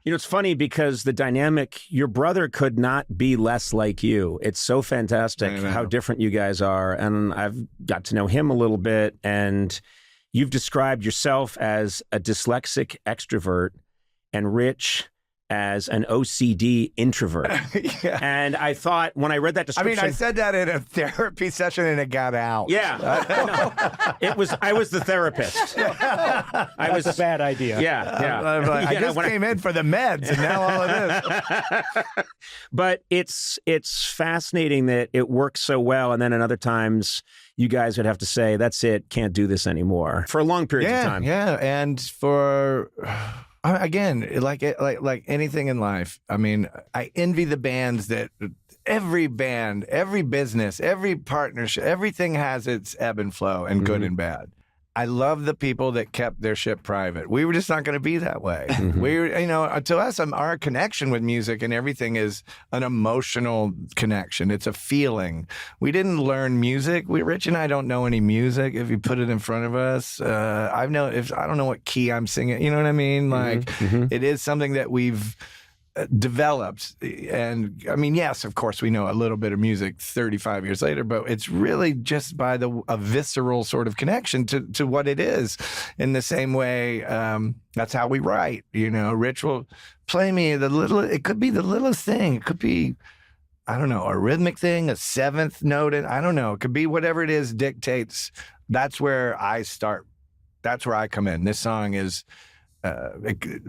You know, it's funny because the dynamic, your brother could not be less like you. It's so fantastic how different you guys are. And I've got to know him a little bit. And you've described yourself as a dyslexic extrovert and Rich as an OCD introvert. Yeah. And I thought when I read that description... I said that in a therapy session and it got out. Yeah. I was the therapist. That's a bad idea. Yeah. I just came in for the meds and now all of this. But it's fascinating that it works so well. And then at other times, you guys would have to say, that's it, can't do this anymore for a long period of time. Yeah. And for... Again, like anything in life, I mean, I envy the bands that every band, every business, every partnership, everything has its ebb and flow and good and bad. I love the people that kept their shit private. We were just not going to be that way. To us, our connection with music and everything is an emotional connection. It's a feeling. We didn't learn music. Rich and I don't know any music. If you put it in front of us, I don't know what key I'm singing. You know what I mean? Like it is something that we've developed. And I mean, yes, of course, we know a little bit of music 35 years later, but it's really just by a visceral sort of connection to what it is. In the same way, that's how we write. You know, Rich will play me it could be the littlest thing. It could be, I don't know, a rhythmic thing, a seventh note. I don't know. It could be whatever it is dictates. That's where I start. That's where I come in. This song is...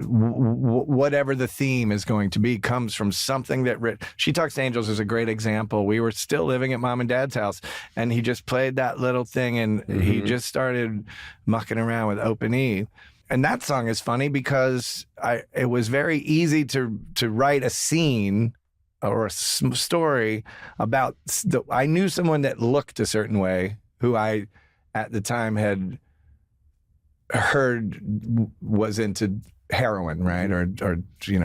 whatever the theme is going to be comes from something that She Talks to Angels is a great example. We were still living at Mom and Dad's house and he just played that little thing and he just started mucking around with open E. And that song is funny because it was very easy to write a scene or a story about I knew someone that looked a certain way who I at the time had heard was into heroin, right? Or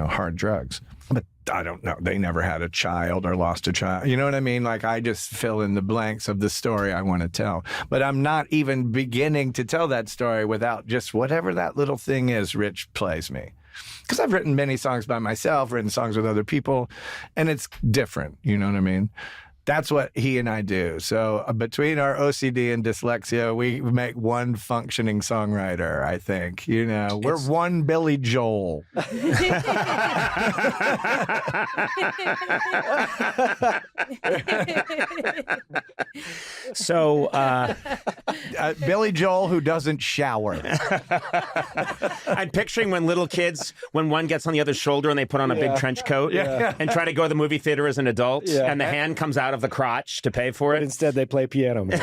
hard drugs. But I don't know. They never had a child or lost a child. You know what I mean? Like I just fill in the blanks of the story I want to tell. But I'm not even beginning to tell that story without just whatever that little thing is Rich plays me. Because I've written many songs by myself, written songs with other people, and it's different. You know what I mean? That's what he and I do. So between our OCD and dyslexia, we make one functioning songwriter, I think. You know, we're one Billy Joel. So Billy Joel who doesn't shower. I'm picturing when little kids, when one gets on the other's shoulder and they put on a big trench coat and try to go to the movie theater as an adult, and the hand comes out of the crotch to pay for it. But instead, they play piano. By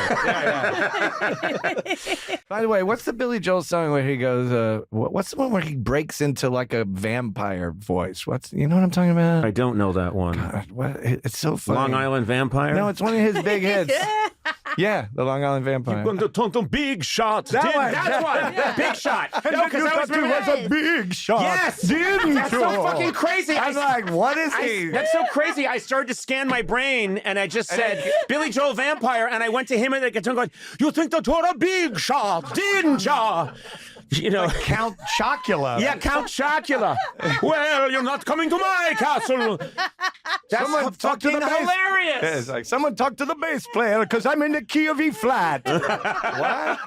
the way, what's the Billy Joel song where he goes, what's the one where he breaks into like a vampire voice? You know what I'm talking about? I don't know that one. God, it's so funny. Long Island Vampire? No, it's one of his big hits. Yeah, the Long Island Vampire. Big shot. That's one. Big shot. No, because I was a big shot. Yes. Didn't That's you? so fucking crazy. I'm like, what is he? That's so crazy. I started to scan my brain and I just said, Billy Joel Vampire, and I went to him and the guitar going, you think that you're a big shot, didn't ya? You know, like Count Chocula. Yeah, Count Chocula. Well, you're not coming to my castle. That's fucking hilarious. It's like, someone talk to the bass player because I'm in the key of E flat. What?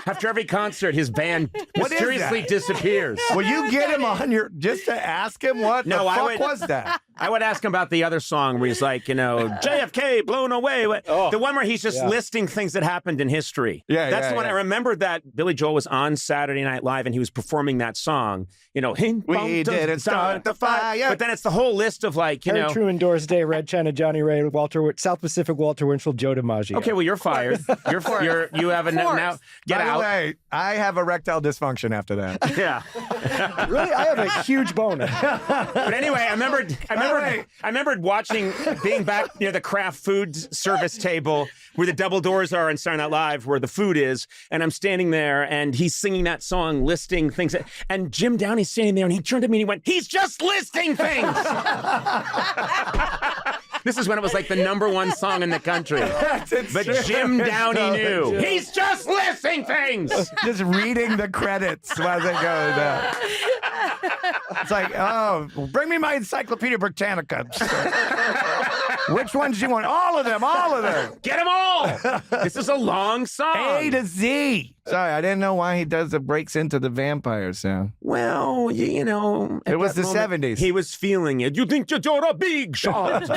After every concert, his band mysteriously disappears. Will you get him on just to ask him what the fuck was that? I would ask him about the other song where he's like, JFK, blown away. The one where he's just listing things that happened in history. That's the one I remembered that Billy Joel was on Saturday Night Live and he was performing that song. We didn't start the fire. But then it's the whole list of like, Harry Truman, Doris Day, Red China, Johnny Ray, South Pacific, Walter Winchell, Joe DiMaggio. Okay, well, you're fired. You have a now. Get out. Way, I have erectile dysfunction after that. Yeah. Really? I have a huge boner. But anyway, I remembered being back near the craft food service table where the double doors are in Saturday Night Live, where the food is, and I'm standing there, and he's singing that song, listing things, and Jim Downey's standing there, and he turned to me and he went, he's just listing things! This is when it was like the #1 song in the country. But Jim Downey knew. He's just listing things. Just reading the credits as it goes down. It's like, oh, bring me my Encyclopedia Britannica. Which ones do you want? All of them, all of them. Get them all. This is a long song. A to Z. Sorry, I didn't know why he does the breaks into the vampire sound. Well, you know. It was the 70s. He was feeling it. You think you're a big shot.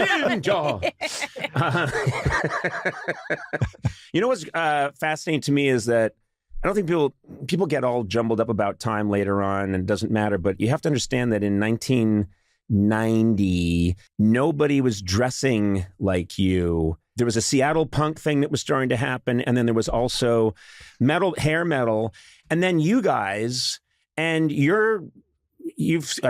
You know what's fascinating to me is that I don't think people get all jumbled up about time later on, and it doesn't matter, but you have to understand that in 1990, nobody was dressing like you. There was a Seattle punk thing that was starting to happen, and then there was also hair metal, and then you guys, and I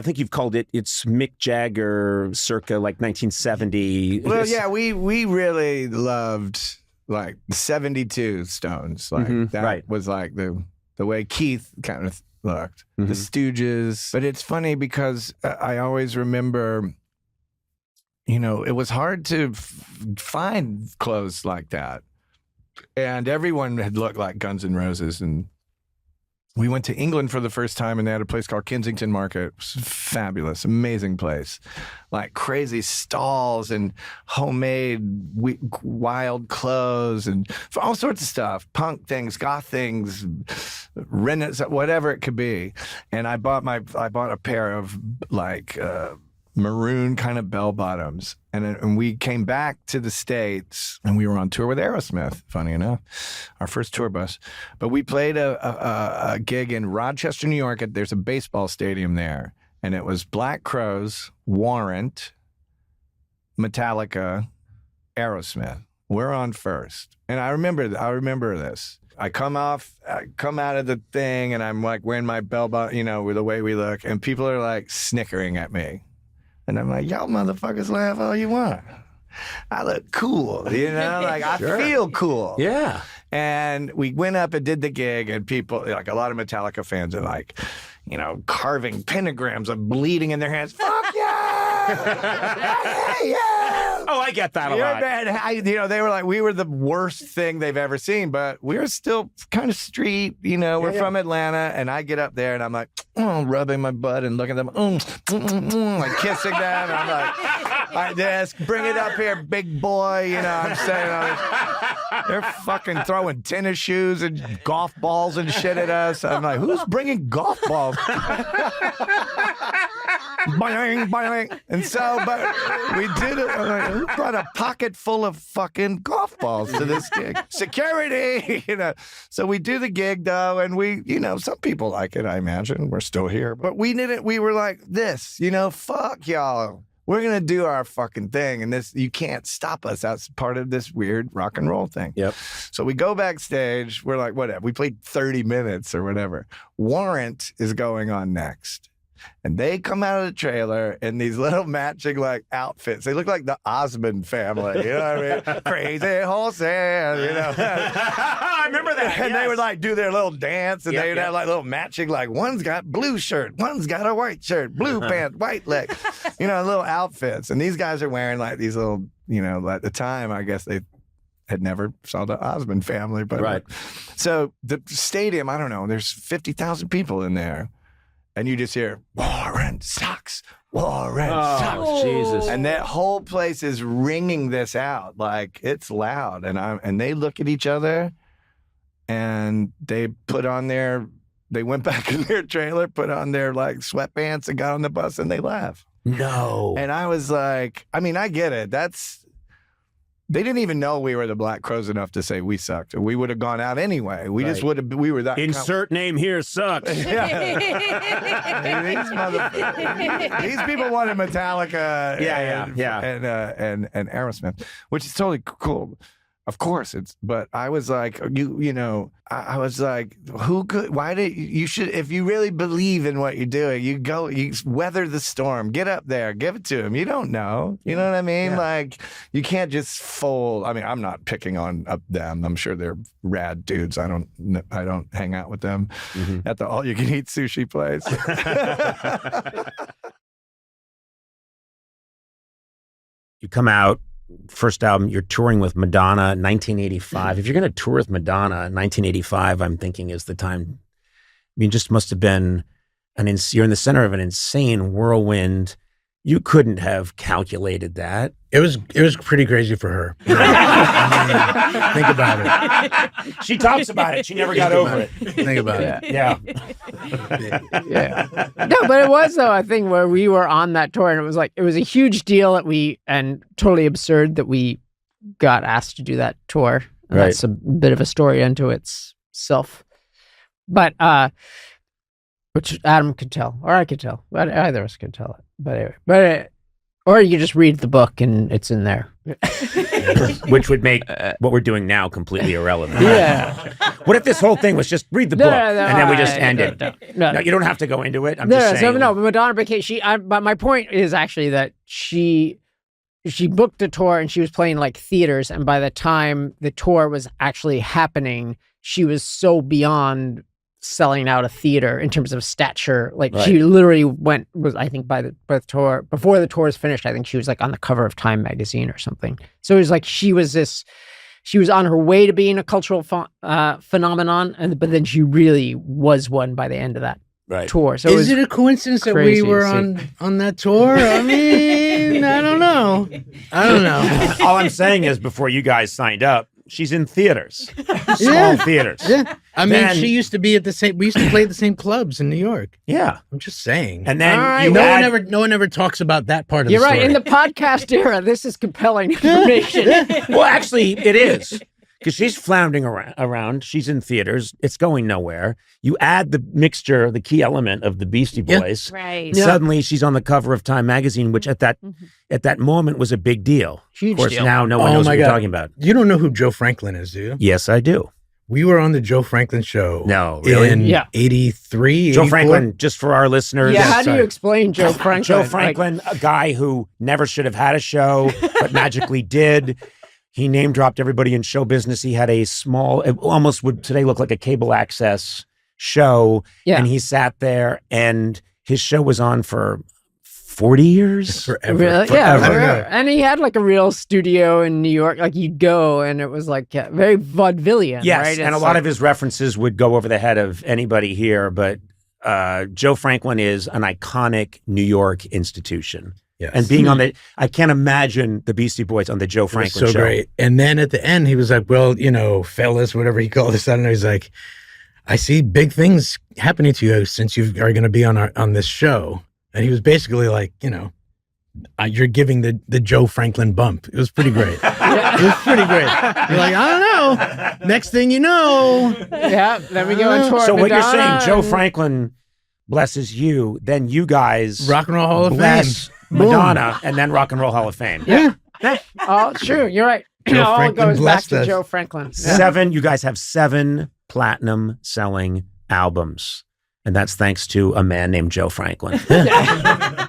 think you've called it's Mick Jagger circa like 1970. Well, yeah, we really loved like 72 Stones. Like that was like the way Keith kind of looked. The Stooges. But it's funny because I always remember, you know, it was hard to find clothes like that. And everyone had looked like Guns N' Roses. And we went to England for the first time, and they had a place called Kensington Market. It was fabulous, amazing place. Like crazy stalls and homemade wild clothes and all sorts of stuff. Punk things, goth things, whatever it could be. And I bought a pair of like maroon kind of bell bottoms. And we came back to the States, and we were on tour with Aerosmith, funny enough, our first tour bus. But we played a gig in Rochester, New York. There's a baseball stadium there. And it was Black Crowes, Warrant, Metallica, Aerosmith. We're on first. And I remember this. I come out of the thing, and I'm like wearing my bell bottom, you know, with the way we look. And people are like snickering at me. And I'm like, y'all motherfuckers laugh all you want. I look cool, you know? Like, I feel cool. Yeah. And we went up and did the gig, and people, like a lot of Metallica fans are like, you know, carving pentagrams of bleeding in their hands. Fuck yeah! Yeah! Oh, I get that a lot. You know, they were like, we were the worst thing they've ever seen, but we were still kind of street, you know, we're from Atlanta, and I get up there and I'm like, rubbing my butt and looking at them, like kissing them, and I'm like, I just bring it up here, big boy, you know, I'm saying, they're fucking throwing tennis shoes and golf balls and shit at us. I'm like, who's bringing golf balls? Boing, boing. And so, but we did it. I'm like, who brought a pocket full of fucking golf balls to this gig? Security, you know. So we do the gig though, and we, you know, some people like it, I imagine. We're still here. But we didn't, we were like this, you know, fuck y'all. We're going to do our fucking thing. And this, you can't stop us. That's part of this weird rock and roll thing. Yep. So we go backstage. We're like, whatever. We played 30 minutes or whatever. Warrant is going on next. And they come out of the trailer in these little matching like outfits. They look like the Osmond family, you know what I mean? Crazy horses, you know. I remember that. And they would like do their little dance, and they would have like little matching, like one's got blue shirt, one's got a white shirt, blue pants, white leg, you know, little outfits. And these guys are wearing like these little, you know, at the time, I guess they had never saw the Osmond family, but right. So the stadium, I don't know, there's 50,000 people in there. And you just hear, Warren sucks, Warren sucks. Oh, Jesus. And that whole place is ringing this out. Like, it's loud. And they look at each other, and they went back in their trailer, put on their, like, sweatpants and got on the bus, and they left. No. And I was like, I mean, I get it. They didn't even know we were the Black Crowes enough to say we sucked. We would have gone out anyway. We just would have. We were that. Insert name here sucks. Yeah. These people wanted Metallica. And Aerosmith, which is totally cool. Of course, but I was like, you know, I was like, you should, if you really believe in what you're doing, you weather the storm, get up there, give it to them. You don't know. You know what I mean? Yeah. Like, you can't just fold. I mean, I'm not picking on them. I'm sure they're rad dudes. I don't hang out with them at the all-you-can-eat sushi place. You come out first album, you're touring with Madonna, 1985. If you're going to tour with Madonna, 1985, I'm thinking is the time. I mean, just must have been you're in the center of an insane whirlwind. You couldn't have calculated that. It was pretty crazy for her. I mean, think about it. She talks about it. She never got over it. Think about it. Yeah. No, but it was though, I think, where we were on that tour, and it was a huge deal and totally absurd that we got asked to do that tour. And Right. That's a bit of a story unto itself. But which Adam could tell, or I could tell, but either of us could tell it. But anyway, or you could just read the book and it's in there. Which would make what we're doing now completely irrelevant. Yeah. What if this whole thing was just read the book and then we just end it? No, You don't have to go into it. I'm just saying. No, but Madonna became but my point is actually that she booked a tour and she was playing like theaters, and by the time the tour was actually happening, she was so beyond selling out a theater in terms of stature. Like she literally I think by the tour, before the tour was finished, I think she was like on the cover of Time magazine or something. So it was like she was on her way to being a cultural phenomenon, but then she really was one by the end of that tour. So is it a coincidence that we were on that tour? I mean, I don't know. All I'm saying is, before you guys signed up, she's in theaters, small theaters. Yeah, I mean, she used to be at the same. We used to play at the same clubs in New York. Yeah, I'm just saying. And then no one ever talks about that part of the story. story. You're right. In the podcast era, this is compelling information. Well, actually, it is. Because she's floundering around. She's in theaters. It's going nowhere. You add the mixture, the key element of the Beastie Boys. Yeah. Right. Suddenly, she's on the cover of Time magazine, which at that moment was a big deal. Huge of course, deal. now no one knows what you're talking about. You don't know who Joe Franklin is, do you? Yes, I do. We were on the Joe Franklin show. No, really? In 83, Joe 84? Franklin, just for our listeners. Yeah, how do you explain Joe Franklin? Joe Franklin, a guy who never should have had a show, but magically did. He name dropped everybody in show business. He had a small, it almost would today look like a cable access show. Yeah. And he sat there and his show was on for 40 years. Forever. Really? Forever. Yeah, forever. And he had like a real studio in New York. Like you'd go and it was like very vaudevillian. Yes. Right? And a lot of his references would go over the head of anybody here. But Joe Franklin is an iconic New York institution. Yes. And being on I can't imagine the Beastie Boys on the Joe Franklin so show. Great. And then at the end, he was like, well, fellas, whatever he called us. I don't know. He's like, I see big things happening to you since you are going to be on this show. And he was basically like, you're giving the Joe Franklin bump. It was pretty great. It was pretty great. You're like, I don't know. Next thing you know. Yeah, then we go on tour. So what you're saying, Joe Franklin blesses you, then you guys Rock and Roll Hall of bless Fame. Madonna, and then Rock and Roll Hall of Fame. Yeah. Oh, true. You're right. Joe It all Franklin goes back blessed to us. Joe Franklin. You guys have 7 platinum selling albums. And that's thanks to a man named Joe Franklin.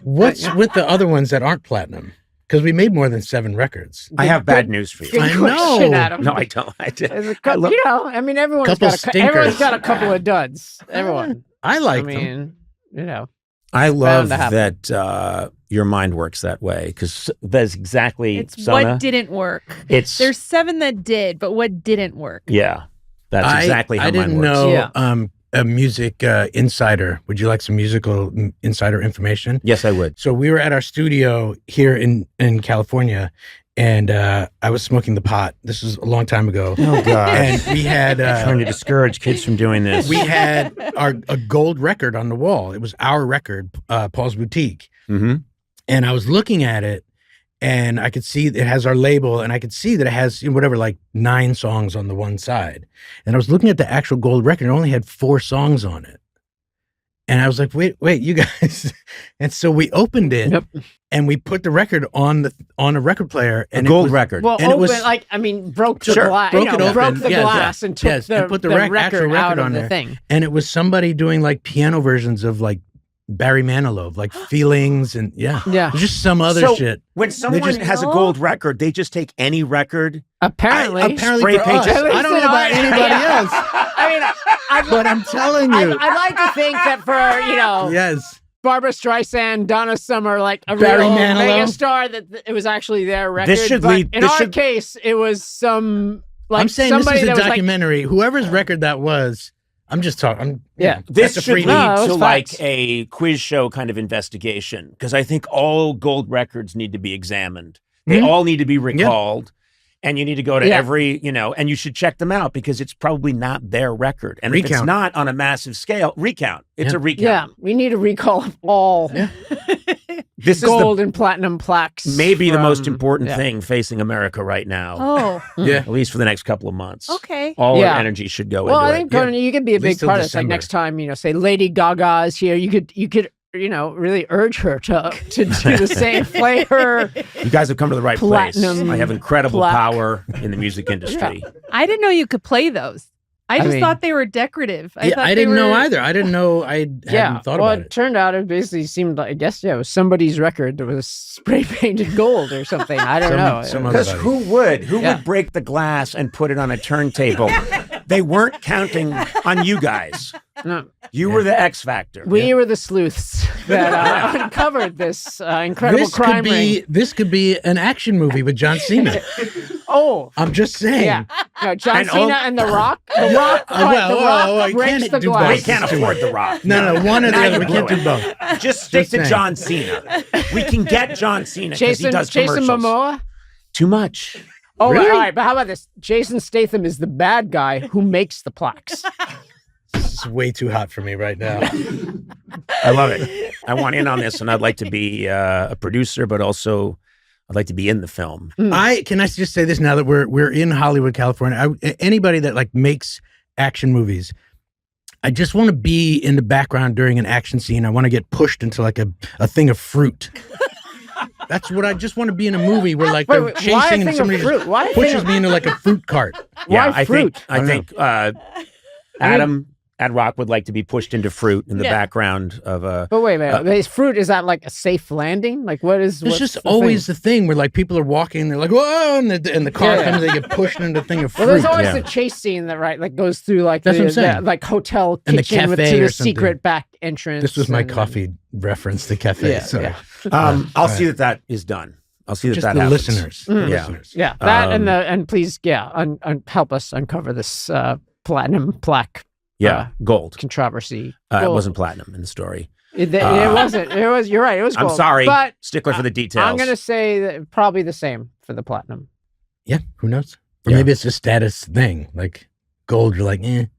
What's with the other ones that aren't platinum? Because we made more than 7 records. I have bad news for you. Good I question, know. Adam. No, I don't. I did. There's a I couple, love- everyone's Couple everyone's stinkers. got a couple of duds. Everyone. I like I them. mean, I love to happen. that your mind works that way because that's exactly It's Sona. what didn't work. It's There's 7 that did, but what didn't work? yeah, that's exactly how I mine didn't works. know Yeah. a music insider. Would you like some musical insider information? Yes, I would. So we were at our studio here in California, and I was smoking the pot. This was a long time ago. Oh God! And we had Trying to discourage kids from doing this. we had a gold record on the wall. It was our record, Paul's Boutique. Mm-hmm. And I was looking at it, and I could see it has our label, and I could see that it has whatever, like 9 songs on the one side. And I was looking at the actual gold record, and it only had 4 songs on it. And I was like, wait, you guys. And so we opened it, and we put the record on a record player, and A gold record. well, And it open, was- broke the Sure, glass, broke it open. broke the Yes, glass and took yes, the, and put the the actual record record out on of the there. thing. and it was somebody doing like piano versions of like Barry Manilow, like Feelings, and Yeah. it was just some other So, shit. When someone just- has a gold record, they just take any record. Apparently, Apparently spray for paint us. it. I don't know about anybody else, I mean, but I'm telling you. I'd like to think that for Yes. Barbara Streisand, Donna Summer, like a Barry real Manilow. mega star that it was actually their record. This should but lead- in this our should- case, it was some like I'm saying this somebody is a that was like, documentary. Whoever's record that was, I'm just talking. Yeah. This that's a should free lead No, it to was like facts. a quiz show kind of investigation because I think all gold records need to be examined. They all need to be recalled. And you need to go to every, and you should check them out because it's probably not their record. And if it's Recount. not on a massive scale, recount. It's a recount. yeah, we need a recall of all This gold and platinum plaques. is maybe the most from- important yeah. thing facing America right now, Oh, Yeah. at least for the next couple of months. okay. All Yeah. our energy should go Well, into I think it. Conan, you could be a At big least till part of this. Like December. next time, say Lady Gaga is here, you could really urge her to do the same. Play her. You guys have come to the right place. Platinum I have incredible plaque. power in the music industry. I didn't know you could play those. I just mean- thought they were decorative. I thought they didn't know were- either. I didn't know. I hadn't thought well, about it it. turned out it basically seemed like, I guess, it was somebody's record that was spray painted gold or something. I don't know. Some Because other who would? Who Yeah. would break the glass and put it on a turntable? They weren't counting on you guys. No, You were the X factor. we were the sleuths that uncovered this incredible crime ring. This could be an action movie with John Cena. Oh, I'm just saying. yeah. No, John And Cena and The Rock. The Rock, I breaks can't the do glass. We can't afford the Rock. No, one or the Now other. you We blew can't do it. both. Just stick to saying. John Cena. We can get John Cena because he does Jason commercials. Momoa. Too much. Oh, Really? all right. But how about this? Jason Statham is the bad guy who makes the plaques. This is way too hot for me right now. I love it. I want in on this, and I'd like to be a producer, but also I'd like to be in the film. I just say this now that we're in Hollywood, California. Anybody that like makes action movies, I just want to be in the background during an action scene. I want to get pushed into like a thing of fruit. That's what I just want to be in a movie where like Wait, they're wait, why a chasing thing and of somebody fruit? just Why a thing pushes of- me into like a fruit cart. Yeah, Why I fruit? think Adam at Rock would like to be pushed into fruit in the background of a. But wait a minute. Is fruit, is that like a safe landing? Like what is? It's what's just the always thing? the thing where like people are walking, they're like, whoa, and the car Yeah. comes, they get pushed into the thing of fruit. Well, there's always Yeah. the chase scene that like goes through like That's the, what I'm saying. like hotel And the kitchen with cafe to or the something. secret back entrance. This was my and- coffee reference, the cafe. Yeah, Sorry. yeah. I'll see that is done. I'll see Just that the happens. listeners. Mm. The Yeah. listeners. Yeah, that Um, and please, help us uncover this platinum plaque Yeah, gold. controversy. It Gold. wasn't platinum in the story. It wasn't. It was. You're right. It was. I'm gold. sorry. but Stickler for the details. I'm gonna say that probably the same for the platinum. Yeah, who knows? Or Yeah. maybe it's a status thing. Like gold, you're like, I just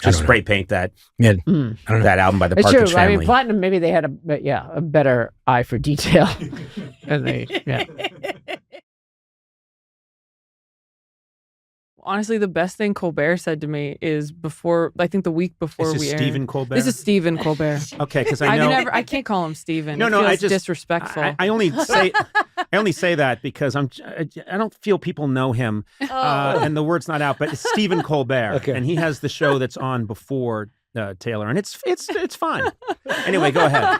don't know. spray paint that Yeah, Mm. I don't know. that album by the It's Partridge true. I Family. mean, platinum. Maybe they had a better eye for detail, and they Honestly, the best thing Colbert said to me is I think the week before This we is aired. Stephen Colbert. This is Stephen Colbert. Okay, because I know. I can't call him Stephen. No, It no, I feels just- disrespectful. I only say that because I don't feel people know him, and the word's not out. But it's Stephen Colbert, Okay. and he has the show that's on before Taylor, and it's fine. Anyway, go ahead.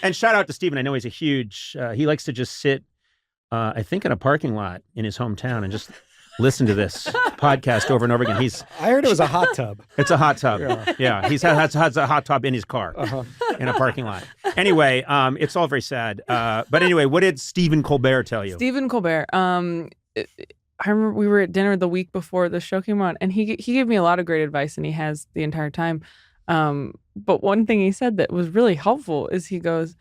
And shout out to Stephen. I know he's a huge. He likes to just sit, I think, in a parking lot in his hometown and just listen to this podcast over and over again. I heard it was a hot tub. It's a hot tub. Yeah, he's has a hot tub in his car in a parking lot. Anyway, it's all very sad. But anyway, what did Stephen Colbert tell you? Stephen Colbert. I remember we were at dinner the week before the show came on, and he gave me a lot of great advice, and he has the entire time. But one thing he said that was really helpful is he goes,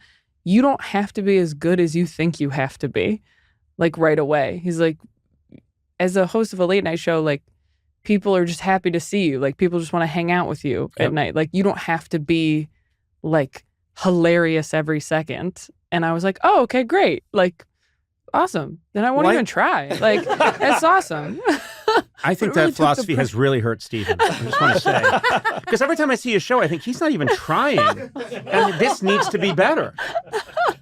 "You don't have to be as good as you think you have to be, like right away." He's like, as a host of a late night show, like people are just happy to see you. Like people just want to hang out with you at night. Like you don't have to be like hilarious every second. And I was like, oh, okay, great. Like, awesome. Then I won't even try. Like, that's awesome. I think But it really that took the philosophy has really hurt Stephen. I just want to say. Because every time I see his show, I think he's not even trying. And this needs to be better.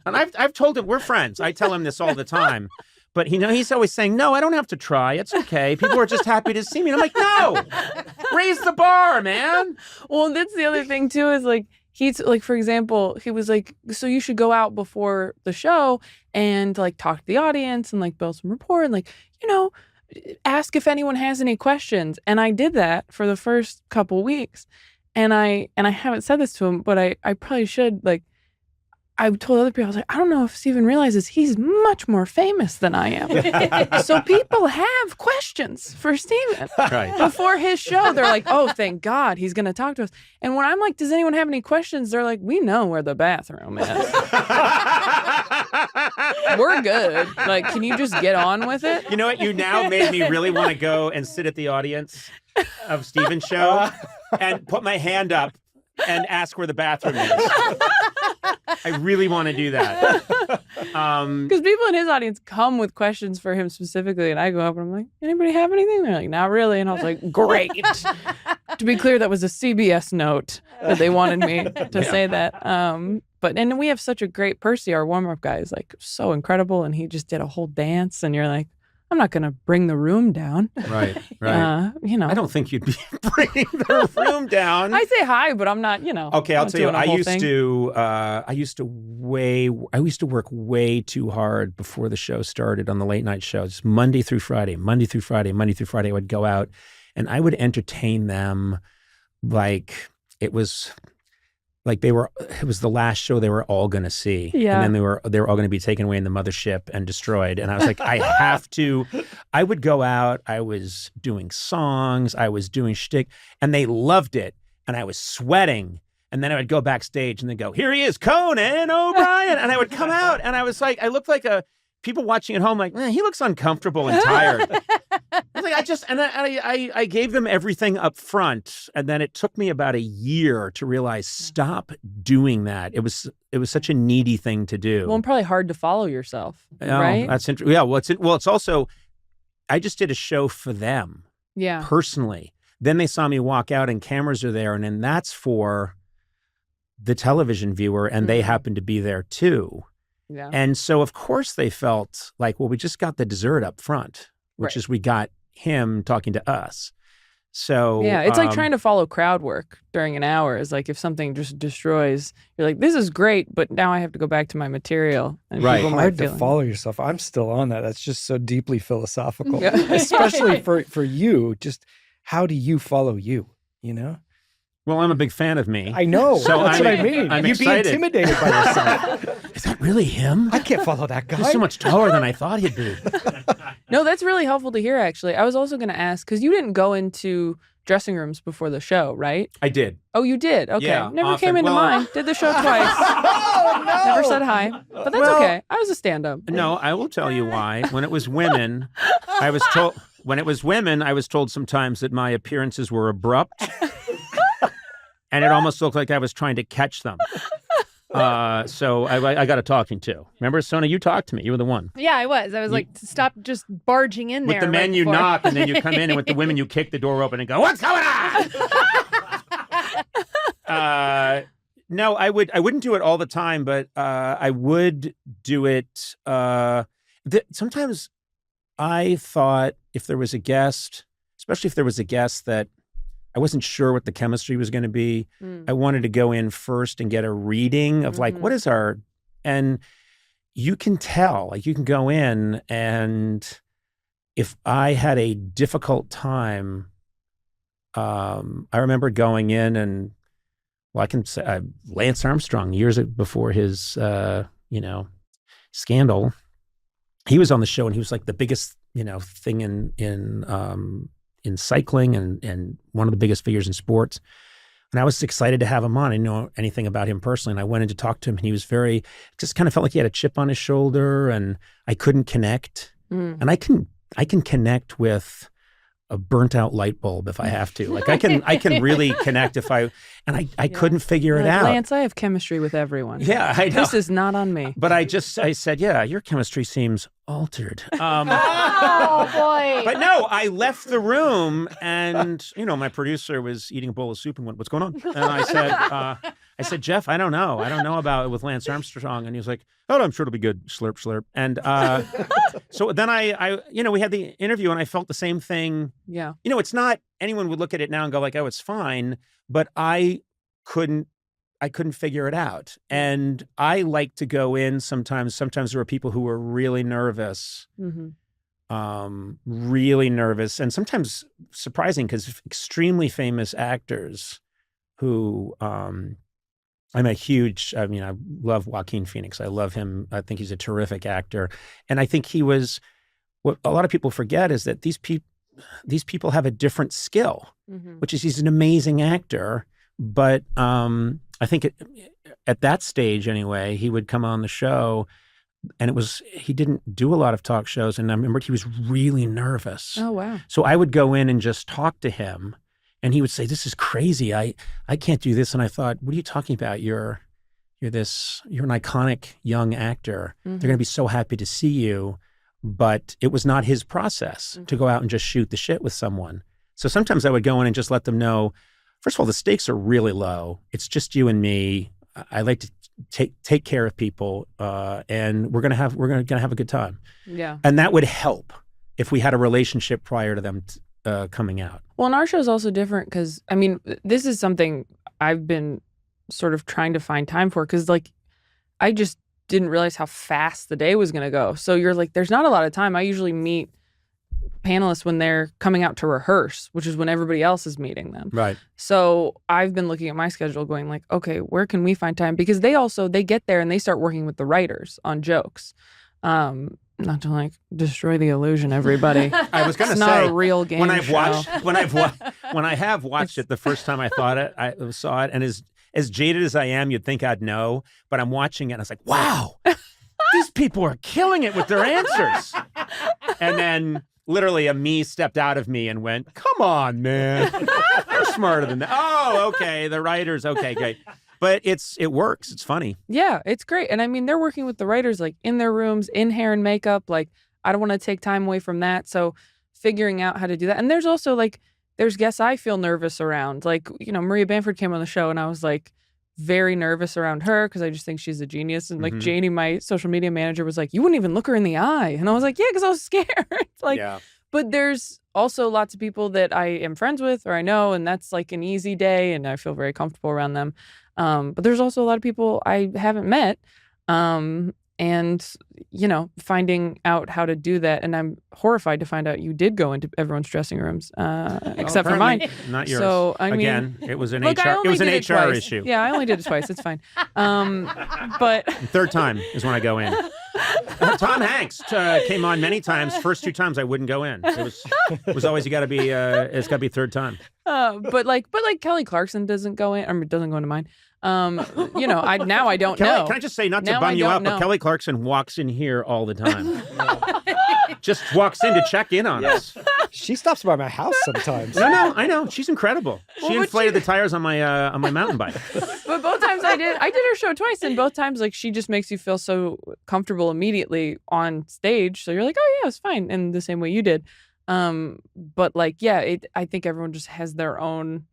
And I've told him, we're friends. I tell him this all the time. But he's always saying, no, I don't have to try. It's okay. People are just happy to see me. And I'm like, no, raise the bar, man. Well, that's the other thing too, is like, he's like, for example, he was like, so you should go out before the show and like talk to the audience and like build some rapport and like, ask if anyone has any questions. And I did that for the first couple weeks. And I haven't said this to him, but I probably should. Like, I've told other people, I was like, I don't know if Steven realizes he's much more famous than I am. So people have questions for Steven before his show. They're like, oh, thank God he's going to talk to us. And when I'm like, does anyone have any questions? They're like, we know where the bathroom is. We're good. Like, can you just get on with it? You know what? You now made me really want to go and sit at the audience of Steven's show and put my hand up and ask where the bathroom is. I really want to do that. Because people in his audience come with questions for him specifically, and I go up and I'm like, anybody have anything? They're like, not really. And I was like, great. To be clear, that was a CBS note that they wanted me to say that. And we have such a great Percy, our warm-up guy, is like so incredible, and he just did a whole dance, and you're like, I'm not going to bring the room down. Right. I don't think you'd be bringing the room down. I say hi, but I'm not, Okay, I'll tell you, I used to work way too hard before the show started on the late night shows, Monday through Friday. I would go out and I would entertain them like it was the last show they were all going to see. Yeah. And then they were all going to be taken away in the mothership and destroyed. And I was like, I would go out. I was doing songs. I was doing shtick. And they loved it. And I was sweating. And then I would go backstage and they'd go, here he is, Conan O'Brien. And I would come out and I was like, I looked like people watching at home like, he looks uncomfortable and tired. I was like, I gave them everything up front, and then it took me about a year to realize, stop doing that. It was such a needy thing to do. Well, and probably hard to follow yourself, right? That's interesting. Yeah, it's also, I just did a show for them, personally. Then they saw me walk out, and cameras are there, and then that's for the television viewer, and they happen to be there too. Yeah. And so, of course, they felt like, well, we just got the dessert up front, which is we got him talking to us. So yeah, it's like trying to follow crowd work during an hour. Is like if something just destroys, you're like, this is great, but now I have to go back to my material. And right. It's hard to follow yourself. I'm still on that. That's just so deeply philosophical, especially for you. Just how do you follow you, Well, I'm a big fan of me. I know. So that's what I mean. I'm You'd excited. be intimidated by yourself. Is that really him? I can't follow that guy. He's so much taller than I thought he'd be. No, that's really helpful to hear, actually. I was also going to ask, because you didn't go into dressing rooms before the show, right? I did. Oh, you did? Okay. Yeah, Never came into mine. Did the show twice. Oh, no. Never said hi. But that's okay. I was a stand-up. No, I will tell you why. When it was women, I was told sometimes that my appearances were abrupt. And it almost looked like I was trying to catch them. So I got a talking to. Remember, Sona, you talked to me. You were the one. Yeah, I was. I was like, stop just barging in with there. With the men you knock, and then you come in, and with the women you kick the door open and go, what's going on? No, I wouldn't do it all the time, but I would do it. Sometimes I thought if there was a guest, especially if there was a guest that I wasn't sure what the chemistry was going to be. I wanted to go in first and get a reading of like, what is and you can tell, like you can go in, and if I had a difficult time, I remember going in and, well, I can say Lance Armstrong, years before his, scandal, he was on the show and he was like the biggest, thing in cycling and one of the biggest figures in sports. And I was excited to have him on. I didn't know anything about him personally. And I went in to talk to him, and he was just kind of felt like he had a chip on his shoulder, and I couldn't connect. And I can connect with a burnt out light bulb if I have to. Like I can really connect if I couldn't figure it out. Lance, I have chemistry with everyone. Yeah, I know. This is not on me. But I said, yeah, your chemistry seems altered. Oh boy. But no, I left the room, and my producer was eating a bowl of soup and went, what's going on? And I said, Jeff, I don't know about it with Lance Armstrong. And he was like, oh, I'm sure it'll be good. Slurp, slurp. And so then I we had the interview, and I felt the same thing. Yeah. It's not, anyone would look at it now and go like, oh, it's fine. But I couldn't figure it out. And I like to go in sometimes. Sometimes there are people who are really nervous, and sometimes surprising, because extremely famous actors who I'm a huge, I mean, I love Joaquin Phoenix. I love him. I think he's a terrific actor. And I think he was, what a lot of people forget is that these people have a different skill, which is he's an amazing actor. But I think at that stage anyway, he would come on the show and he didn't do a lot of talk shows. And I remember he was really nervous. Oh, wow. So I would go in and just talk to him. And he would say, "This is crazy. I can't do this." And I thought, "What are you talking about? You're an iconic young actor. They're going to be so happy to see you." But it was not his process to go out and just shoot the shit with someone. So sometimes I would go in and just let them know, first of all, the stakes are really low. It's just you and me. I like to take care of people, and we're gonna have a good time. Yeah. And that would help if we had a relationship prior to them coming out. Well, and our show is also different because, I mean, this is something I've been sort of trying to find time for because, like, I just didn't realize how fast the day was going to go. So you're like, there's not a lot of time. I usually meet panelists when they're coming out to rehearse, which is when everybody else is meeting them. Right. So I've been looking at my schedule going like, okay, where can we find time? Because they get there and they start working with the writers on jokes. Not to like destroy the illusion, everybody. I was going to say, not a real game when show. when I have watched it the first time I saw it, and as jaded as I am, you'd think I'd know, but I'm watching it and I was like, wow, these people are killing it with their answers. And then literally a me stepped out of me and went, come on, man, you're smarter than that. Oh, okay, the writers, okay, great. But it works. It's funny. Yeah, it's great. And I mean, they're working with the writers like in their rooms, in hair and makeup. Like, I don't want to take time away from that. So figuring out how to do that. And there's also like, there's guests I feel nervous around. Like, you know, Maria Bamford came on the show and I was like very nervous around her because I just think she's a genius. And like Janie, my social media manager, was like, you wouldn't even look her in the eye. And I was like, yeah, because I was scared. Like, yeah. But there's also lots of people that I am friends with or I know, and that's like an easy day and I feel very comfortable around them. But there's also a lot of people I haven't met. And, you know, finding out how to do that. And I'm horrified to find out you did go into everyone's dressing rooms, except for mine. Not yours. So, I Again, mean, it was an look, HR twice. issue. Yeah, I only did it twice. It's fine. But third time is when I go in. Tom Hanks came on many times. First two times I wouldn't go in. It was always it's got to be third time. But like Kelly Clarkson doesn't go in, or doesn't go into mine. You know, I don't know. Can I just say, not to bum you up, but Kelly Clarkson walks in here all the time. Just walks in to check in on us. She stops by my house sometimes. No, I know. She's incredible. She inflated the tires on my mountain bike. But both times I did her show twice, and both times like she just makes you feel so comfortable immediately on stage. So you're like, oh yeah, it's fine, in the same way you did. But like, yeah, I think everyone just has their own,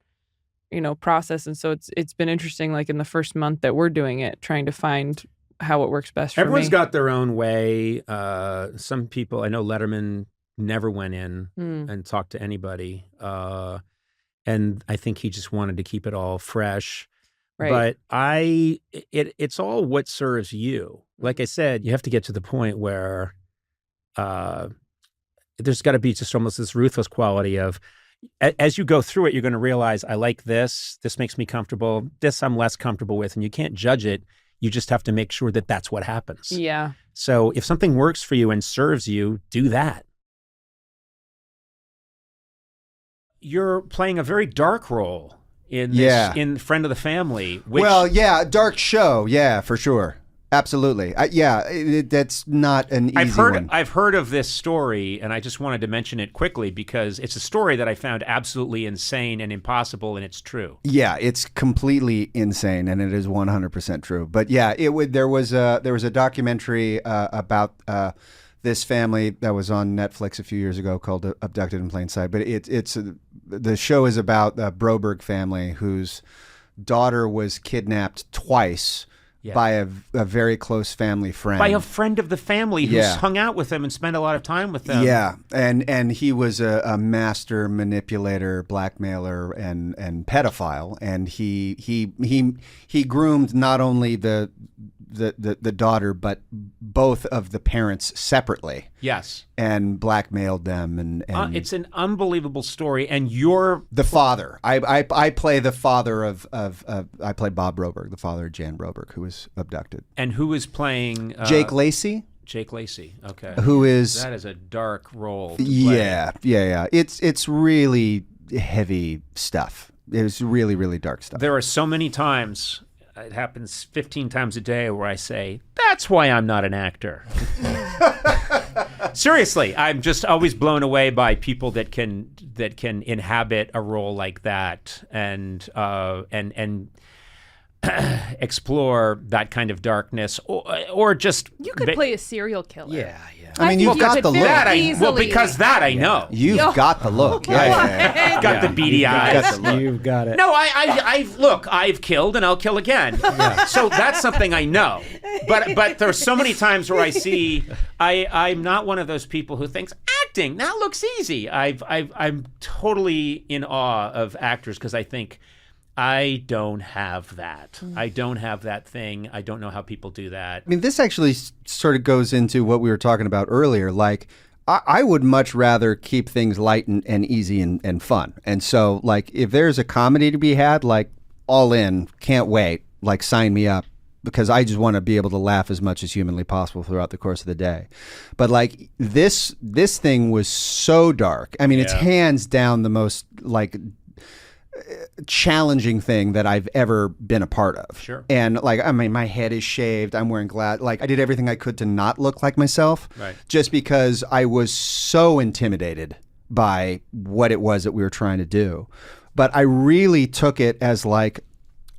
you know, process. And so it's been interesting, like in the first month that we're doing it, trying to find how it works best for Everyone's me. got their own way. Some people, I know Letterman never went in and talked to anybody. And I think he just wanted to keep it all fresh. Right. But it's all what serves you. Like I said, you have to get to the point where there's got to be just almost this ruthless quality of, as you go through it, you're going to realize, I like this. This makes me comfortable. This I'm less comfortable with. And you can't judge it. You just have to make sure that that's what happens. Yeah. So if something works for you and serves you, do that. You're playing a very dark role in this, in Friend of the Family. Which, dark show. Yeah, for sure. Absolutely. That's not an easy one. I've heard of this story, and I just wanted to mention it quickly because it's a story that I found absolutely insane and impossible, and it's true. Yeah, it's completely insane, and it is 100% true. But yeah, there was a documentary about this family that was on Netflix a few years ago called Abducted in Plain Sight. But the show is about the Broberg family whose daughter was kidnapped twice. Yeah. By a very close family friend. By a friend of the family who's hung out with them and spent a lot of time with them. Yeah, and he was a master manipulator, blackmailer, and pedophile. And he groomed not only the the daughter, but both of the parents separately. Yes. And blackmailed them, and it's an unbelievable story. And you're the father. I play the father of I play Bob Broberg, the father of Jan Broberg, who was abducted. And who is playing Jake Lacey? Jake Lacey. Okay. Who is that is a dark role. To yeah, play. yeah. It's really heavy stuff. It was really, really dark stuff. There are so many times, it happens 15 times a day, where I say, that's why I'm not an actor. Seriously, I'm just always blown away by people that can inhabit a role like that and explore that kind darkness, or just you could play a serial killer. Yeah. I mean, you've got the look. I know. You've got the look. Yeah. Got the beady eyes. You've got it. No, I've killed and I'll kill again. So that's something I know. But there's so many times where I see I'm not one of those people who thinks acting that looks easy. I'm totally in awe of actors because I think I don't have that. I don't have that thing. I don't know how people do that. I mean, this actually sort of goes into what we were talking about earlier. Like, I would much rather keep things light and easy and fun. And so, like, if there's a comedy to be had, like, all in, can't wait, like, sign me up. Because I just want to be able to laugh as much as humanly possible throughout the course of the day. But, like, this thing was so dark. I mean, it's hands down the most, like, challenging thing that I've ever been a part of. Sure. And like, I mean, my head is shaved. I'm wearing glass. Like, I did everything I could to not look like myself. Right. Just because I was so intimidated by what it was that we were trying to do. But I really took it as like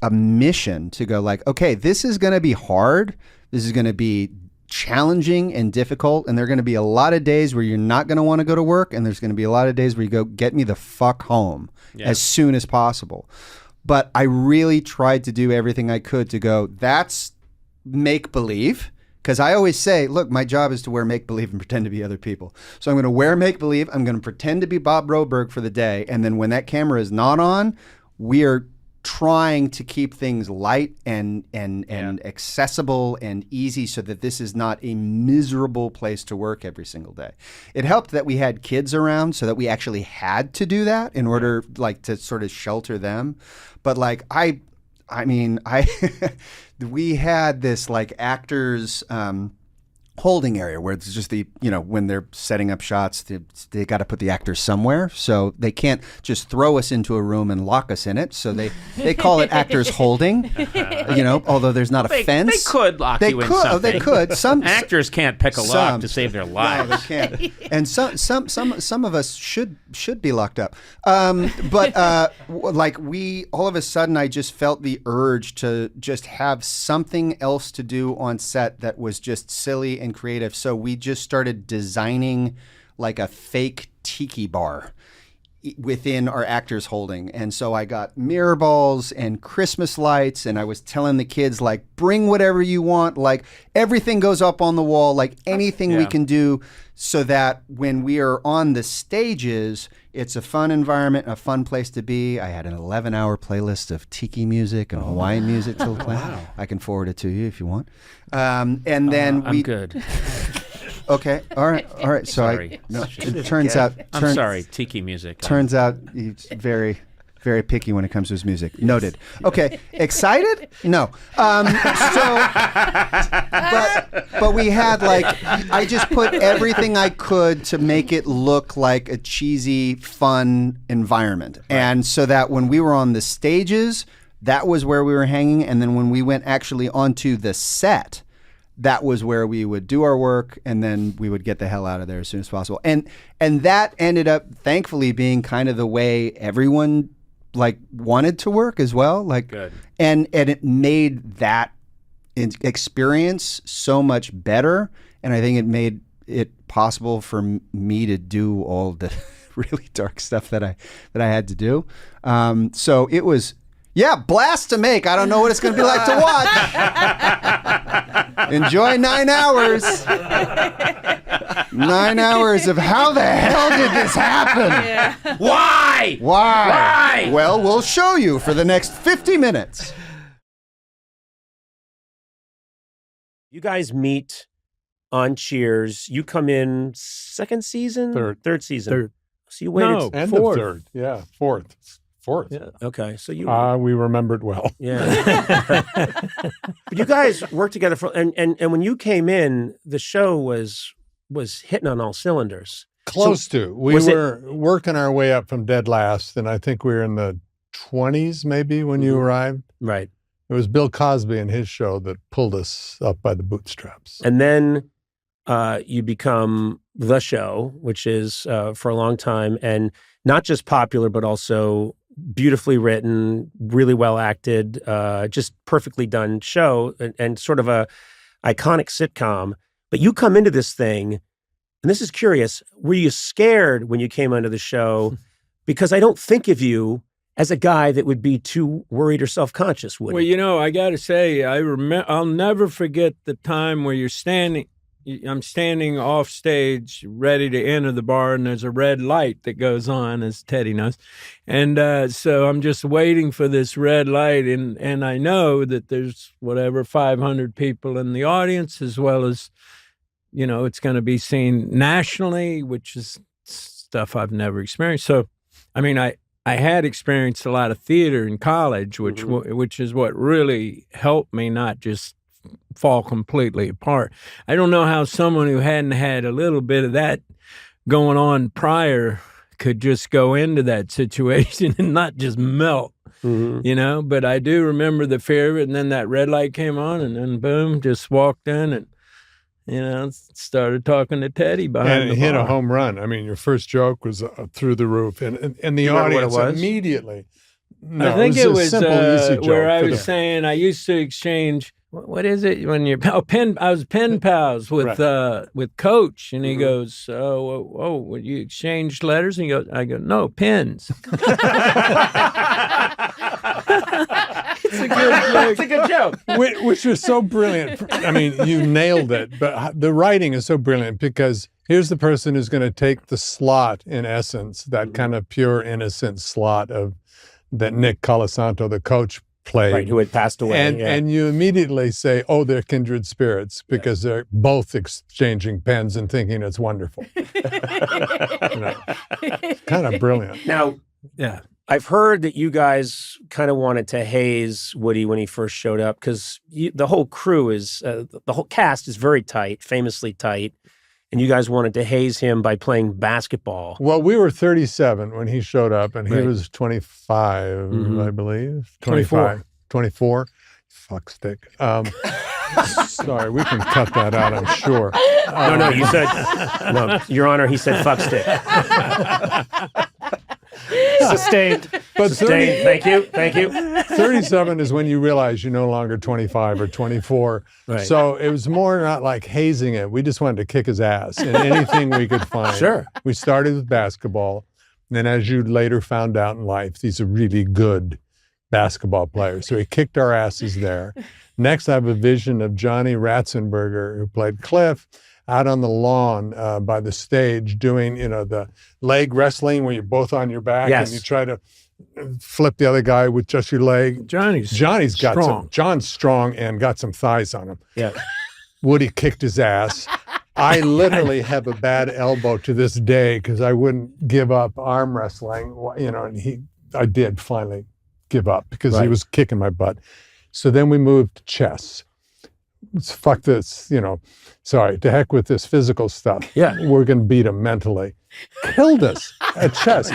a mission to go like, okay, this is going to be hard. This is going to be challenging and difficult, and there are going to be a lot of days where you're not going to want to go to work, and there's going to be a lot of days where you go, get me the fuck home as soon as possible. But I really tried to do everything I could to go, that's make-believe, because I always say, look, my job is to wear make-believe and pretend to be other people. So I'm going to wear make-believe, I'm going to pretend to be Bob Broberg for the day, and then when that camera is not on, we are trying to keep things light and accessible and easy so that this is not a miserable place to work every single day. It helped that we had kids around so that we actually had to do that in order like to sort of shelter them. But like I mean, we had this like actors holding area where it's just the, you know, when they're setting up shots, they got to put the actors somewhere. So they can't just throw us into a room and lock us in it. So they call it actors holding, you know, although there's not a fence. They could lock you in something. Oh, they could. Some actors can't pick a lock to save their lives. No, they can't. And some of us should be locked up. But like we, all of a sudden, I just felt the urge to just have something else to do on set that was just silly and creative. So we just started designing like a fake tiki bar within our actors holding. And so I got mirror balls and Christmas lights, and I was telling the kids like, bring whatever you want, like everything goes up on the wall, like anything we can do, so that when we are on the stages, it's a fun environment, a fun place to be. I had an 11-hour playlist of tiki music and Hawaiian music to play. Wow. I can forward it to you if you want. And then I'm good. Okay. All right. So it turns out. I'm sorry. Tiki music. Turns out he's very, very picky when it comes to his music. Noted. Okay. Excited? No. But we had like, I just put everything I could to make it look like a cheesy, fun environment. Right. And so that when we were on the stages, that was where we were hanging. And then when we went actually onto the set, that was where we would do our work, and then we would get the hell out of there as soon as possible. And that ended up, thankfully, being kind of the way everyone like wanted to work as well. Like, good. And it made that experience so much better. And I think it made it possible for me to do all the really dark stuff that I had to do. So it was. Yeah, blast to make. I don't know what it's going to be like to watch. Enjoy 9 hours. 9 hours of how the hell did this happen? Yeah. Why? Well, we'll show you for the next 50 minutes. You guys meet on Cheers. You come in second season? Third season. Third. So you waited. No, end fourth. of third. Yeah, fourth. Yeah. Okay. So you. We remembered well. Yeah. But you guys worked together and when you came in, the show was hitting on all cylinders. Close to. We were working our way up from dead last, and I think we were in the 20s maybe when you arrived. Right. It was Bill Cosby and his show that pulled us up by the bootstraps. And then you become the show, which is for a long time, and not just popular, but also beautifully written, really well acted, just perfectly done show, and sort of a iconic sitcom. But you come into this thing, and this is curious, were you scared when you came onto the show? Because I don't think of you as a guy that would be too worried or self-conscious, would Well, you? you know, I got to say, I'll never forget the time where I'm standing off stage ready to enter the bar, and there's a red light that goes on, as Teddy knows. And so I'm just waiting for this red light, and I know that there's 500 people in the audience, as well as, you know, it's going to be seen nationally, which is stuff I've never experienced. So, I mean, I had experienced a lot of theater in college, which is what really helped me not just fall completely apart. I don't know how someone who hadn't had a little bit of that going on prior could just go into that situation and not just melt, you know? But I do remember the fear of it, and then that red light came on, and then boom, just walked in and, you know, started talking to Teddy behind the hit bar. a home run. I mean, your first joke was through the roof, and the audience immediately. No, I think it was a simple, easy joke where I was saying I used to exchange. What is it when you're I was pen pals with Coach, and he goes, "Oh, you exchanged letters?" And he goes, "I go, no, pens." It's a good joke. Which was so brilliant. I mean, you nailed it. But the writing is so brilliant because here's the person who's going to take the slot, in essence, that kind of pure, innocent slot that Nick Colasanto, the coach, played. Right, who had passed away. And you immediately say, oh, they're kindred spirits because they're both exchanging pens and thinking it's wonderful. Kind of brilliant. Now, I've heard that you guys kind of wanted to haze Woody when he first showed up because the whole crew is, the whole cast is very tight, famously tight. And you guys wanted to haze him by playing basketball. Well, we were 37 when he showed up, and he was 25, I believe. 24. Fuck stick. Sorry, we can cut that out, I'm sure. No, you said, no, Your Honor, he said fuck stick. Sustained. But Sustained. Thank you. 37 is when you realize you're no longer 25 or 24. Right. So it was more not like hazing it. We just wanted to kick his ass in anything we could find. Sure. We started with basketball. Then as you later found out in life, he's a really good basketball player. So he kicked our asses there. Next, I have a vision of Johnny Ratzenberger, who played Cliff, out on the lawn by the stage doing, the leg wrestling where you're both on your back and you try to flip the other guy with just your leg. Johnny's got strong. John's strong and got some thighs on him. Yeah. Woody kicked his ass. I literally have a bad elbow to this day because I wouldn't give up arm wrestling, and I did finally give up because he was kicking my butt. So then we moved to chess. Fuck this, sorry, to heck with this physical stuff. Yeah. We're going to beat him mentally. Killed us at chess.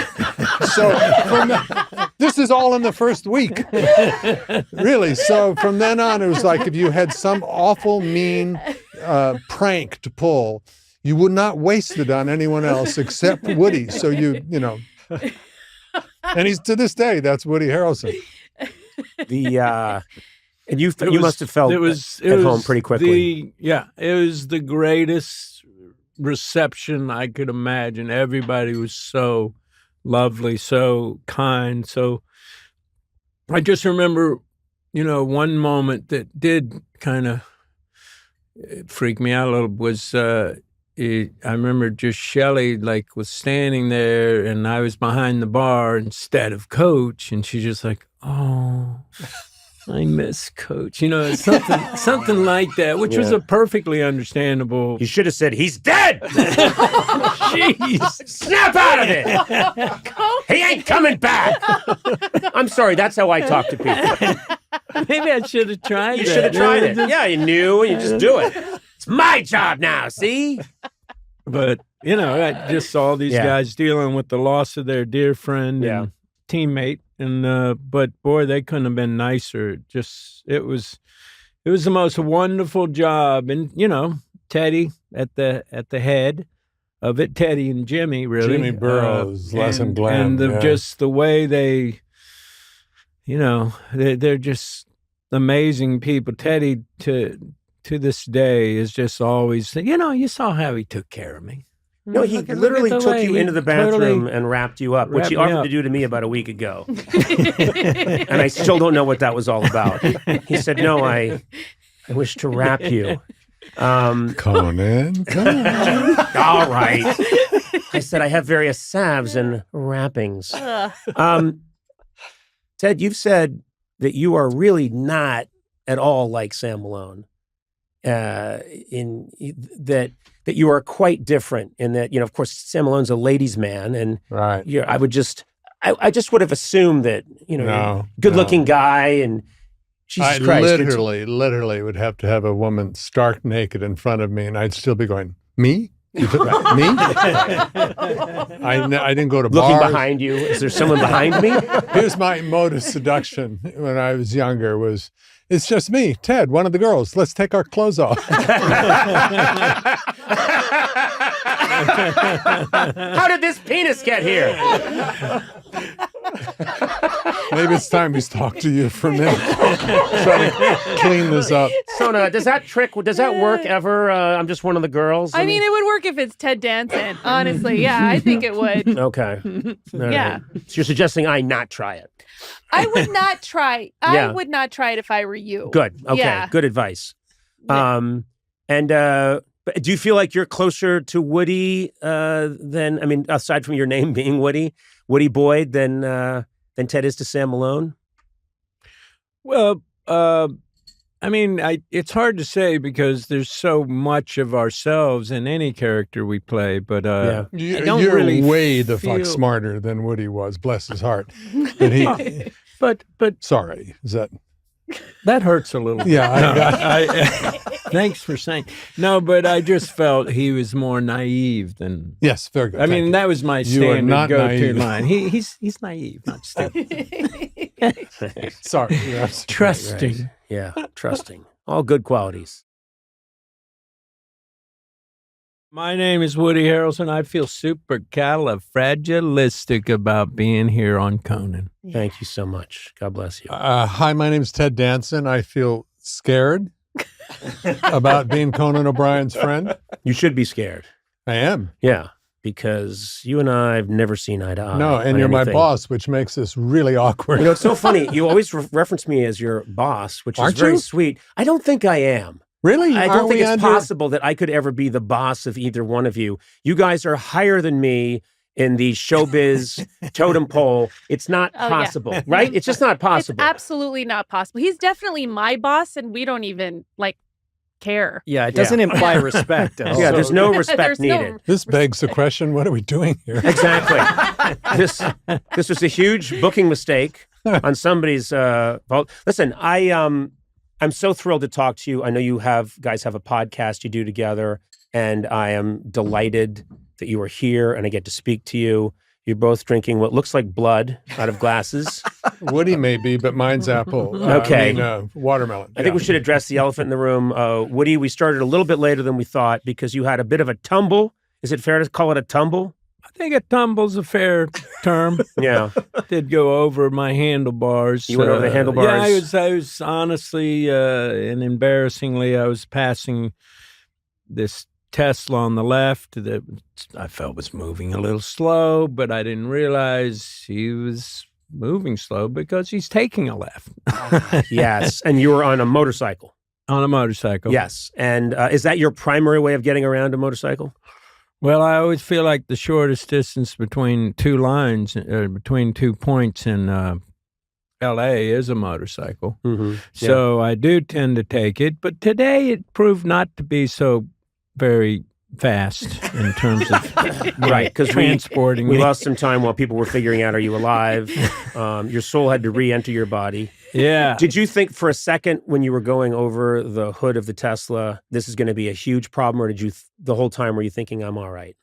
So this is all in the first week. Really. So from then on, it was like if you had some awful, mean prank to pull, you would not waste it on anyone else except Woody. So and he's to this day, that's Woody Harrelson. And you must have felt at home pretty quickly. It was the greatest reception I could imagine. Everybody was so lovely, so kind. So I just remember, one moment that did kind of freak me out a little was I remember just Shelley was standing there and I was behind the bar instead of Coach, and she's just like, oh. I miss Coach. Something like that, which was a perfectly understandable. You should have said, he's dead! Jeez. Snap out of it! He ain't coming back! I'm sorry, that's how I talk to people. Maybe I should have tried You that. should have tried it. Yeah, you knew, you just do it. It's my job now, see? But, I just saw these guys dealing with the loss of their dear friend and teammate. And but boy, they couldn't have been nicer. It was the most wonderful job. And Teddy at the head of it, Teddy and Jimmy, really. Jimmy Burrows, Lesson Glenn. And just the way they, they're just amazing people. Teddy to this day is just always, you saw how he took care of me. No, he literally took you into the bathroom and wrapped you up, which he offered to do to me about a week ago. And I still don't know what that was all about. He said, no, I wish to wrap you. Conan. All right. I said, I have various salves and wrappings. Ted, you've said that you are really not at all like Sam Malone. In that you are quite different in that, of course, Sam Malone's a ladies' man, and right. I just would have assumed that, good-looking guy, and Jesus Christ. Literally would have to have a woman stark naked in front of me, and I'd still be going, me? Me? I didn't go to bars. Looking behind you. Is there someone behind me? Here's my mode of seduction when I was younger was, it's just me, Ted, one of the girls. Let's take our clothes off. How did this penis get here? Maybe it's time we talk to you for a minute. Try to clean this up. Sona, does that work ever? I'm just one of the girls? I mean, it would work if it's Ted Danson, honestly. Yeah, I think it would. Okay. Yeah. So you're suggesting I not try it? I would not try. I would not try it if I were you. Good. Okay. Yeah. Good advice. Yeah. But do you feel like you're closer to Woody than, aside from your name being Woody Boyd, than Ted is to Sam Malone? Well, it's hard to say because there's so much of ourselves in any character we play, but you're really way the fuck smarter than Woody was, bless his heart. But sorry, is that hurts a little? Yeah. Thanks for saying. No, but I just felt he was more naive than. Yes, very good. That was my standard go-to line. He's naive, not stupid. Sorry, trusting. Right. Yeah, trusting. All good qualities. My name is Woody Harrelson. I feel supercalifragilistic about being here on Conan. Thank you so much. God bless you. Hi, my name is Ted Danson. I feel scared about being Conan O'Brien's friend. You should be scared. I am. Yeah, because you and I have never seen eye to eye. No, and you're my boss, which makes this really awkward. It's so funny. You always reference me as your boss, which is very sweet. I don't think I am. Really? I don't think it's possible that I could ever be the boss of either one of you. You guys are higher than me in the showbiz totem pole. It's not possible, right? It's just not possible. It's absolutely not possible. He's definitely my boss, and we don't even care. Yeah, it doesn't imply respect at all. Yeah, there's no respect needed. This begs the question, what are we doing here? Exactly. This was a huge booking mistake on somebody's fault. Listen, I'm so thrilled to talk to you. I know you guys have a podcast you do together, and I am delighted that you are here and I get to speak to you. You're both drinking what looks like blood out of glasses. Woody may be, but mine's apple. Okay. Watermelon. I think we should address the elephant in the room. Woody, we started a little bit later than we thought because you had a bit of a tumble. Is it fair to call it a tumble? I think a tumble's a fair term. Yeah. Did go over my handlebars. You went over the handlebars? Yeah, I was honestly and embarrassingly, I was passing this Tesla on the left that I felt was moving a little slow, but I didn't realize he was moving slow because he's taking a left. Yes, and you were on a motorcycle. On a motorcycle. Yes, and is that your primary way of getting around a motorcycle? Well, I always feel like the shortest distance between two lines, between 2 points in L.A. is a motorcycle. Mm-hmm. So I do tend to take it. But today it proved not to be so very fast in terms of Right, because transporting we me. lost some time while people were figuring out, are you alive? Your soul had to re-enter your body. Yeah. Did you think for a second when you were going over the hood of the Tesla, this is going to be a huge problem, or did you, the whole time, were you thinking, I'm all right?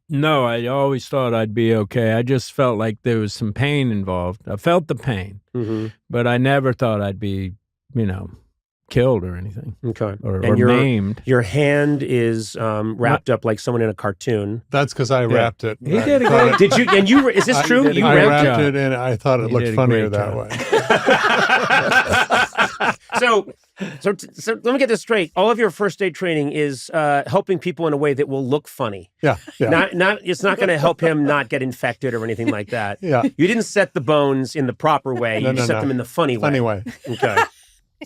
No, I always thought I'd be okay. I just felt like there was some pain involved. I felt the pain, but I never thought I'd be, killed or anything. Okay. Or maimed. Your hand is wrapped up like someone in a cartoon. That's because I wrapped it. He did a great. Did you? And you? Is this true? You I wrapped wrapped it, and I thought it looked funnier that way. So let me get this straight. All of your first aid training is helping people in a way that will look funny. Yeah. Not. It's not going to help him not get infected or anything like that. Yeah. You didn't set the bones in the proper way. You set them in the funny way. Funny way. Okay.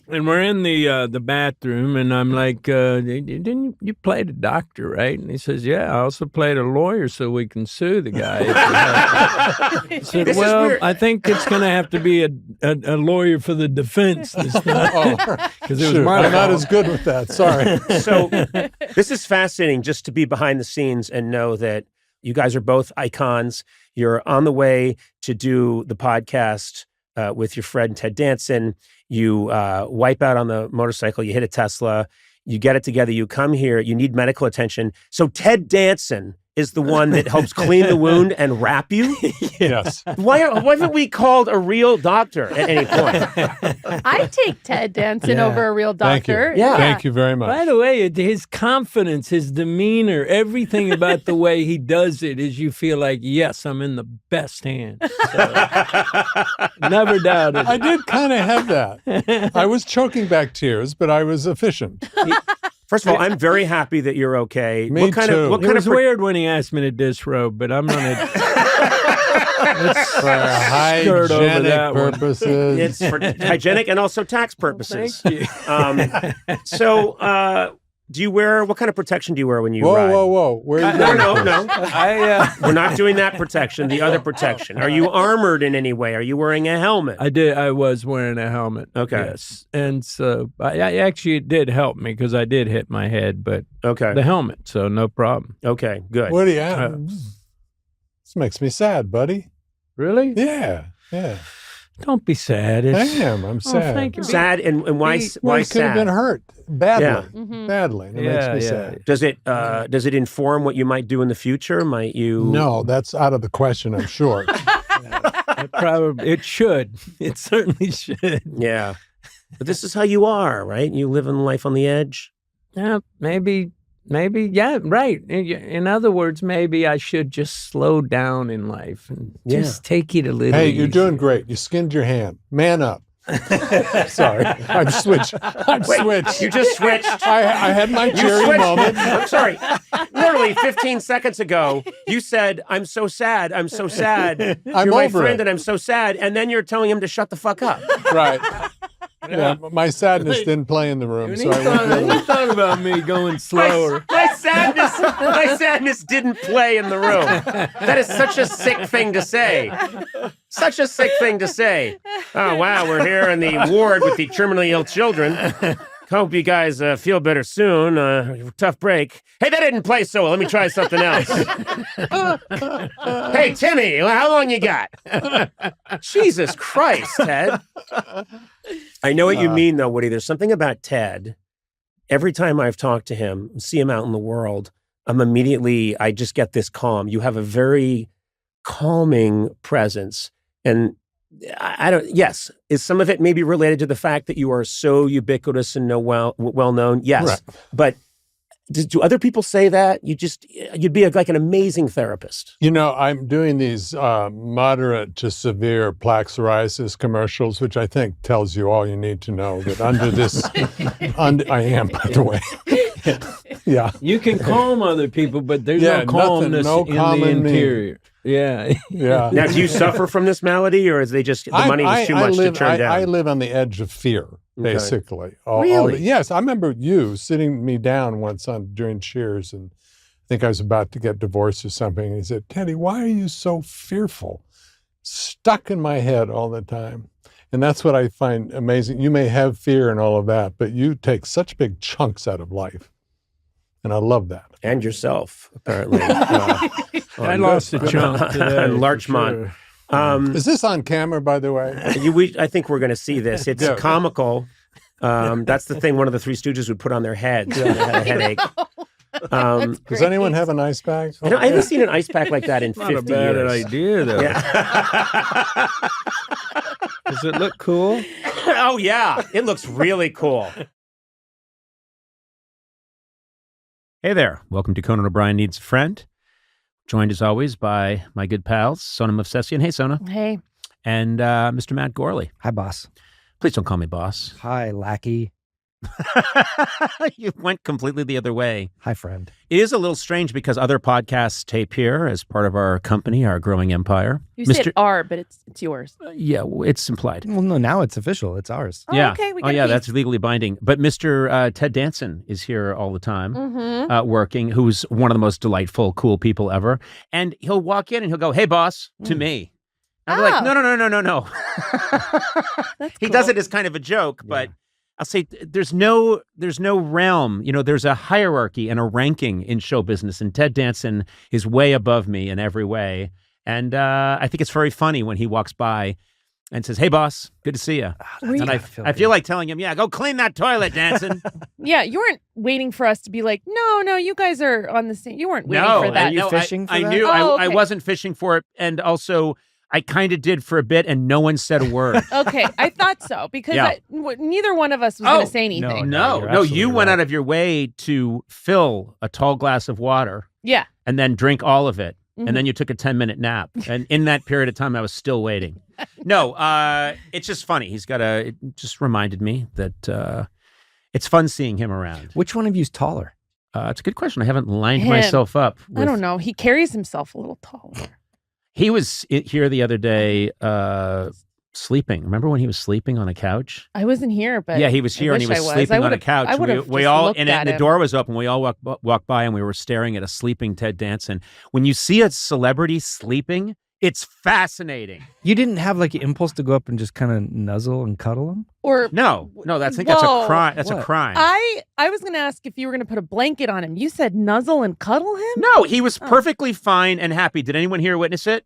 And we're in the bathroom, and I'm like, didn't you play the doctor, right? And he says, yeah, I also played a lawyer so we can sue the guy. I said, well, I think it's going to have to be a lawyer for the defense this time. Because it was my I'm not as good with that. Sorry. So this is fascinating just to be behind the scenes and know that you guys are both icons. You're on the way to do the podcast with your friend Ted Danson. You wipe out on the motorcycle, you hit a Tesla, you get it together, you come here, you need medical attention. So Ted Danson is the one that helps clean the wound and wrap you? Yes. Why haven't we called a real doctor at any point? I take Ted Danson over a real doctor. Thank you. Thank you very much. By the way, his confidence, his demeanor, everything about the way he does it is you feel like, yes, I'm in the best hands. So, never doubted. I did kind of have that. I was choking back tears, but I was efficient. First of all, I'm very happy that you're okay. Me too. It was weird when he asked me to disrobe, but I'm going to... For hygienic purposes. It's for hygienic and also tax purposes. Thank you. So, do you wear, what kind of protection do you wear when you ride? Whoa. Where are you going? No. We're not doing that protection, the other protection. Are you armored in any way? Are you wearing a helmet? I was wearing a helmet. Okay. Yes. And so, actually, it did help me because I did hit my head, but the helmet, so no problem. Okay, good. What do you have? This makes me sad, buddy. Really? Yeah. Don't be sad. I am. I'm sad. Thank you. Sad, and why He sad? could have been hurt badly. Yeah. Badly. And it makes me sad. Does it inform what you might do in the future? Might you? No, that's out of the question, I'm sure. It should. It certainly should. Yeah. But this is how you are, right? You live in life on the edge. Yeah, maybe, yeah, right. In other words, maybe I should just slow down in life and just take it a little Hey, easier. you're doing great. You skinned your hand. Man up. Sorry. I've switched. You just switched. I had my cherry moment. I'm sorry. Literally 15 seconds ago, you said, I'm so sad. I'm so sad. I'm You're my over friend it. and I'm so sad. And then you're telling him to shut the fuck up. Right. Yeah, my sadness didn't play in the room. So He thought about me going slower. My sadness didn't play in the room. That is such a sick thing to say. Such a sick thing to say. Oh, wow, we're here in the ward with the terminally ill children. Hope you guys feel better soon. Tough break. Hey, that didn't play so well. Let me try something else. Hey, Timmy, how long you got? Jesus Christ, Ted. I know what you mean, though, Woody. There's something about Ted. Every time I've talked to him, see him out in the world, I just get this calm. You have a very calming presence. And yes, is some of it maybe related to the fact that you are so ubiquitous and well known? Yes. Right. But do other people say that? You'd be like an amazing therapist. You know, I'm doing these moderate to severe plaque psoriasis commercials, which I think tells you all you need to know that under this, I am, by the way. Yeah. You can calm other people, but there's no calmness in the interior. Yeah. Yeah. Now, do you suffer from this malady, or is the money was too much to turn down? I live on the edge of fear, basically. Okay. Really? Yes. I remember you sitting me down once during Cheers, and I think I was about to get divorced or something. And he said, Teddy, why are you so fearful? Stuck in my head all the time. And that's what I find amazing. You may have fear and all of that, but you take such big chunks out of life. And I love that. And yourself, apparently. I lost a chunk today. And Larchmont. Sure. Is this on camera, by the way? I think we're going to see this. It's comical. That's the thing one of the Three Stooges would put on their heads when they had a headache. Does anyone have an ice pack? I haven't seen an ice pack like that in 50 years. Not a bad idea, though. Yeah. Does it look cool? Oh, yeah. It looks really cool. Hey there. Welcome to Conan O'Brien Needs a Friend. Joined as always by my good pals, Sona Movsesian. Hey, Sona. Hey. And Mr. Matt Gourley. Hi, boss. Please don't call me boss. Hi, lackey. You went completely the other way. Hi, friend. It is a little strange because other podcasts tape here as part of our company, our growing empire. You said "our," but it's yours. Yeah, it's implied. Well, no, now it's official. It's ours. Oh, yeah. Okay, that's legally binding. But Mr. Ted Danson is here all the time, working, who's one of the most delightful, cool people ever. And he'll walk in and he'll go, "Hey, boss," to me. And I'm like, no. He does it as kind of a joke, but I'll say there's no realm. There's a hierarchy and a ranking in show business, and Ted Danson is way above me in every way. And I think it's very funny when he walks by and says, "Hey, boss, good to see you." And I feel like telling him, "Yeah, go clean that toilet, Danson." Yeah, you weren't waiting for us to be like, no, you guys are on the same. You weren't waiting for that. Are you fishing for that? I knew okay. I wasn't fishing for it, and also I kind of did for a bit, and no one said a word. Okay, I thought so because neither one of us was going to say anything. No, you went out of your way to fill a tall glass of water. Yeah. And then drink all of it. And then you took a 10-minute nap. And in that period of time, I was still waiting. No, it's just funny. It just reminded me that it's fun seeing him around. Which one of you's taller? It's a good question. I haven't lined myself up. I don't know. He carries himself a little taller. He was here the other day sleeping. Remember when he was sleeping on a couch? I wasn't here, but yeah, he was here and he was sleeping on a couch. We all and the door was open. We all walked by and we were staring at a sleeping Ted Danson. When you see a celebrity sleeping, it's fascinating. You didn't have like an impulse to go up and just kind of nuzzle and cuddle him? Or no, I think that's a crime. That's a crime. I was going to ask if you were going to put a blanket on him. You said nuzzle and cuddle him? No, he was perfectly fine and happy. Did anyone here witness it?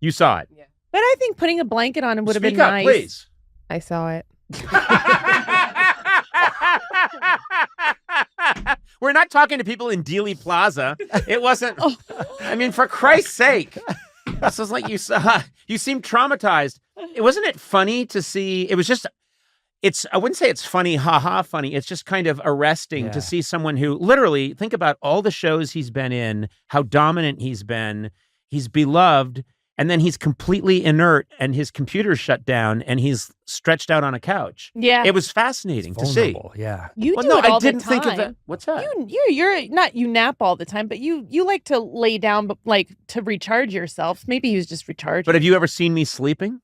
You saw it. Yeah. But I think putting a blanket on him would have been nice. Speak up, please. I saw it. We're not talking to people in Dealey Plaza. It wasn't. I mean, for Christ's sake. This is like you seemed traumatized. Wasn't it funny to see? It was just, I wouldn't say it's funny, funny. It's just kind of arresting to see someone who literally, think about all the shows he's been in, how dominant he's been. He's beloved. And then he's completely inert and his computer's shut down and he's stretched out on a couch. Yeah. It was fascinating to see. Yeah. You do it all I didn't the time. think of that. What's that? You're not, you nap all the time, but you like to lay down, but like to recharge yourself. Maybe he was just recharging. But have you ever seen me sleeping?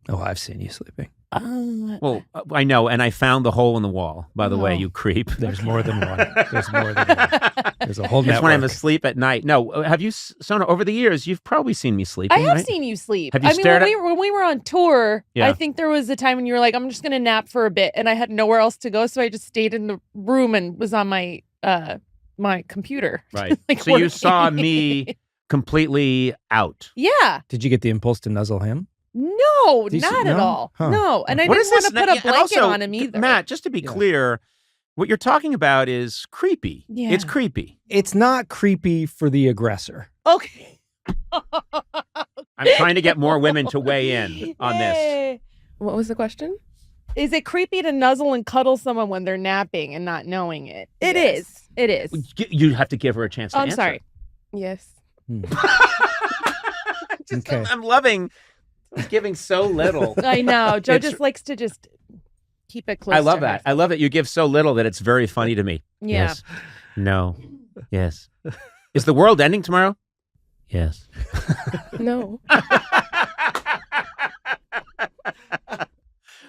Oh, I've seen you sleeping. Well, I know, and I found the hole in the wall, by the way, you creep. There's more than one. There's more than one. There's a whole network. That's when I'm asleep at night. No, have you, Sona, over the years, you've probably seen me sleeping, I have right? seen you sleep. Have you when we were on tour, I think there was a time when you were like, I'm just going to nap for a bit, and I had nowhere else to go, so I just stayed in the room and was on my my computer. Right. So you saw me completely out. Yeah. Did you get the impulse to nuzzle him? No, not at all. Huh. No, and I didn't want to put a blanket on him either. Matt, just to be clear, what you're talking about is creepy. Yeah. It's creepy. It's not creepy for the aggressor. Okay. I'm trying to get more women to weigh in on this. What was the question? Is it creepy to nuzzle and cuddle someone when they're napping and not knowing it? It is. It is. You have to give her a chance to answer. I'm sorry. Yes. Okay. I'm loving giving so little. I know. Joe just likes to just keep it close. I love to that. I love that you give so little that it's very funny to me. Yeah. Yes. No. Yes. Is the world ending tomorrow? Yes. No.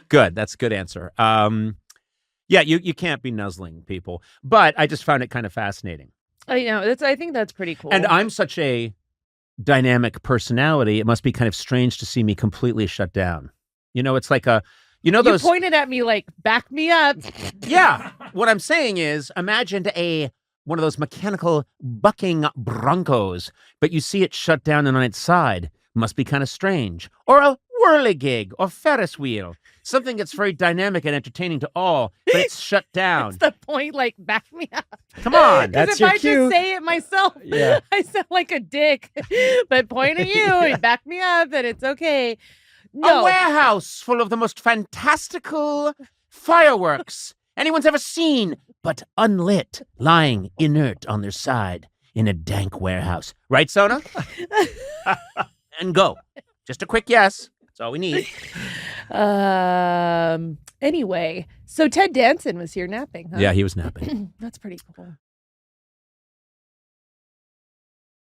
Good. That's a good answer. Yeah, you can't be nuzzling people, but I just found it kind of fascinating. I know. I think that's pretty cool. And I'm such a dynamic personality. It must be kind of strange to see me completely shut down. It's like those. You pointed at me like, back me up. Yeah. What I'm saying is, imagine one of those mechanical bucking broncos, but you see it shut down and on its side. Must be kind of strange. Or a whirligig or Ferris wheel. Something that's very dynamic and entertaining to all, but it's shut down. That's the point, like, back me up. Come on. That's if your I cue. just say it myself, Yeah. I sound like a dick. But point at you and back me up and it's okay. No. A warehouse full of the most fantastical fireworks anyone's ever seen, but unlit, lying inert on their side in a dank warehouse. Right, Sona? And go. Just a quick yes. That's all we need. Anyway, so Ted Danson was here napping, huh? Yeah, he was napping. That's pretty cool.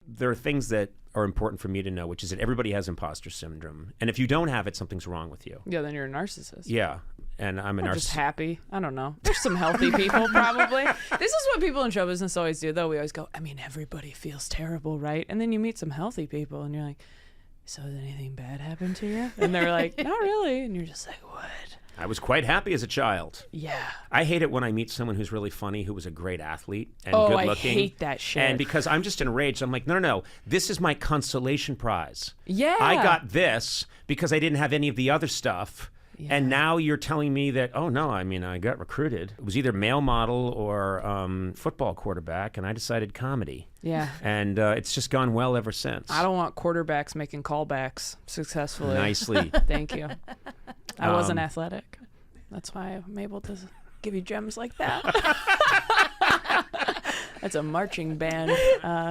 There are things that are important for me to know, which is that everybody has imposter syndrome. And if you don't have it, something's wrong with you. Yeah, then you're a narcissist. Yeah. And I'm a Or narcissist. just happy. I don't know. There's some healthy people probably. This is what people in show business always do, though. We always go, I mean, everybody feels terrible, right? And then you meet some healthy people and you're like, so has anything bad happened to you? And they're like, not really. And you're just like, what? I was quite happy as a child. Yeah. I hate it when I meet someone who's really funny, who was a great athlete and Oh, good I looking. hate that shit. And because I'm just enraged, I'm like, no. This is my consolation prize. Yeah. I got this because I didn't have any of the other stuff. Yeah. And now you're telling me that, oh, no, I mean, I got recruited. It was either male model or football quarterback, and I decided comedy. Yeah. And it's just gone well ever since. I don't want quarterbacks making callbacks successfully. Nicely. Thank you. I wasn't athletic. That's why I'm able to give you gems like that. That's a marching band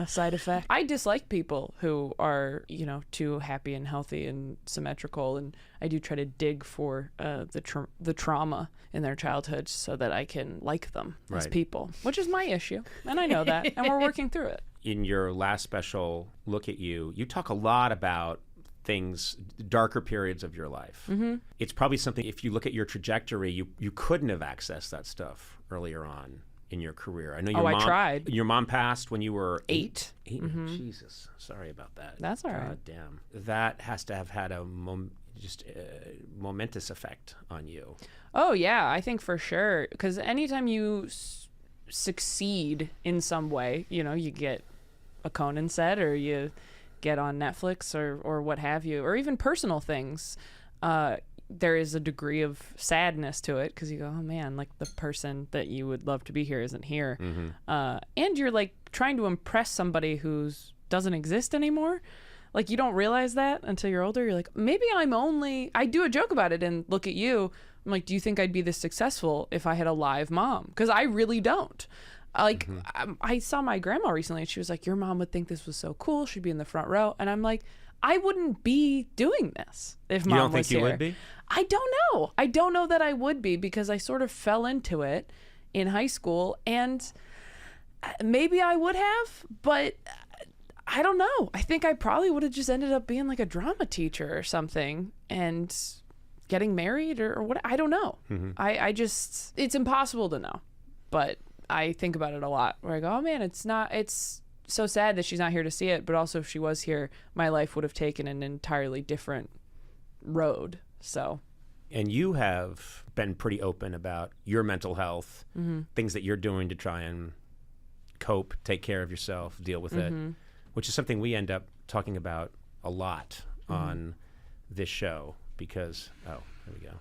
side effect. I dislike people who are, too happy and healthy and symmetrical, and I do try to dig for the trauma in their childhood so that I can like them as people, which is my issue, and I know that, and we're working through it. In your last special Look at You, you talk a lot about things, darker periods of your life. Mm-hmm. It's probably something, if you look at your trajectory, you couldn't have accessed that stuff earlier on in your career. I know your mom. I tried. Your mom passed when you were 8. Mm-hmm. Jesus, sorry about that. That's all right. God damn. That has to have had a momentous effect on you. Oh yeah, I think for sure. Because anytime you succeed in some way, you get a Conan set, or you get on Netflix, or what have you, or even personal things. There is a degree of sadness to it because you go, oh man, like the person that you would love to be here isn't here. Mm-hmm. And you're like trying to impress somebody who doesn't exist anymore. Like you don't realize that until you're older. You're like, maybe I do a joke about it and Look at You. I'm like, do you think I'd be this successful if I had a live mom? Because I really don't. Like, I saw my grandma recently and she was like, your mom would think this was so cool. She'd be in the front row. And I'm like, I wouldn't be doing this if mom was here. You don't think you would be? I don't know. I don't know that I would be because I sort of fell into it in high school, and maybe I would have, but I don't know. I think I probably would have just ended up being like a drama teacher or something and getting married or what. I don't know. Mm-hmm. I just, it's impossible to know, but I think about it a lot where I go, oh man, it's so sad that she's not here to see it, but also if she was here, my life would have taken an entirely different road. So, and you have been pretty open about your mental health, things that you're doing to try and cope, take care of yourself, deal with it, which is something we end up talking about a lot on this show because, there we go.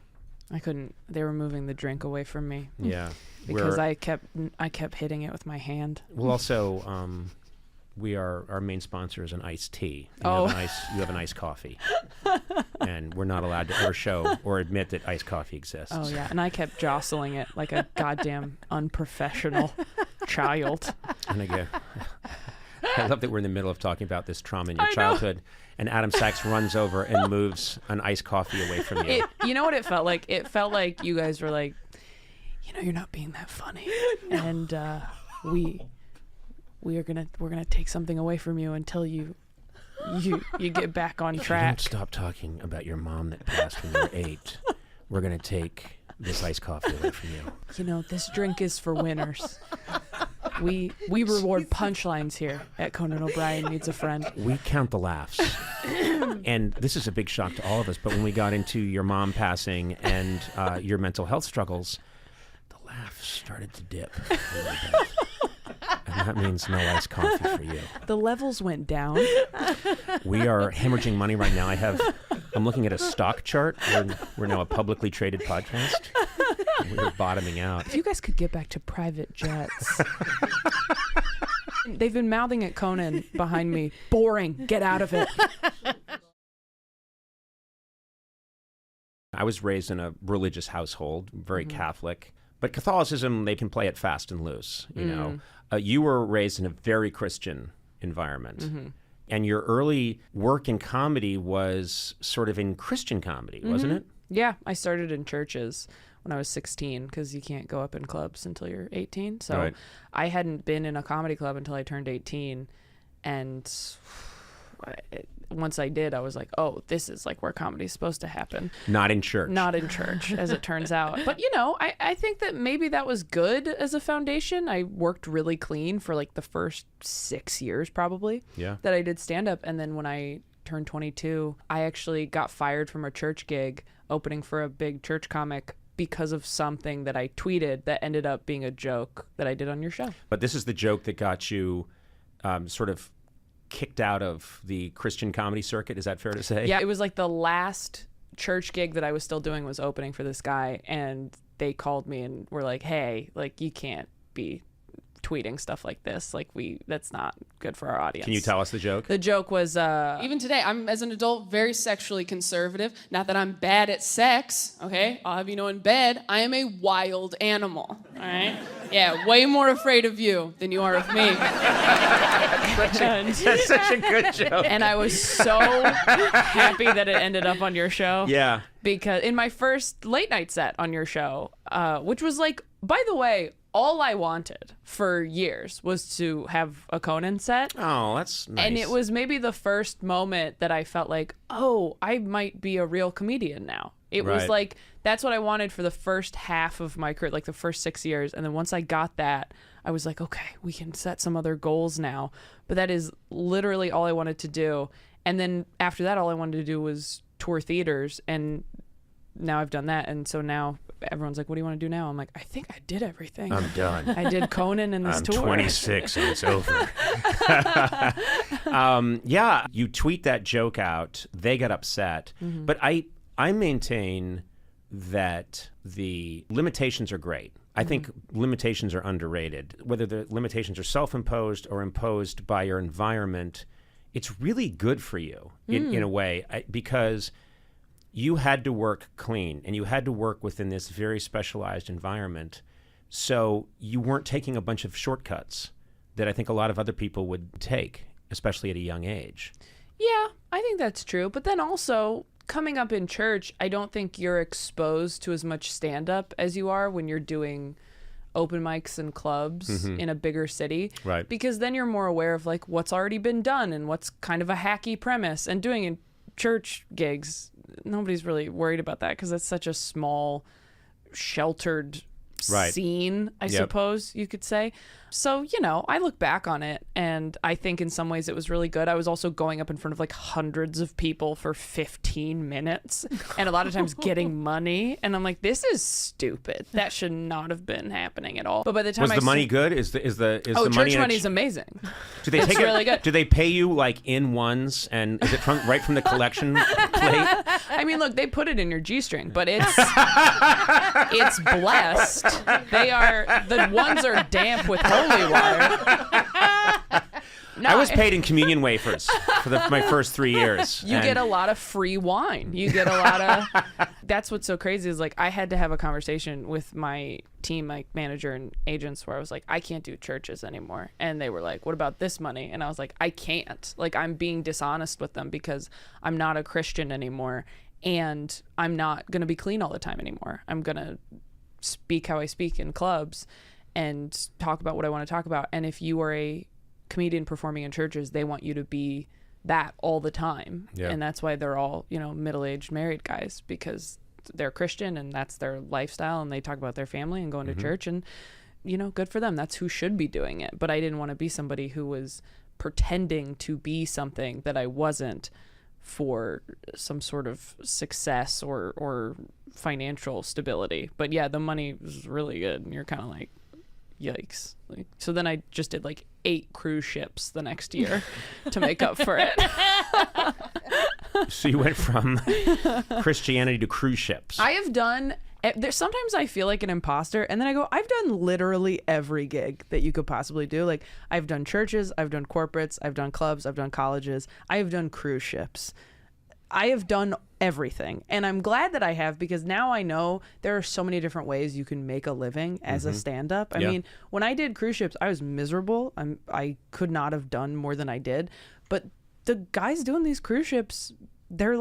They were moving the drink away from me. Yeah. Because I kept hitting it with my hand. Well, also, our main sponsor is an iced tea. You have an iced coffee. And we're not allowed to ever show or admit that iced coffee exists. Oh, yeah. And I kept jostling it like a goddamn unprofessional child. And I love that we're in the middle of talking about this trauma in your childhood. And Adam Sachs runs over and moves an iced coffee away from you. You know what it felt like? It felt like you guys were like, you're not being that funny. No. And we're gonna take something away from you until you get back on track. Don't stop talking about your mom that passed when you were 8. We're gonna take this iced coffee away from you. This drink is for winners. We reward punchlines here at Conan O'Brien Needs a Friend. We count the laughs. And this is a big shock to all of us, but when we got into your mom passing and your mental health struggles, the laughs started to dip a little bit. And that means no iced coffee for you. The levels went down. We are hemorrhaging money right now. I'm looking at a stock chart. We're now a publicly traded podcast. We're bottoming out. If you guys could get back to private jets. They've been mouthing at Conan behind me. Boring. Get out of it. I was raised in a religious household, very Catholic. But Catholicism, they can play it fast and loose, you know. You were raised in a very Christian environment. And your early work in comedy was sort of in Christian comedy, wasn't it? Yeah, I started in churches when I was 16 because you can't go up in clubs until you're 18. So I hadn't been in a comedy club until I turned 18. And once I did, I was like, oh, this is like where comedy's supposed to happen. Not in church. Not in church, as it turns out. But, you know, I think that maybe that was good as a foundation. I worked really clean for like the first 6 years probably that I did stand-up. And then when I turned 22, I actually got fired from a church gig opening for a big church comic because of something that I tweeted that ended up being a joke that I did on your show. But this is the joke that got you sort of kicked out of the Christian comedy circuit. Is that fair to say? Yeah, it was like the last church gig that I was still doing was opening for this guy, and they called me and were like, hey, like, you can't be tweeting stuff like this. Like, that's not good for our audience. Can you tell us the joke? The joke was even today, I'm, as an adult, very sexually conservative. Not that I'm bad at sex, okay? I'll have you know, in bed, I am a wild animal, all right? Yeah, way more afraid of you than you are of me. That's such a good joke. And I was so happy that it ended up on your show. Yeah. Because in my first late night set on your show, which was like, by the way, all I wanted for years was to have a Conan set. Oh, that's nice. And it was maybe the first moment that I felt like, oh, I might be a real comedian now. It was like, that's what I wanted for the first half of my career, like the first 6 years. And then once I got that, I was like, okay, we can set some other goals now. But that is literally all I wanted to do. And then after that, all I wanted to do was tour theaters. And now I've done that. And so now everyone's like, what do you want to do now? I'm like, I think I did everything. I'm done. I did Conan and this tour. I'm 26 and it's over. Yeah, you tweet that joke out. They got upset. But I maintain that the limitations are great. I think limitations are underrated. Whether the limitations are self-imposed or imposed by your environment, it's really good for you in a way because you had to work clean and you had to work within this very specialized environment. So you weren't taking a bunch of shortcuts that I think a lot of other people would take, especially at a young age. Yeah, I think that's true. But then also, coming up in church, I don't think you're exposed to as much stand-up as you are when you're doing open mics and clubs in a bigger city. Right. Because then you're more aware of like what's already been done and what's kind of a hacky premise. And doing in church gigs, nobody's really worried about that because it's such a small, sheltered scene, I suppose you could say. So, you know, I look back on it and I think in some ways it was really good. I was also going up in front of like hundreds of people for 15 minutes and a lot of times getting money. And I'm like, this is stupid. That should not have been happening at all. But by the time was the money good? Is the money church money is amazing. Do they take it? Really good. Do they pay you like in ones? And is it right from the collection plate? I mean, look, they put it in your G-string, but it's blessed. The ones are damp with holy water. No, I was paid in communion wafers for my first 3 years. You get a lot of free wine. You get a lot of... That's what's so crazy is like I had to have a conversation with my team, my manager and agents where I was like, I can't do churches anymore. And they were like, what about this money? And I was like, I can't. Like I'm being dishonest with them because I'm not a Christian anymore and I'm not going to be clean all the time anymore. I'm going to speak how I speak in clubs and talk about what I want to talk about. And if you are a comedian performing in churches, they want you to be that all the time. Yeah. And that's why they're all, you know, middle-aged married guys because they're Christian and that's their lifestyle and they talk about their family and going to church. And good for them. That's who should be doing it. But I didn't want to be somebody who was pretending to be something that I wasn't for some sort of success or financial stability. But yeah, the money was really good, and you're kind of like, yikes. Like, so then I just did like 8 cruise ships the next year to make up for it. So you went from Christianity to cruise ships. I have done, sometimes I feel like an imposter, and then I go, I've done literally every gig that you could possibly do. Like, I've done churches, I've done corporates, I've done clubs, I've done colleges, I have done cruise ships. I have done everything, and I'm glad that I have, because now I know there are so many different ways you can make a living as a stand-up. I mean, when I did cruise ships, I was miserable. I could not have done more than I did, but the guys doing these cruise ships, they're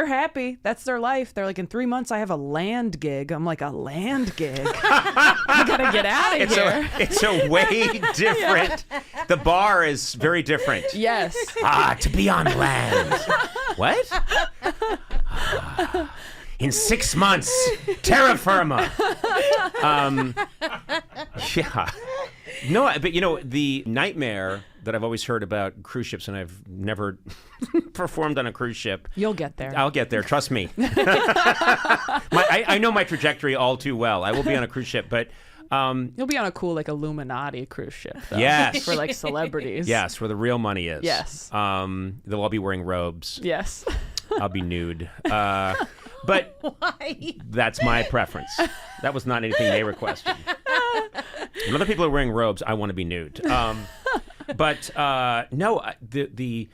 happy. That's their life. They're like, in 3 months, I have a land gig. I'm like, a land gig? I gotta get out of here. It's a way different. The bar is very different. Yes. To be on land. What? In 6 months, terra firma. Yeah. No, but the nightmare that I've always heard about cruise ships, and I've never performed on a cruise ship. You'll get there. I'll get there. Trust me. I know my trajectory all too well. I will be on a cruise ship, but you'll be on a cool like Illuminati cruise ship, though. Yes, for like celebrities. Yes, where the real money is. Yes. They'll all be wearing robes. Yes. I'll be nude. But why? That's my preference. That was not anything they requested. When other people are wearing robes, I want to be nude. But no, the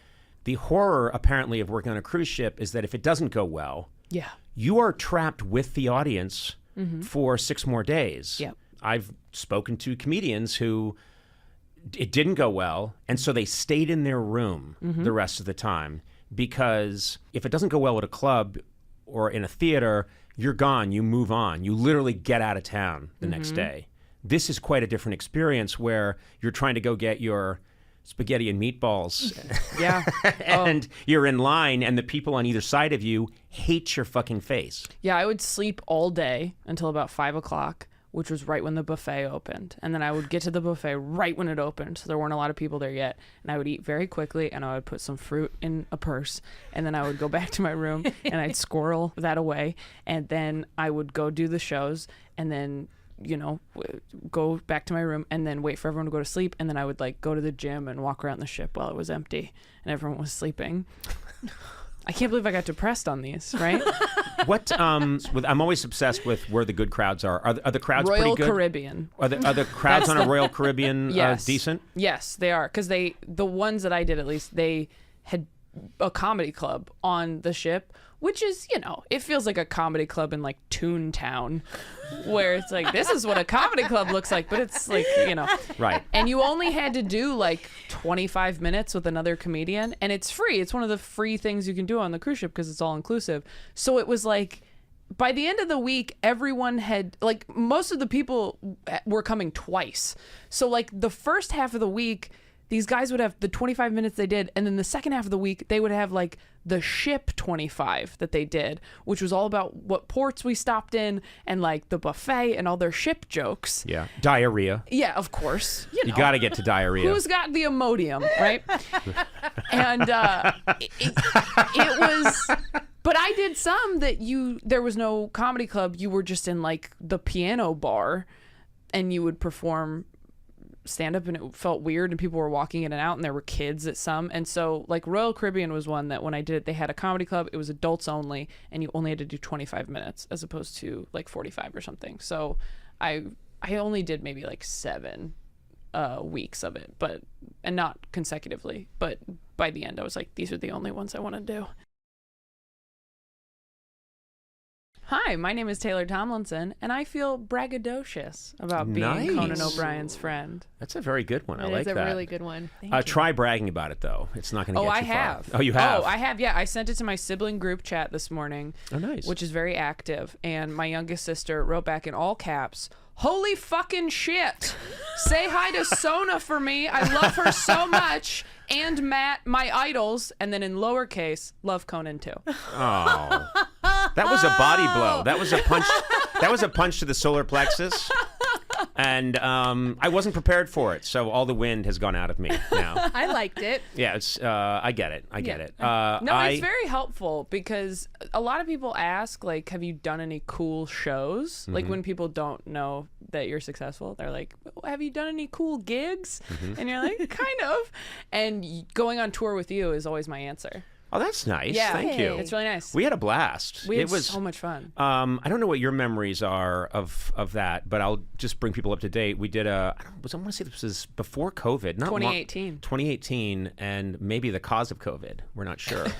horror apparently of working on a cruise ship is that if it doesn't go well, you are trapped with the audience for 6 more days. Yep. I've spoken to comedians who it didn't go well, and so they stayed in their room the rest of the time, because if it doesn't go well at a club or in a theater, you're gone, you move on. You literally get out of town the next day. This is quite a different experience where you're trying to go get your spaghetti and meatballs. Yeah. And you're in line, and the people on either side of you hate your fucking face. Yeah, I would sleep all day until about 5 o'clock, which was right when the buffet opened. And then I would get to the buffet right when it opened, so there weren't a lot of people there yet. And I would eat very quickly, and I would put some fruit in a purse, and then I would go back to my room, and I'd squirrel that away. And then I would go do the shows, and then go back to my room, and then wait for everyone to go to sleep, and then I would like go to the gym and walk around the ship while it was empty and everyone was sleeping. I can't believe I got depressed on these, right? What I'm always obsessed with where the good crowds are. Are the crowds Royal pretty good? Caribbean. Are the crowds on a Royal Caribbean decent? Yes, they are, because the ones that I did, at least, they had a comedy club on the ship, which is, it feels like a comedy club in like Toontown, where it's like, this is what a comedy club looks like, but it's like, Right. And you only had to do like 25 minutes with another comedian, and it's free. It's one of the free things you can do on the cruise ship because it's all inclusive. So it was like, by the end of the week, everyone had, like, most of the people were coming twice. So like the first half of the week, these guys would have the 25 minutes they did, and then the second half of the week, they would have like the ship 25 that they did, which was all about what ports we stopped in and like the buffet and all their ship jokes. Yeah. Diarrhea. Yeah, of course. You got to get to diarrhea. Who's got the Imodium, right? And it was, but I did some that there was no comedy club. You were just in like the piano bar, and you would perform stand-up, and it felt weird, and people were walking in and out, and there were kids at some. And so like Royal Caribbean was one that when I did it, they had a comedy club. It was adults only, and you only had to do 25 minutes as opposed to like 45 or something. So I only did maybe like 7 weeks of it, and not consecutively, but by the end I was like, these are the only ones I want to do. Hi, my name is Taylor Tomlinson, and I feel braggadocious about being Conan O'Brien's friend. That's a very good one. I like that. It's a really good one. Thank you. Try bragging about it, though. It's not going to get you far. I have. Oh, you have? Oh, I have, yeah. I sent it to my sibling group chat this morning. Oh, nice. Which is very active. And my youngest sister wrote back in all caps, "Holy fucking shit. Say hi to Sona for me. I love her so much. And Matt, my idols." And then in lowercase, "love Conan too." Oh. That was a body blow. That was a punch. That was a punch to the solar plexus. And I wasn't prepared for it, so all the wind has gone out of me now. I liked it. Yeah, it's. I get it. I get it. No, it's very helpful because a lot of people ask, like, have you done any cool shows? Like when people don't know that you're successful, they're like, have you done any cool gigs? And you're like, kind of. And going on tour with you is always my answer. Oh, that's nice. Yeah, Thank you. It's really nice. We had a blast. We had it was so much fun. I don't know what your memories are of that, but I'll just bring people up to date. We did I want to say this was before COVID, not 2018. 2018, and maybe the cause of COVID. We're not sure. There's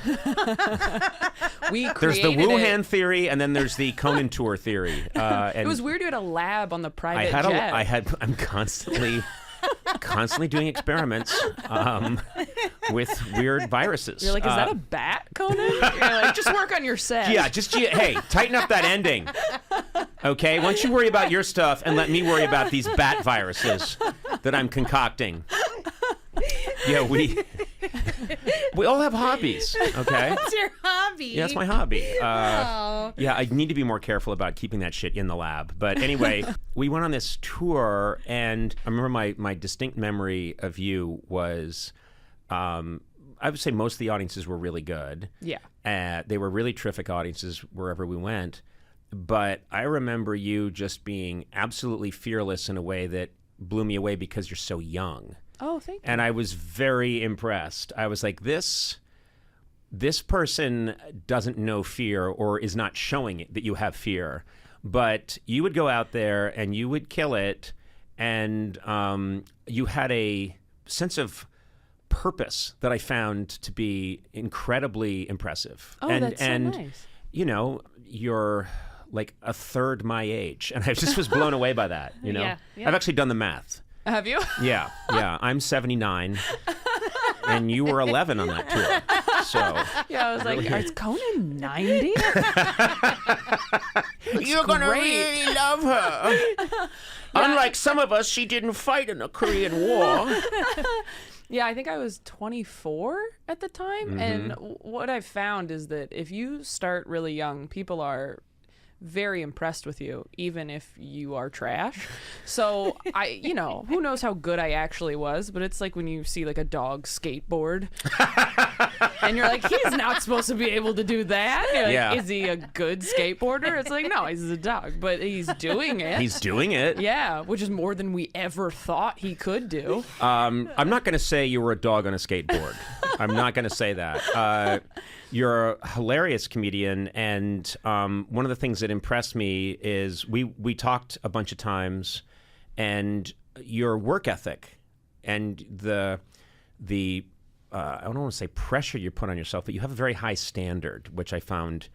the Wuhan theory, and then there's the Conan tour theory. And it was weird. You had a lab on the private jet. I'm constantly doing experiments with weird viruses. You're like, is that a bat, Conan? You're like, just work on your set. Yeah, hey, tighten up that ending. Okay, why don't you worry about your stuff and let me worry about these bat viruses that I'm concocting. Yeah, we all have hobbies, okay? What's your hobby? Yeah, that's my hobby. Yeah, I need to be more careful about keeping that shit in the lab. But anyway, we went on this tour, and I remember my distinct memory of you was, I would say most of the audiences were really good. Yeah. They were really terrific audiences wherever we went. But I remember you just being absolutely fearless in a way that blew me away because you're so young. Oh, thank you. And I was very impressed. I was like, this person doesn't know fear or is not showing it that you have fear. But you would go out there and you would kill it, and you had a sense of purpose that I found to be incredibly impressive. Oh, that's so nice. You know, you're like a third my age, and I just was blown away by that. You know, Yeah. I've actually done the math. Have you? Yeah. I'm 79, and you were 11 on that tour. So yeah, I was like, is Conan 90? You're gonna really love her. Unlike some of us, she didn't fight in the Korean War. Yeah, I think I was 24 at the time, and what I've found is that if you start really young, people are very impressed with you, even if you are trash. So who knows how good I actually was, but it's like when you see like a dog skateboard and you're like, he's not supposed to be able to do that. You're like, is he a good skateboarder? It's like, no, he's a dog, but he's doing it. He's doing it. Yeah, which is more than we ever thought he could do. I'm not going to say you were a dog on a skateboard. I'm not going to say that. You're a hilarious comedian, and one of the things that impressed me is we talked a bunch of times, and your work ethic and the I don't want to say pressure you put on yourself, but you have a very high standard, which I found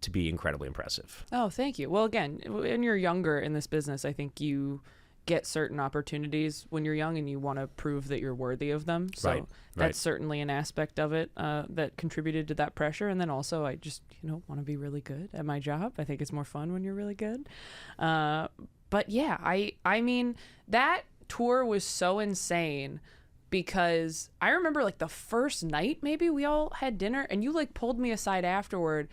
to be incredibly impressive. Oh, thank you. Well, again, when you're younger in this business, I think you get certain opportunities when you're young and you want to prove that you're worthy of them. So that's certainly an aspect of it that contributed to that pressure. And then also I just, want to be really good at my job. I think it's more fun when you're really good. But yeah, I mean, that tour was so insane because I remember like the first night, maybe we all had dinner and you like pulled me aside afterward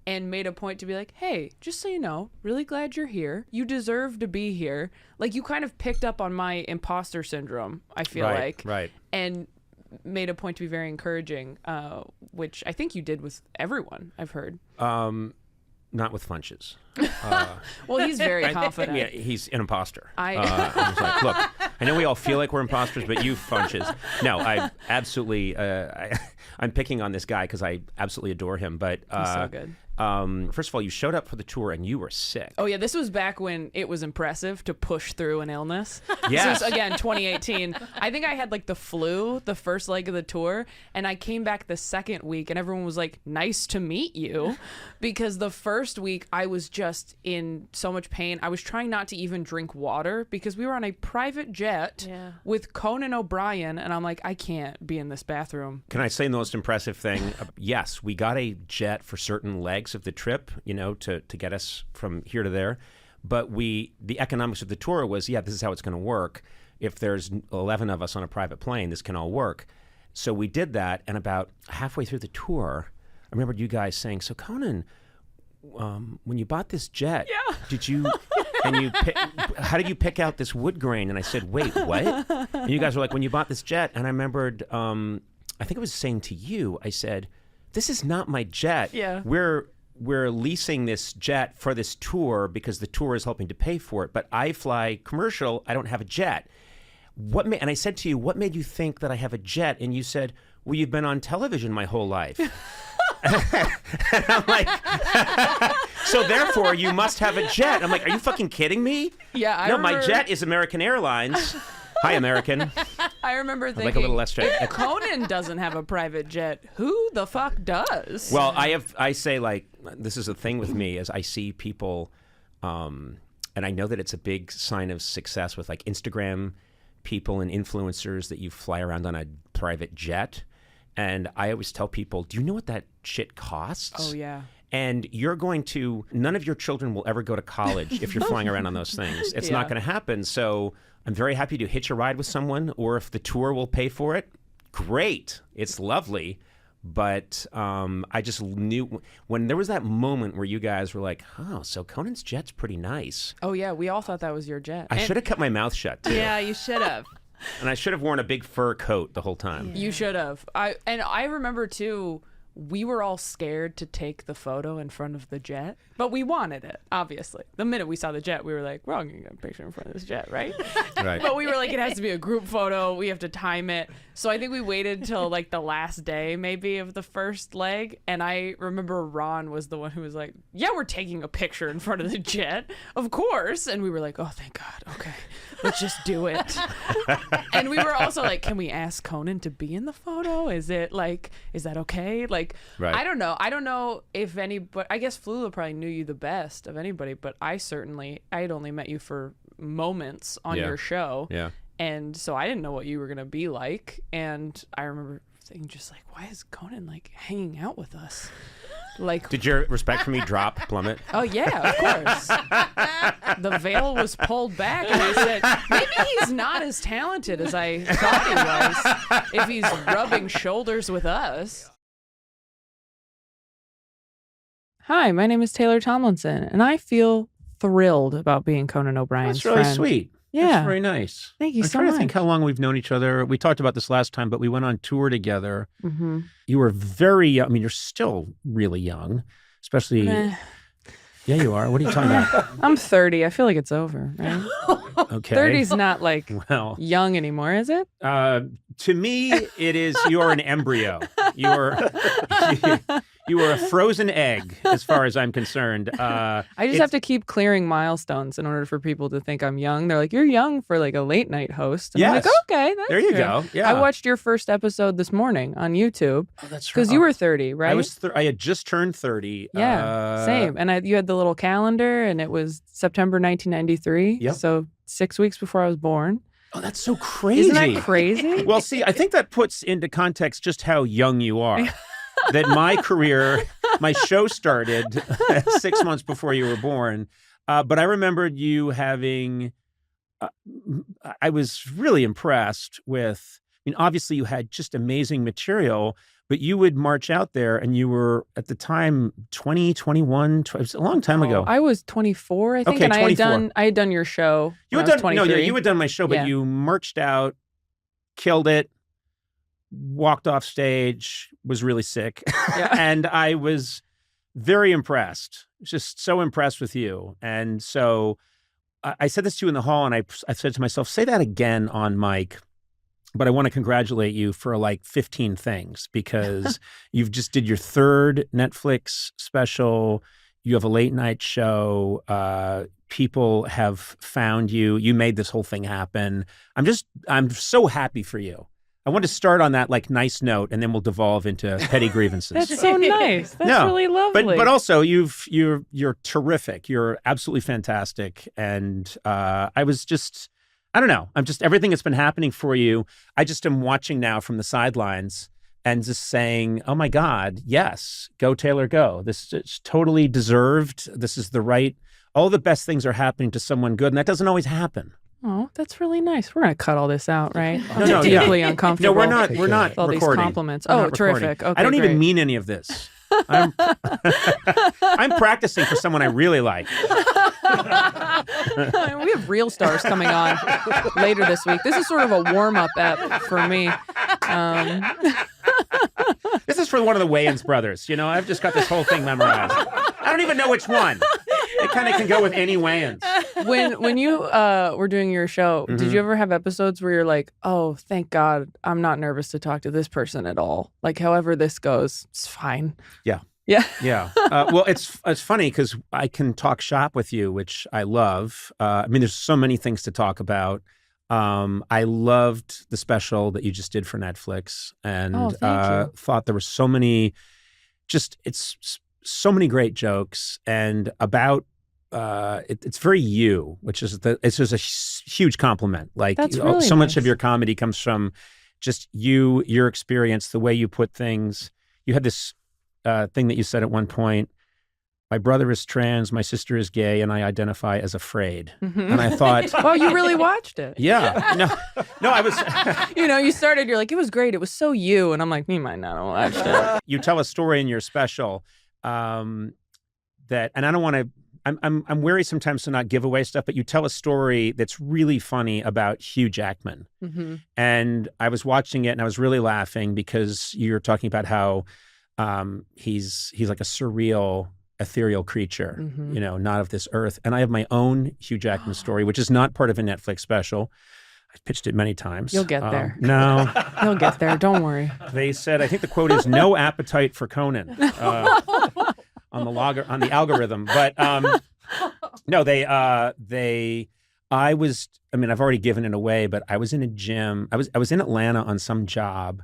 and made a point to be like, hey, just so you know, really glad you're here. You deserve to be here. Like, you kind of picked up on my imposter syndrome, I feel like. Right. And made a point to be very encouraging, which I think you did with everyone, I've heard. Not with Funches. Well, he's very confident. Yeah, he's an imposter. I was like, look, I know we all feel like we're imposters, but you Funches. No, I absolutely, I'm picking on this guy because I absolutely adore him. But he's so good. First of all, you showed up for the tour and you were sick. Oh, yeah. This was back when it was impressive to push through an illness. Yes. This was, again, 2018. I think I had like the flu the first leg of the tour, and I came back the second week, and everyone was like, nice to meet you. Because the first week, I was just in so much pain. I was trying not to even drink water because we were on a private jet with Conan O'Brien, and I'm like, I can't be in this bathroom. Can I say the most impressive thing? Yes, we got a jet for certain legs of the trip, to get us from here to there. But the economics of the tour was, this is how it's going to work. If there's 11 of us on a private plane, this can all work. So we did that, and about halfway through the tour, I remembered you guys saying, so Conan, when you bought this jet, did you... and how did you pick out this wood grain? And I said, wait, what? And you guys were like, when you bought this jet. And I remembered, I think I was saying to you, I said, this is not my jet. Yeah. We're leasing this jet for this tour because the tour is helping to pay for it. But I fly commercial. I don't have a jet. And I said to you, what made you think that I have a jet? And you said, well, you've been on television my whole life. And I'm like, so therefore you must have a jet. I'm like, are you fucking kidding me? Yeah, I No, remember... my jet is American Airlines. Hi, American. I remember thinking, like a little less jet. If Conan doesn't have a private jet, who the fuck does? Well, I say, like, this is the thing with me, is I see people, and I know that it's a big sign of success with like Instagram people and influencers that you fly around on a private jet. And I always tell people, do you know what that shit costs? Oh, yeah. And none of your children will ever go to college if you're flying around on those things. It's not going to happen. So I'm very happy to hitch a ride with someone, or if the tour will pay for it, great. It's lovely. But I just knew when there was that moment where you guys were like, oh, so Conan's jet's pretty nice. Oh, yeah. We all thought that was your jet. I should have kept my mouth shut, too. Yeah, you should have. And I should have worn a big fur coat the whole time. You should have. I remember, too, we were all scared to take the photo in front of the jet, but we wanted it, obviously. The minute we saw the jet, we were like, we're all going to get a picture in front of this jet, right? Right. But we were like, it has to be a group photo. We have to time it. So I think we waited till like the last day, maybe, of the first leg. And I remember Ron was the one who was like, yeah, we're taking a picture in front of the jet, of course. And we were like, oh, thank God. Okay, let's just do it. And we were also like, can we ask Conan to be in the photo? Is that okay? Like, right. I don't know if but I guess Flula probably knew you the best of anybody, but I had only met you for moments on your show. Yeah. And so I didn't know what you were going to be like. And I remember thinking just like, why is Conan like hanging out with us? Like, did your respect for me plummet? Oh, yeah, of course. The veil was pulled back, and I said, maybe he's not as talented as I thought he was if he's rubbing shoulders with us. Hi, my name is Taylor Tomlinson, and I feel thrilled about being Conan O'Brien's friend. That's really sweet. Yeah. That's very nice. Thank you so much. I'm trying to think how long we've known each other. We talked about this last time, but we went on tour together. Mm-hmm. You were very young. I mean, you're still really young, especially... Yeah, you are. What are you talking about? I'm 30. I feel like it's over, right? Okay. 30's not like young anymore, is it? To me, it is. You're an embryo. You are a frozen egg, as far as I'm concerned. I just have to keep clearing milestones in order for people to think I'm young. They're like, "You're young for like a late night host." And I'm like, "Okay, that's there you true. go." Yeah, I watched your first episode this morning on YouTube. Oh, that's right. Because you were 30, right? I had just turned 30. Yeah, same. And you had the little calendar, and it was September 1993. Yep. So 6 weeks before I was born. Oh, that's so crazy. Isn't that crazy? Well, see, I think that puts into context just how young you are. That my show started 6 months before you were born. But I remembered you having, I was really impressed with, I mean, obviously you had just amazing material, but you would march out there and you were at the time 20, 21, it was a long time ago. I was 24, I think. Okay, and 24. I had done your show. You had done, you had done my show, but you marched out, killed it. Walked off stage, was really sick. Yeah. And I was very impressed, just so impressed with you. And so I said this to you in the hall, and I said to myself, say that again on mic, but I want to congratulate you for like 15 things, because you've just did your third Netflix special. You have a late night show. People have found you. You made this whole thing happen. I'm so happy for you. I want to start on that like nice note, and then we'll devolve into petty grievances. That's so nice. That's really lovely. But also you're terrific. You're absolutely fantastic. And I don't know. Everything that's been happening for you, I just am watching now from the sidelines and just saying, oh my God, yes, go Taylor, go. This is totally deserved. This is all the best things are happening to someone good, and that doesn't always happen. Oh, that's really nice. We're going to cut all this out, right? No, deeply uncomfortable. No, we're not. We're not all recording. These compliments. We're Oh, not terrific. recording. Okay, I don't great. even mean any of this. I'm practicing for someone I really like. We have real stars coming on later this week. This is sort of a warm-up ep for me. This is for one of the Wayans brothers. You know, I've just got this whole thing memorized. I don't even know which one. It kind of can go with any Wayans. When you were doing your show, did you ever have episodes where you're like, oh, thank God, I'm not nervous to talk to this person at all? Like, however this goes, it's fine. Yeah. Yeah. Yeah. Well, it's funny because I can talk shop with you, which I love. I mean, there's so many things to talk about. I loved the special that you just did for Netflix, and thought there were so many, it's so many great jokes, and about it's very you, which is it's just a huge compliment. Like really so much nice. of your comedy comes from just you, your experience, the way you put things. You had this thing that you said at one point. My brother is trans, my sister is gay, and I identify as afraid. And I thought, well, you really watched it. Yeah. No, I was. You started, you're like, it was great. It was so you. And I'm like, me might not have watched it. You tell a story in your special that, and I don't want to, I'm wary sometimes to not give away stuff, but you tell a story that's really funny about Hugh Jackman. And I was watching it and I was really laughing because you're talking about how he's like a surreal, ethereal creature, you know, not of this earth. And I have my own Hugh Jackman story, which is not part of a Netflix special. I've pitched it many times. You'll get there. No. You'll get there. Don't worry. They said, I think the quote is no appetite for Conan on the algorithm. But no, I've already given it away, but I was in a gym. I was in Atlanta on some job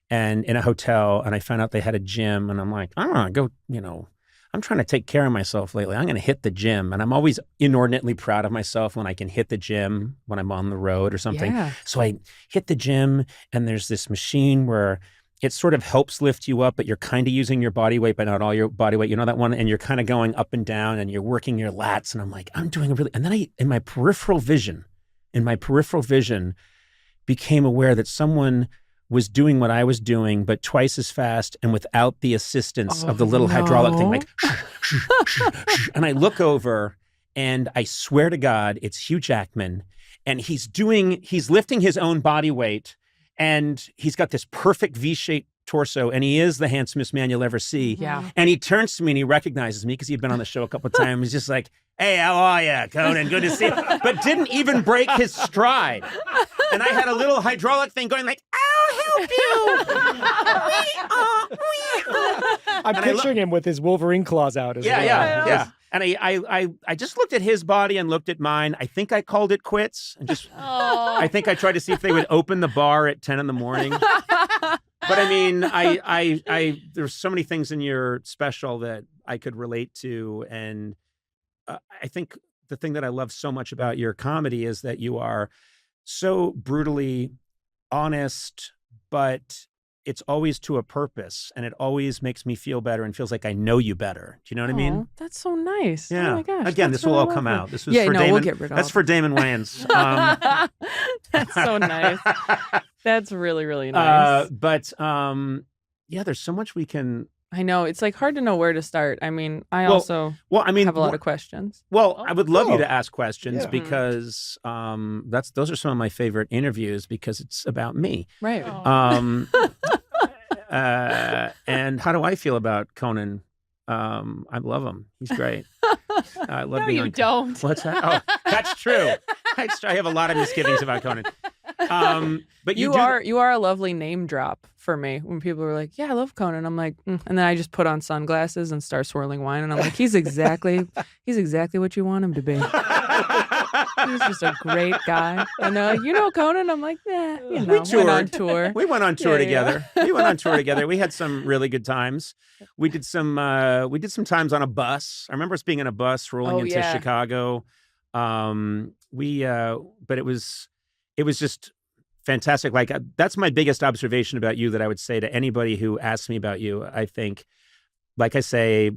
and in a hotel, and I found out they had a gym, and I'm like, I don't want to go, you know, I'm trying to take care of myself lately. I'm going to hit the gym. And I'm always inordinately proud of myself when I can hit the gym when I'm on the road or something. Yeah. So I hit the gym, and there's this machine where it sort of helps lift you up, but you're kind of using your body weight, but not all your body weight. You know that one? And you're kind of going up and down, and you're working your lats. And I'm like, I'm doing a really... And then in my peripheral vision, became aware that someone was doing what I was doing, but twice as fast and without the assistance of the little hydraulic thing, like, and I look over, and I swear to God, it's Hugh Jackman, and he's lifting his own body weight, and he's got this perfect V-shaped torso, and he is the handsomest man you'll ever see. Yeah. And he turns to me and he recognizes me because he'd been on the show a couple of times. He's just like, hey, how are you, Conan? Good to see you. But didn't even break his stride. And I had a little hydraulic thing going like, I'll help you. I'm picturing him with his Wolverine claws out as well. Yeah. And I just looked at his body and looked at mine. I think I called it quits. And I think I tried to see if they would open the bar at 10 in the morning. But I mean, there's so many things in your special that I could relate to. And I think the thing that I love so much about your comedy is that you are so brutally honest, but it's always to a purpose, and it always makes me feel better and feels like I know you better. Do you know what I mean? That's so nice. Yeah. Oh my gosh. Again, that's this will all really come lovely. out. This was Yeah, for no, Damon. we'll get rid of That's it. for Damon Wayans. That's so nice. That's really, really nice. Yeah, there's so much we can. I know. It's like hard to know where to start. I mean, I have a lot of questions. Well, I would love you to ask questions Yeah. because those are some of my favorite interviews because it's about me. Right. And how do I feel about Conan? I love him. He's great. I love being on. Don't. What's that? Oh, that's true. I have a lot of misgivings about Conan. But you are a lovely name drop for me when people are like, yeah, I love Conan. I'm like, and then I just put on sunglasses and start swirling wine, and I'm like, he's exactly what you want him to be. He's just a great guy. And they're like, you know Conan? I'm like, yeah, you know. We went on tour. We went on tour Yeah, together. yeah. We went on tour together. We had some really good times. We did some times on a bus. I remember us being in a bus rolling into Chicago. But it was just fantastic. Like that's my biggest observation about you that I would say to anybody who asks me about you. I think, like I say, I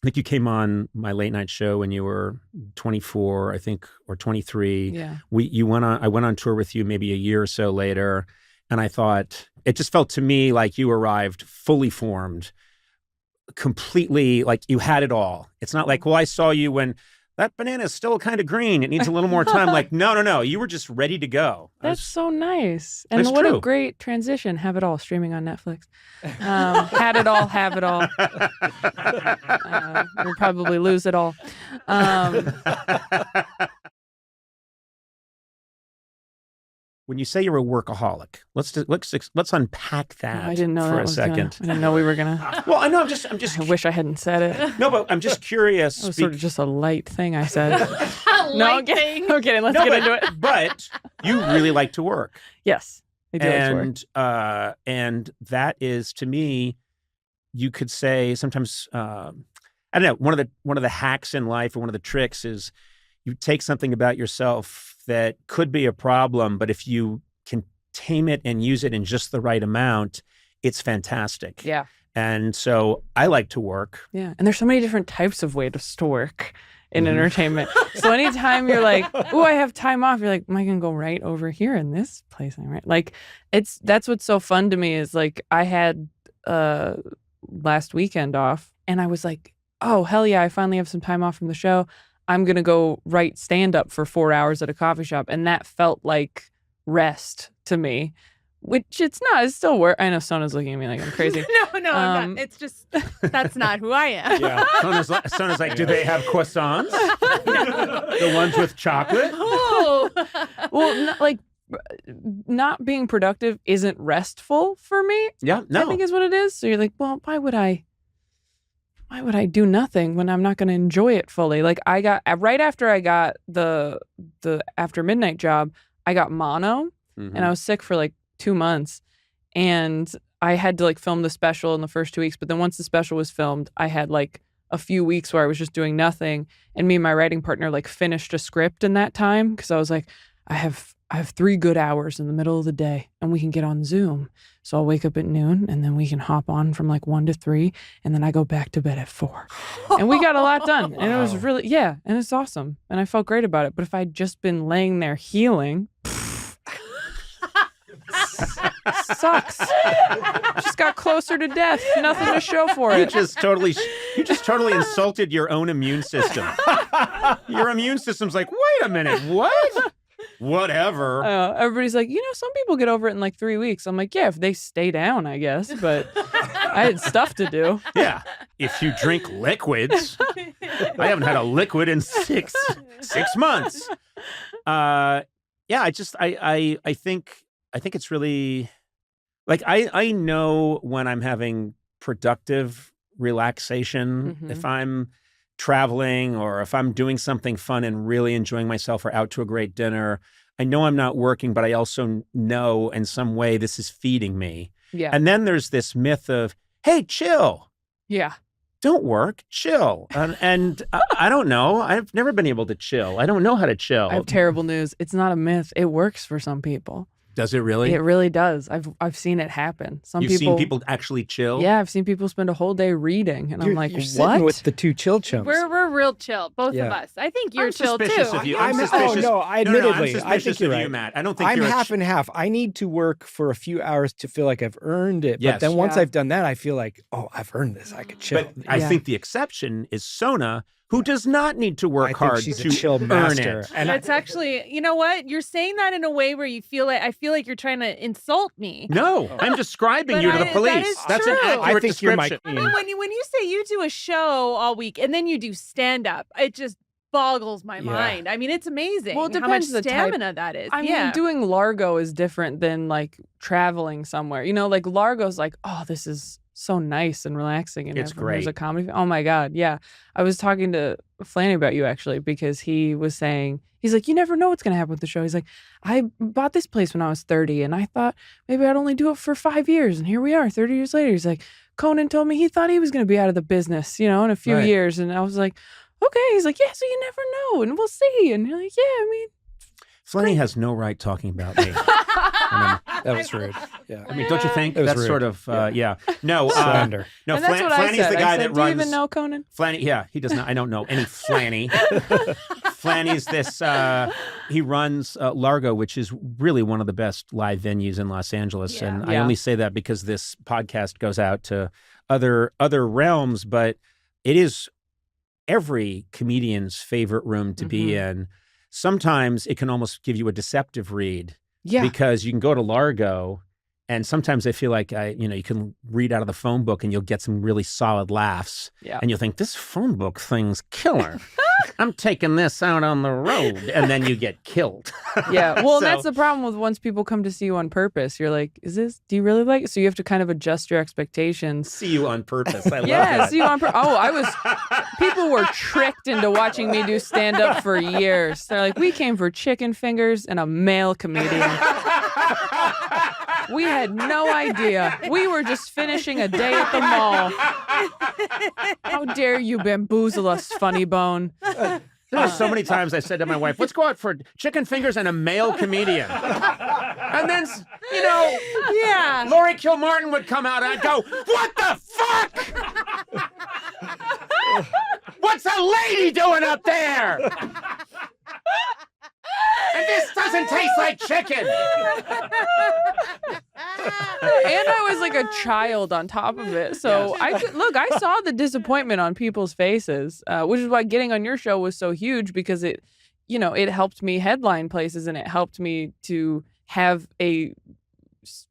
think you came on my late night show when you were 24, I think, or 23. Yeah. I went on tour with you maybe a year or so later, and I thought it just felt to me like you arrived fully formed, completely like you had it all. It's not like, well, I saw you when that banana is still kind of green. It needs a little more time. Like, no. You were just ready to go. That's so nice. And It's what true. a great transition. Have it all streaming on Netflix. Had it all, have it all. We'll probably lose it all. When you say you're a workaholic, let's unpack that I didn't know for that a was second. I didn't know we were gonna. Well, I know. I'm just. I wish I hadn't said it. No, but I'm just curious. It was sort of just a light thing I said. No, I'm kidding. Let's No, get into it. But you really like to work. Yes, I do like to work. And that is, to me, you could say sometimes. I don't know. One of the hacks in life, or one of the tricks, is you take something about yourself that could be a problem, but if you can tame it and use it in just the right amount, it's fantastic. Yeah. And so I like to work. Yeah. And there's so many different types of ways to work in entertainment. So anytime you're like, oh, I have time off, you're like, am I going to go right over here in this place? Right? Like, that's what's so fun to me is like, I had last weekend off and I was like, oh, hell yeah, I finally have some time off from the show. I'm going to go write stand-up for 4 hours at a coffee shop. And that felt like rest to me, which it's not. It's still work. I know Sona's looking at me like I'm crazy. No, I'm not. It's just, that's not who I am. Yeah. Sona's like, do they have croissants? The ones with chocolate? Oh. Well, not being productive isn't restful for me. Yeah, no. I think is what it is. So you're like, well, why would I do nothing when I'm not going to enjoy it fully? Like I got right after I got the after midnight job, I got mono and I was sick for like 2 months and I had to like film the special in the first 2 weeks. But then once the special was filmed, I had like a few weeks where I was just doing nothing. And me and my writing partner like finished a script in that time. Cause I was like, I have 3 good hours in the middle of the day and we can get on Zoom. So I'll wake up at noon and then we can hop on from like 1 to 3 and then I go back to bed at 4. And we got a lot done. And it was really, and it's awesome. And I felt great about it. But if I'd just been laying there healing, sucks. Just got closer to death. Nothing to show for it. You just totally insulted your own immune system. Your immune system's like, wait a minute, what? Whatever. Everybody's like, some people get over it in like 3 weeks. I'm like, yeah, if they stay down, I guess. But I had stuff to do. Yeah. If you drink liquids. I haven't had a liquid in six months. I think it's really like I know when I'm having productive relaxation, if I'm traveling or if I'm doing something fun and really enjoying myself or out to a great dinner, I know I'm not working, but I also know in some way this is feeding me. Yeah. And then there's this myth of, hey, chill. Yeah. Don't work, chill. And I don't know. I've never been able to chill. I don't know how to chill. I have terrible news. It's not a myth. It works for some people. Does it really? It really does. I've seen it happen. You've seen people actually chill? Yeah, I've seen people spend a whole day reading, and I'm like, you're what? Sitting with the 2 chill chums. We're real chill, both of us. I think you're chill too. Of you. I'm suspicious. Admittedly, I think you're of right. you, Matt. I don't think I'm you're half and half. I need to work for a few hours to feel like I've earned it. Yes. But then once I've done that, I feel like, oh, I've earned this. I could chill. But I think the exception is Sona, who does not need to work hard she's to a chill earn master. it. And it's actually, you know what? You're saying that in a way where I feel like you're trying to insult me. No, I'm describing you to the police. That is That's true. an accurate I think you're my description. queen. When you say you do a show all week and then you do stand up, it just boggles my mind. I mean, it's amazing. Well, it how much depends the type. stamina that is. I mean, doing Largo is different than like traveling somewhere. Like Largo's like, oh, this is so nice and relaxing. And it's great. There's a comedy. Oh my God. Yeah. I was talking to Flanny about you actually, because he was saying, he's like, you never know what's going to happen with the show. He's like, I bought this place when I was 30 and I thought maybe I'd only do it for 5 years. And here we are 30 years later. He's like, Conan told me he thought he was going to be out of the business, in a few years. And I was like, okay. He's like, yeah, so you never know. And we'll see. And you're like, yeah, I mean. Flanny has no right talking about me. That was rude. Yeah. I mean, don't you think? was That's rude. sort of, No. Slander. No, And that's what I Flanny's said. the guy I said, that do runs. you even know Conan? Flanny, yeah, he does not. I don't know any Flanny. Flanny's this, he runs Largo, which is really one of the best live venues in Los Angeles. Yeah. And I only say that because this podcast goes out to other realms, but it is every comedian's favorite room to be in. Sometimes it can almost give you a deceptive read. Yeah. Because you can go to Largo, and sometimes I feel like you can read out of the phone book and you'll get some really solid laughs. Yeah. And you'll think, this phone book thing's killer. I'm taking this out on the road. And then you get killed. Yeah. Well, that's the problem with once people come to see you on purpose. You're like, do you really like it? So you have to kind of adjust your expectations. See you on purpose. I love that. See you on purpose. People were tricked into watching me do stand-up for years. They're like, we came for chicken fingers and a male comedian. We had no idea. We were just finishing a day at the mall. How dare you bamboozle us, funny bone? There were so many times I said to my wife, let's go out for chicken fingers and a male comedian. And then, Laurie Kilmartin would come out and I'd go, what the fuck? What's a lady doing up there? And this doesn't taste like chicken. And I was like a child on top of it. So I saw the disappointment on people's faces, which is why getting on your show was so huge, because it helped me headline places and it helped me to have a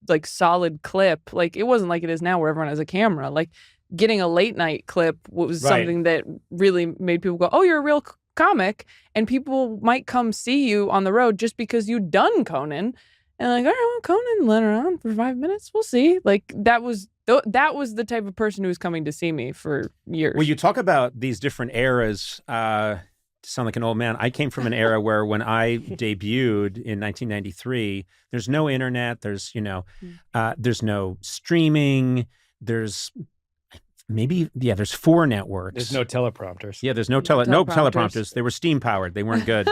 like solid clip. Like, it wasn't like it is now where everyone has a camera. Like, getting a late night clip was something that really made people go, oh, you're a real comic, and people might come see you on the road just because you'd done Conan, and like, all right, well, Conan let around for 5 minutes, we'll see. Like, that was the type of person who was coming to see me for years. Well, you talk about these different eras. To sound like an old man, I came from an era where when I debuted in 1993, there's no internet, there's no streaming, there's there's 4 networks. There's no teleprompters. Yeah, there's no teleprompters. They were steam powered. They weren't good.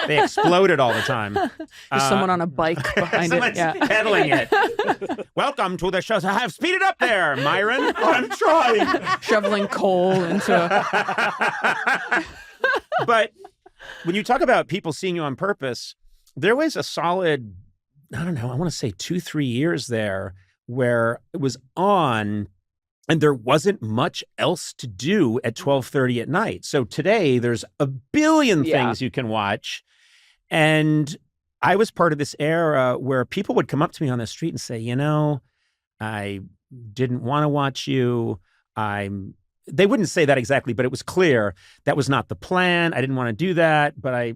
They exploded all the time. There's someone on a bike behind it. Yeah. Pedaling it. Welcome to the show. I've speeded up there, Myron. I'm trying. Shoveling coal into But when you talk about people seeing you on purpose, there was a solid, I want to say 2-3 years there where it was on and there wasn't much else to do at 12:30 at night. So today there's a billion things you can watch. And I was part of this era where people would come up to me on the street and say, I didn't want to watch you. They wouldn't say that exactly, but it was clear that was not the plan. I didn't want to do that, but I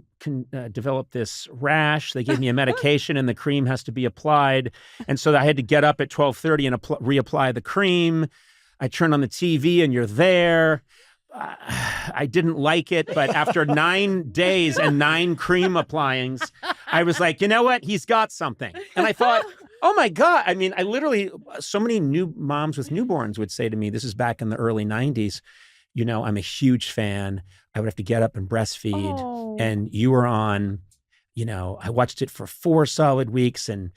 developed this rash. They gave me a medication and the cream has to be applied. And so I had to get up at 12:30 and reapply the cream. I turned on the TV and you're there. I didn't like it, but after 9 days and 9 cream applyings, I was like, you know what? He's got something. And I thought, oh my God. I mean, I literally, so many new moms with newborns would say to me, this is back in the early 90s, I'm a huge fan. I would have to get up and breastfeed. Oh. And you were on, I watched it for 4 solid weeks and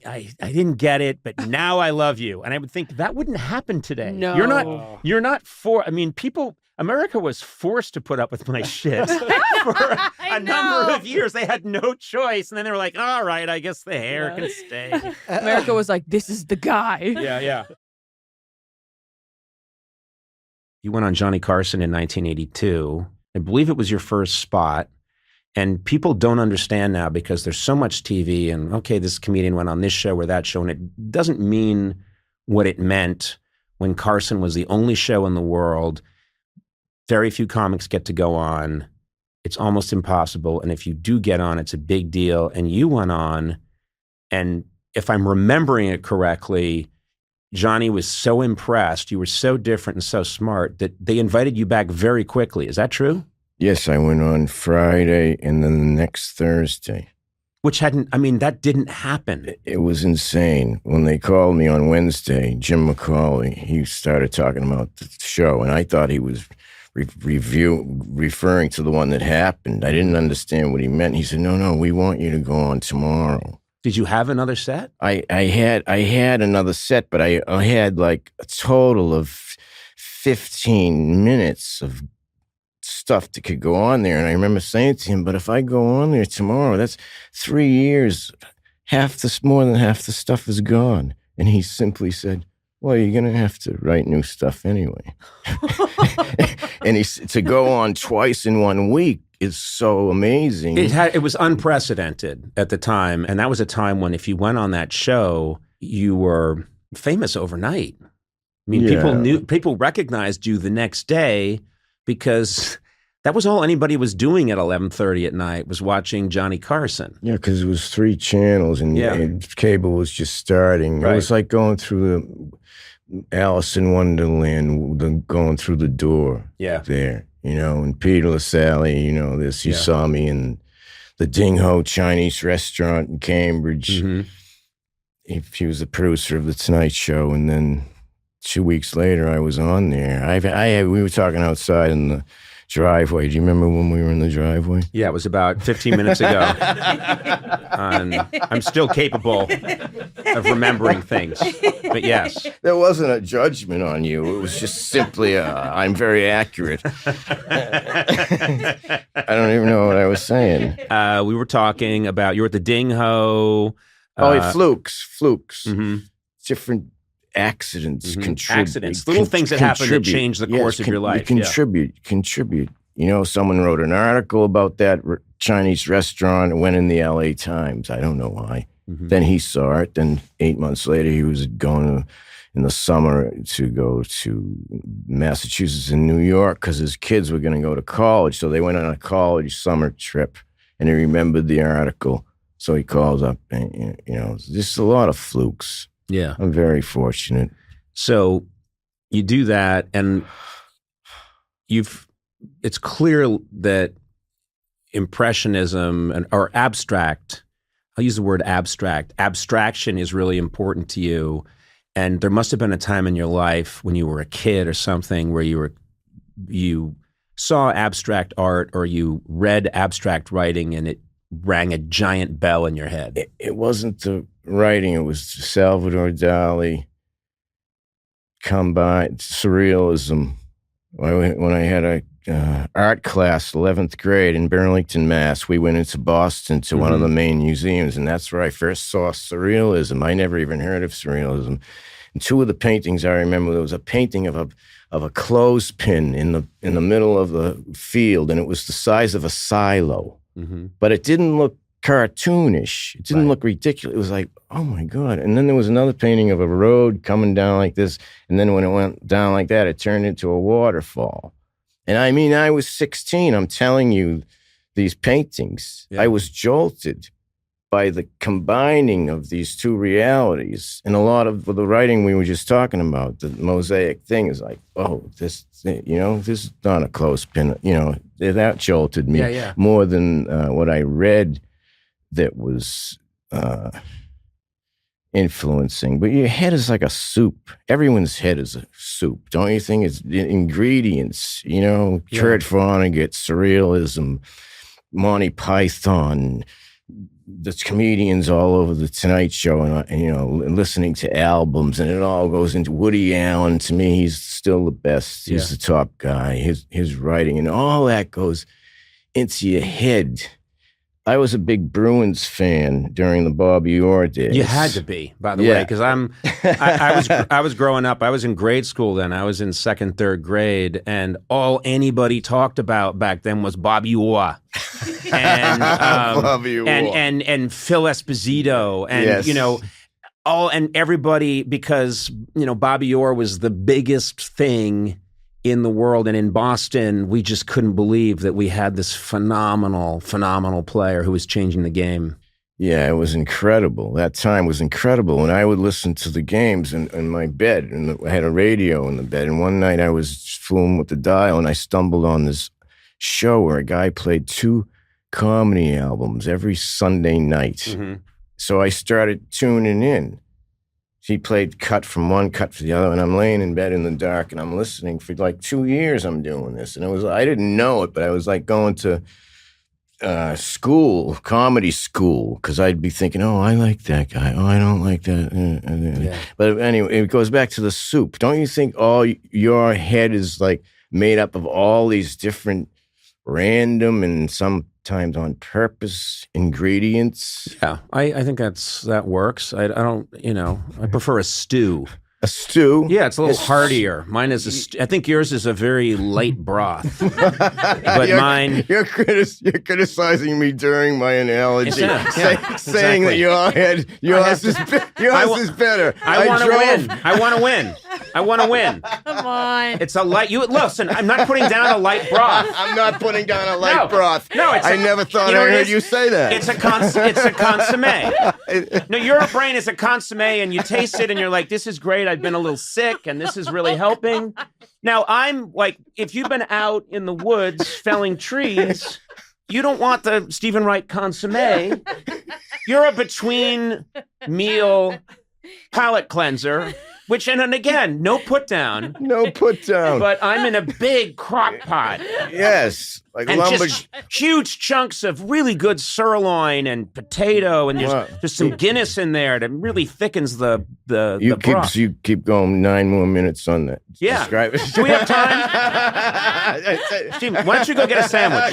I didn't get it, but now I love you. And I would think that wouldn't happen today. No. You're not America was forced to put up with my shit for a number of years. They had no choice. And then they were like, all right, I guess the hair can stay. America was like, this is the guy. Yeah. You went on Johnny Carson in 1982. I believe it was your first spot. And people don't understand now because there's so much TV and, okay, this comedian went on this show or that show, and it doesn't mean what it meant when Carson was the only show in the world. Very few comics get to go on. It's almost impossible. And if you do get on, it's a big deal. And you went on, and if I'm remembering it correctly, Johnny was so impressed. You were so different and so smart that they invited you back very quickly. Is that true? Yes, I went on Friday and then the next Thursday. That didn't happen. It was insane. When they called me on Wednesday, Jim McCauley, he started talking about the show, and I thought he was referring to the one that happened. I didn't understand what he meant. He said, no, we want you to go on tomorrow. Did you have another set? I had another set, but I had like a total of 15 minutes of stuff that could go on there. And I remember saying to him, but if I go on there tomorrow, that's 3 years. More than half the stuff is gone. And he simply said, well, you're going to have to write new stuff anyway. And to go on twice in 1 week is so amazing. It was unprecedented at the time. And that was a time when if you went on that show, you were famous overnight. I mean, people recognized you the next day because that was all anybody was doing at 11:30 at night was watching Johnny Carson. Yeah, because it was 3 channels and cable was just starting. Right. It was like going through the Alice in Wonderland, going through the door there, and Peter LaSalle, he saw me in the Ding Ho Chinese restaurant in Cambridge. Mm-hmm. He was the producer of The Tonight Show, and then 2 weeks later I was on there. We were talking outside in the driveway. Do you remember when we were in the driveway? Yeah, it was about 15 minutes ago. I'm still capable of remembering things, but yes. There wasn't a judgment on you. It was just simply, I'm very accurate. I don't even know what I was saying. We were talking about, you were at the Ding Ho. Flukes. Mm-hmm. Different accidents contribute. Accidents, little things that happen that change the course of your life. Contribute. Someone wrote an article about that Chinese restaurant and went in the LA Times. I don't know why. Mm-hmm. Then he saw it. Then 8 months later, he was going in the summer to go to Massachusetts and New York because his kids were going to go to college. So they went on a college summer trip, and he remembered the article. So he calls up, and just a lot of flukes. Yeah. I'm very fortunate. So you do that, and it's clear that impressionism or abstract, I'll use the word abstraction is really important to you. And there must have been a time in your life when you were a kid or something where you saw abstract art or you read abstract writing and it rang a giant bell in your head. It wasn't the writing, it was Salvador Dali combined surrealism. When I had a art class, 11th grade in Burlington, Mass, we went into Boston to one of the main museums, and that's where I first saw surrealism. I never even heard of surrealism. And 2 of the paintings I remember, there was a painting of a clothespin in the middle of the field, and it was the size of a silo. Mm-hmm. But it didn't look cartoonish. It didn't look ridiculous. It was like, oh my God. And then there was another painting of a road coming down like this. And then when it went down like that, it turned into a waterfall. And I mean, I was 16. I'm telling you, these paintings, I was jolted by the combining of these 2 realities. And a lot of the writing we were just talking about, the mosaic thing is like, oh, this is not a clothespin. That jolted me more than what I read that was influencing. But your head is like a soup. Everyone's head is a soup, don't you think? It's the ingredients, Kurt Vonnegut, surrealism, Monty Python, the comedians all over the Tonight Show, and listening to albums, and it all goes into Woody Allen. To me, he's still the best. He's the top guy. His writing and all that goes into your head. I was a big Bruins fan during the Bobby Orr days. You had to be, by the way, because I was growing up. I was in grade school then. I was in 2nd, 3rd grade, and all anybody talked about back then was Bobby Orr. And Bobby Orr. and Phil Esposito, and and everybody, because Bobby Orr was the biggest thing in the world, and in Boston, we just couldn't believe that we had this phenomenal player who was changing the game. Yeah, it was incredible. That time was incredible. And I would listen to the games in my bed, and I had a radio in the bed. And one night I was fooling with the dial, and I stumbled on this show where a guy played 2 comedy albums every Sunday night. Mm-hmm. So I started tuning in. He played cut from one, cut for the other, and I'm laying in bed in the dark, and I'm listening for like 2 years. I'm doing this, and I didn't know it, but I was like going to school, comedy school, because I'd be thinking, oh, I like that guy. Oh, I don't like that. But anyway, it goes back to the soup. Don't you think all your head is like made up of all these different random and sometimes on purpose ingredients? Yeah, I think that works. I don't, I prefer a stew. A stew? Yeah, it's a little heartier. Mine is I think yours is a very light broth. But mine... You're criticizing me during my analogy. Saying that yours is better. I want to win. I want to win. I want to win. Come on. It's a light... Listen, I'm not putting down a light broth. I'm not putting down a light broth. No, I never thought I heard you say that. It's a consommé. No, your brain is a consommé, and you taste it, and you're like, this is great. I've been a little sick, and this is really helping. Now, I'm like, if you've been out in the woods felling trees, you don't want the Stephen Wright consommé. You're a between meal palate cleanser. Which, and again, no put down. No put down. But I'm in a big crock pot. Yes. Like and just huge chunks of really good sirloin and potato, and there's some Guinness in there that really thickens the broth. You keep going 9 more minutes on that. Yeah. Describe it. Do we have time? Steve, why don't you go get a sandwich?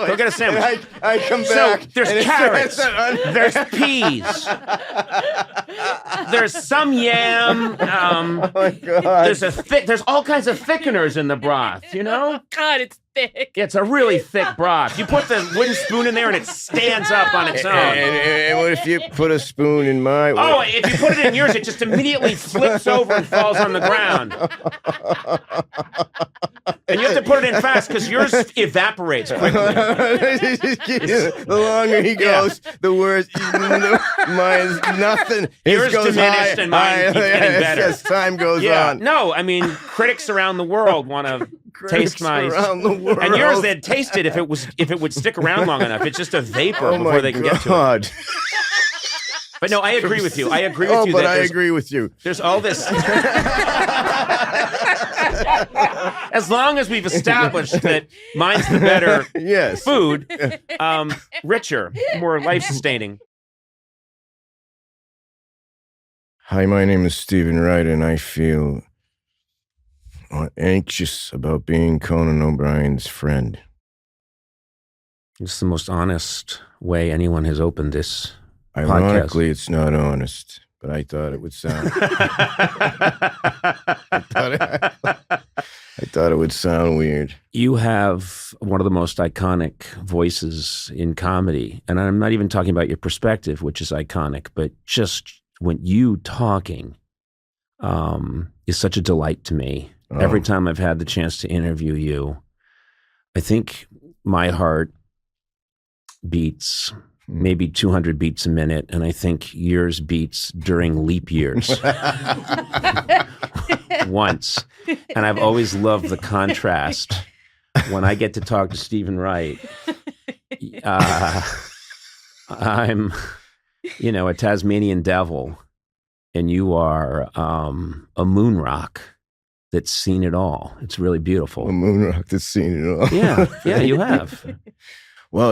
Go get a sandwich. I come back. So there's carrots. There's peas. There's some yam. Oh my God. There's all kinds of thickeners in the broth, you know? God, it's thick. It's a really thick broth. You put the wooden spoon in there and it stands up on its own. And what if you put a spoon in my way? Oh, if you put it in yours, it just immediately flips over and falls on the ground. And you have to put it in fast because yours evaporates quickly. The longer he goes, the worse. Mine's nothing. Yours diminished and mine keeps getting better. As time goes on. No, I mean, critics around the world want to taste my... around the world. And yours, they'd taste it if it would stick around long enough. It's just a vapor before they can get to it. But no, I agree with you. I agree with you. But I agree with you. There's all this... As long as we've established that mine's the better food, richer, more life-sustaining. Hi, my name is Stephen Wright, and I feel anxious about being Conan O'Brien's friend. It's the most honest way anyone has opened this Ironically, podcast. It's not honest, but I thought it would sound... I thought it would sound weird. You have one of the most iconic voices in comedy, and I'm not even talking about your perspective, which is iconic, but just when you talking is such a delight to me. Oh. Every time I've had the chance to interview you, I think my heart beats maybe 200 beats a minute, and I think yours beats during leap years once. And I've always loved the contrast when I get to talk to Stephen Wright. I'm, a Tasmanian devil, and you are a moon rock that's seen it all. It's really beautiful. A moon rock that's seen it all. Yeah, you have. Well,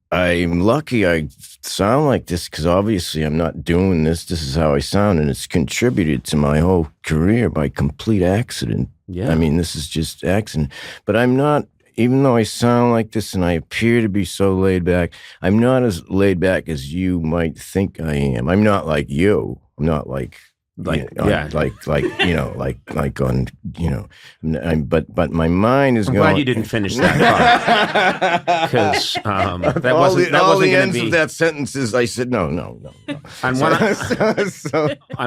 I'm lucky I sound like this because obviously I'm not doing this. This is how I sound, and it's contributed to my whole career by complete accident. Yeah. I mean, this is just accident. But I'm not, even though I sound like this and I appear to be so laid back, I'm not as laid back as you might think I am. I'm not like you. I'm not like on, but my mind is I'm going. glad you didn't finish that part because that wasn't all the going ends to be. Of that sentence is I said no. On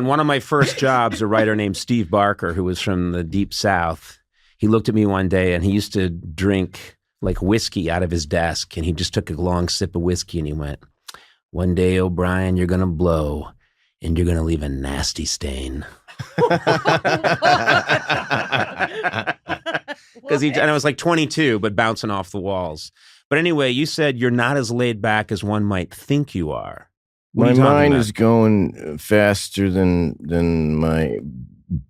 one of my first jobs, a writer named Steve Barker, who was from the Deep South, he looked at me one day and he used to drink like whiskey out of his desk, and he just took a long sip of whiskey and he went, "One day, O'Brien, you're going to blow. And you're going to leave a nasty stain." And I was like 22, but bouncing off the walls. But anyway, you said you're not as laid back as one might think you are. My mind is going faster than my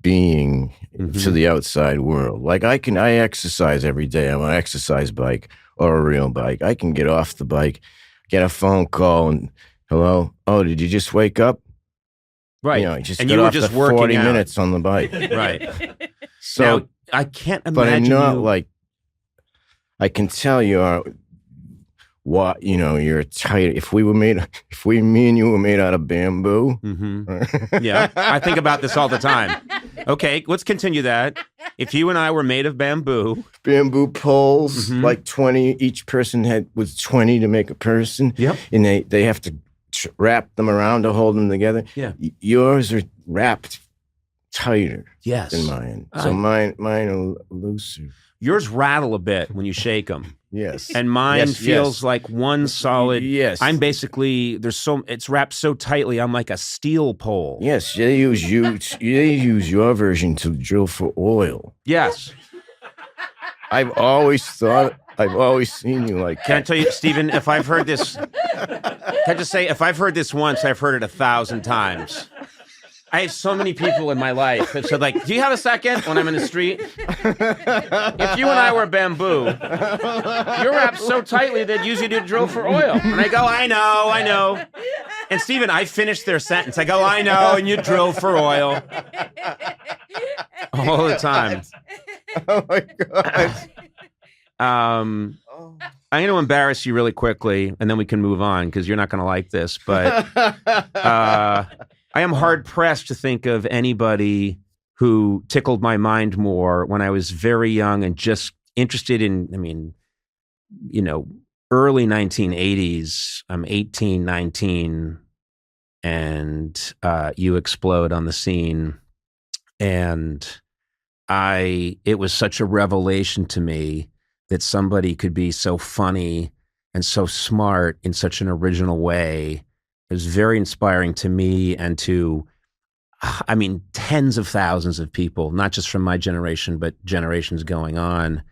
being to the outside world. Like I exercise every day. I'm on an exercise bike or a real bike. I can get off the bike, get a phone call, and hello. Oh, did you just wake up? Right. Just and got you were off just the working 40 out. minutes on the bike. Right. So now, I can't imagine. But I'm not like, I can tell you what, you're tight. If me and you were made out of bamboo. Mm-hmm. Yeah, I think about this all the time. Okay, let's continue that. If you and I were made of bamboo poles, like 20, each person was 20 to make a person. Yep. And they have to wrap them around to hold them together. Yeah. Yours are wrapped tighter than mine. So mine are looser. Yours rattle a bit when you shake them. Yes. And mine feels like one solid. Yes. I'm basically, it's wrapped so tightly, I'm like a steel pole. Yes, they use your version to drill for oil. Yes. I've always seen you like Can I tell you, Stephen, if I've heard this, can I just say, if I've heard this once, I've heard it 1,000 times. I have so many people in my life that said, like, do you have a second when I'm in the street? If you and I were bamboo, you're wrapped so tightly that use you to drill for oil. And I go, I know. And Stephen, I finish their sentence. I go, I know, and you drill for oil. All the time. Oh my God. I'm going to embarrass you really quickly, and then we can move on because you're not going to like this. But I am hard-pressed to think of anybody who tickled my mind more when I was very young and just interested in, early 1980s. I'm 18, 19, and you explode on the scene. And it was such a revelation to me that somebody could be so funny and so smart in such an original way. It was very inspiring to me and to, tens of thousands of people, not just from my generation, but generations going on.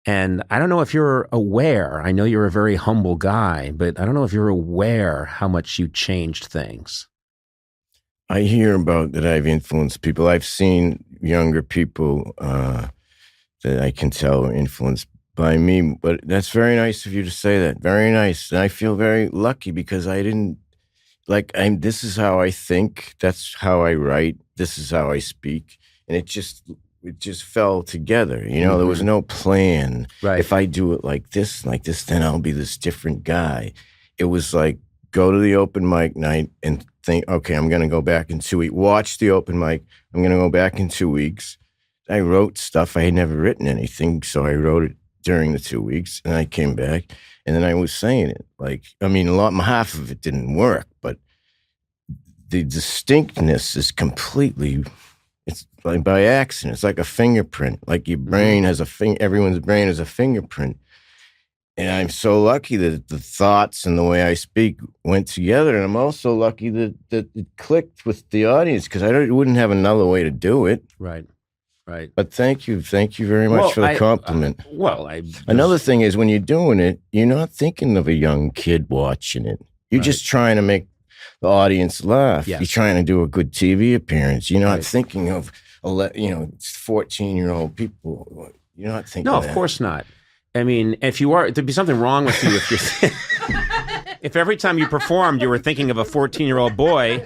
And I don't know if you're aware, I know you're a very humble guy, but I don't know if you're aware how much you changed things. I hear about that I've influenced people. I've seen younger people that I can tell are influenced by me, but that's very nice of you to say that. Very nice. And I feel very lucky because I didn't, this is how I think. That's how I write. This is how I speak. And it just fell together. There was no plan. Right. If I do it like this, then I'll be this different guy. It was like, go to the open mic night and think, okay, I'm going to go back in 2 weeks. Watch the open mic. I'm going to go back in 2 weeks. I wrote stuff. I had never written anything, so I wrote it during the 2 weeks, and I came back, and then I was saying it. Half of it didn't work, but the distinctness is completely, it's like by accident. It's like a fingerprint. Like your brain has everyone's brain has a fingerprint. And I'm so lucky that the thoughts and the way I speak went together. And I'm also lucky that it clicked with the audience because I wouldn't have another way to do it. Right. But thank you very much for the compliment. Another thing is when you're doing it, you're not thinking of a young kid watching it. You're just trying to make the audience laugh. Yes. You're trying to do a good TV appearance. You're not thinking of 14-year-old people. You're not thinking. No, of course not. If you are, there'd be something wrong with you if you're. If every time you performed you were thinking of a 14-year-old boy,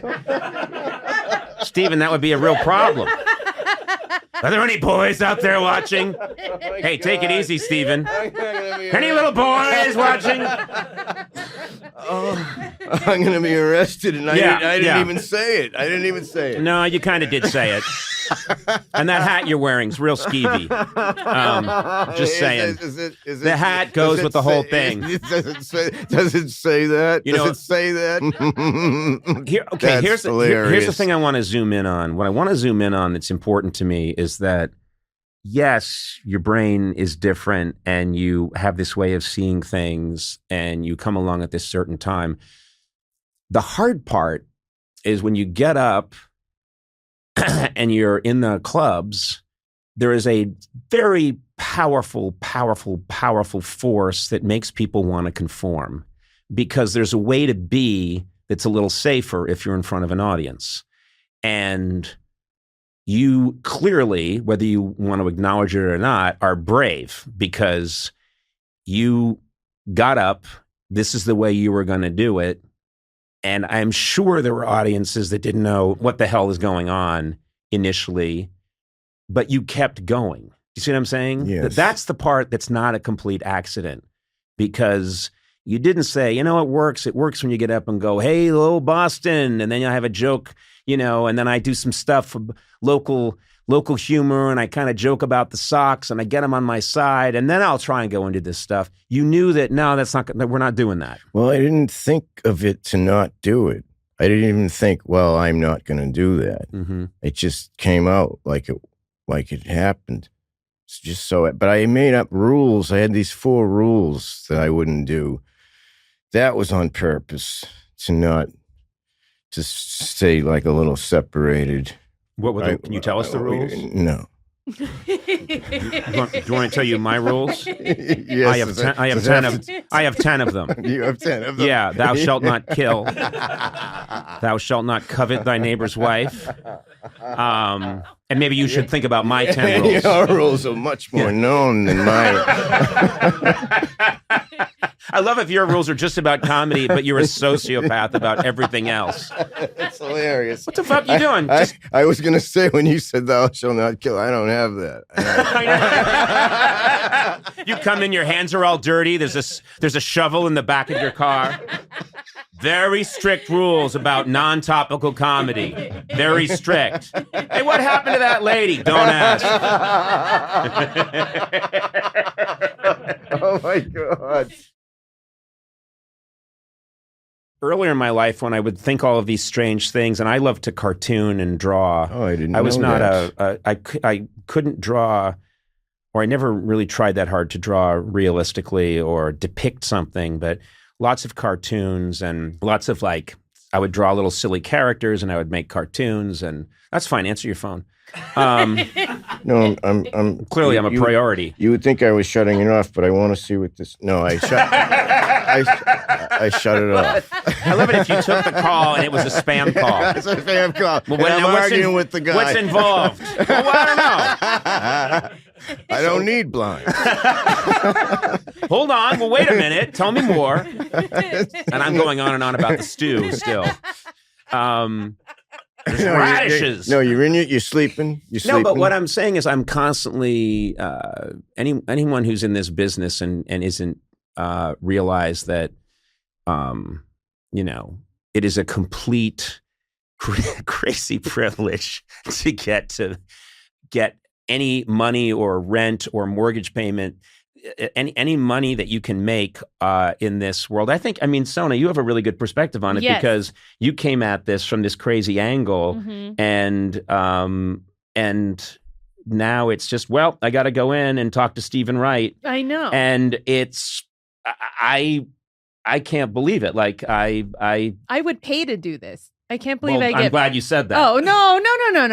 Stephen, that would be a real problem. Are there any boys out there watching? Hey, take it easy, Stephen. Any little boys watching? I'm going to be arrested, and I didn't even say it. No, you kind of did say it. And that hat you're wearing is real skeevy. Just saying. The hat goes with the whole thing. Does it say that? Does it say that? Here's the thing I want to zoom in on. What I want to zoom in on that's important to me is that, yes, your brain is different and you have this way of seeing things and you come along at this certain time. The hard part is when you get up and you're in the clubs, there is a very powerful force that makes people want to conform because there's a way to be that's a little safer if you're in front of an audience. And you clearly, whether you want to acknowledge it or not, are brave because you got up. This is the way you were going to do it. And I'm sure there were audiences that didn't know what the hell is going on initially, but you kept going. You see what I'm saying? Yes. That's the part that's not a complete accident because You didn't say, you know, it works. It works when you get up and go, hey, hello, Boston. And then I have a joke, you know, and then I do some stuff for local humor, and I kind of joke about the Sox, and I get them on my side, and then I'll try and go into this stuff. You knew that, no, we're not doing that. Well, I didn't think of it to not do it. I didn't even think, well, I'm not going to do that. Mm-hmm. It just came out like it happened. It's just so, but I made up rules. I had these 4 rules that I wouldn't do. That was on purpose to stay like a little separated. What were can you tell us the rules? No. Do you want me to tell you my rules? Yes, I have 10 of them. You have 10 of them? Yeah. Thou shalt not kill. Thou shalt not covet thy neighbor's wife. And maybe you should think about my 10 rules. Your rules are much more known than mine. I love if your rules are just about comedy, but you're a sociopath about everything else. It's hilarious. What the fuck you doing? I was going to say, when you said thou shalt not kill, I don't have that. You come in, your hands are all dirty. There's a shovel in the back of your car. Very strict rules about non-topical comedy. Very strict. Hey, what happened to that lady? Don't ask. Oh, my God. Earlier in my life, when I would think all of these strange things, and I love to cartoon and draw. Oh, I didn't I was know not that. I couldn't draw, or I never really tried that hard to draw realistically or depict something, but lots of cartoons and lots of I would draw little silly characters and I would make cartoons, and that's fine. Answer your phone. No, I'm clearly I'm a priority. You would think I was shutting it off, but I want to see what this. No, I shut it off. I love it if you took the call and it was a spam call. It's a spam call. Well, I'm arguing with the guy. What's involved? Well, I don't know. I don't need blind. Hold on. Well, wait a minute. Tell me more. And I'm going on and on about the stew still. There's radishes. You're sleeping. No, but what I'm saying is I'm constantly, anyone who's in this business and isn't realize that, it is a complete crazy privilege to get any money or rent or mortgage payment, any money that you can make in this world. Sona, you have a really good perspective on it because you came at this from this crazy angle, and now it's just, well, I got to go in and talk to Stephen Wright. I know, and it's I can't believe it. I would pay to do this. I can't believe I get. I'm glad you said that. Oh no!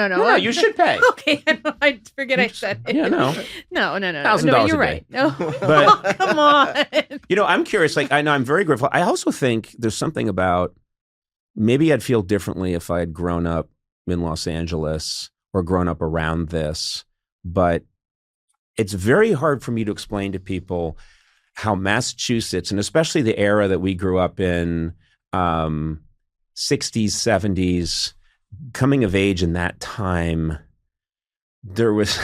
No, you should pay. Okay, I forget I said it. Yeah, no. No. $1,000 You're a right. day. No, But come on. I'm curious. I know I'm very grateful. I also think there's something about maybe I'd feel differently if I had grown up in Los Angeles or grown up around this. But it's very hard for me to explain to people how Massachusetts, and especially the era that we grew up in, 60s, 70s, coming of age in that time, there was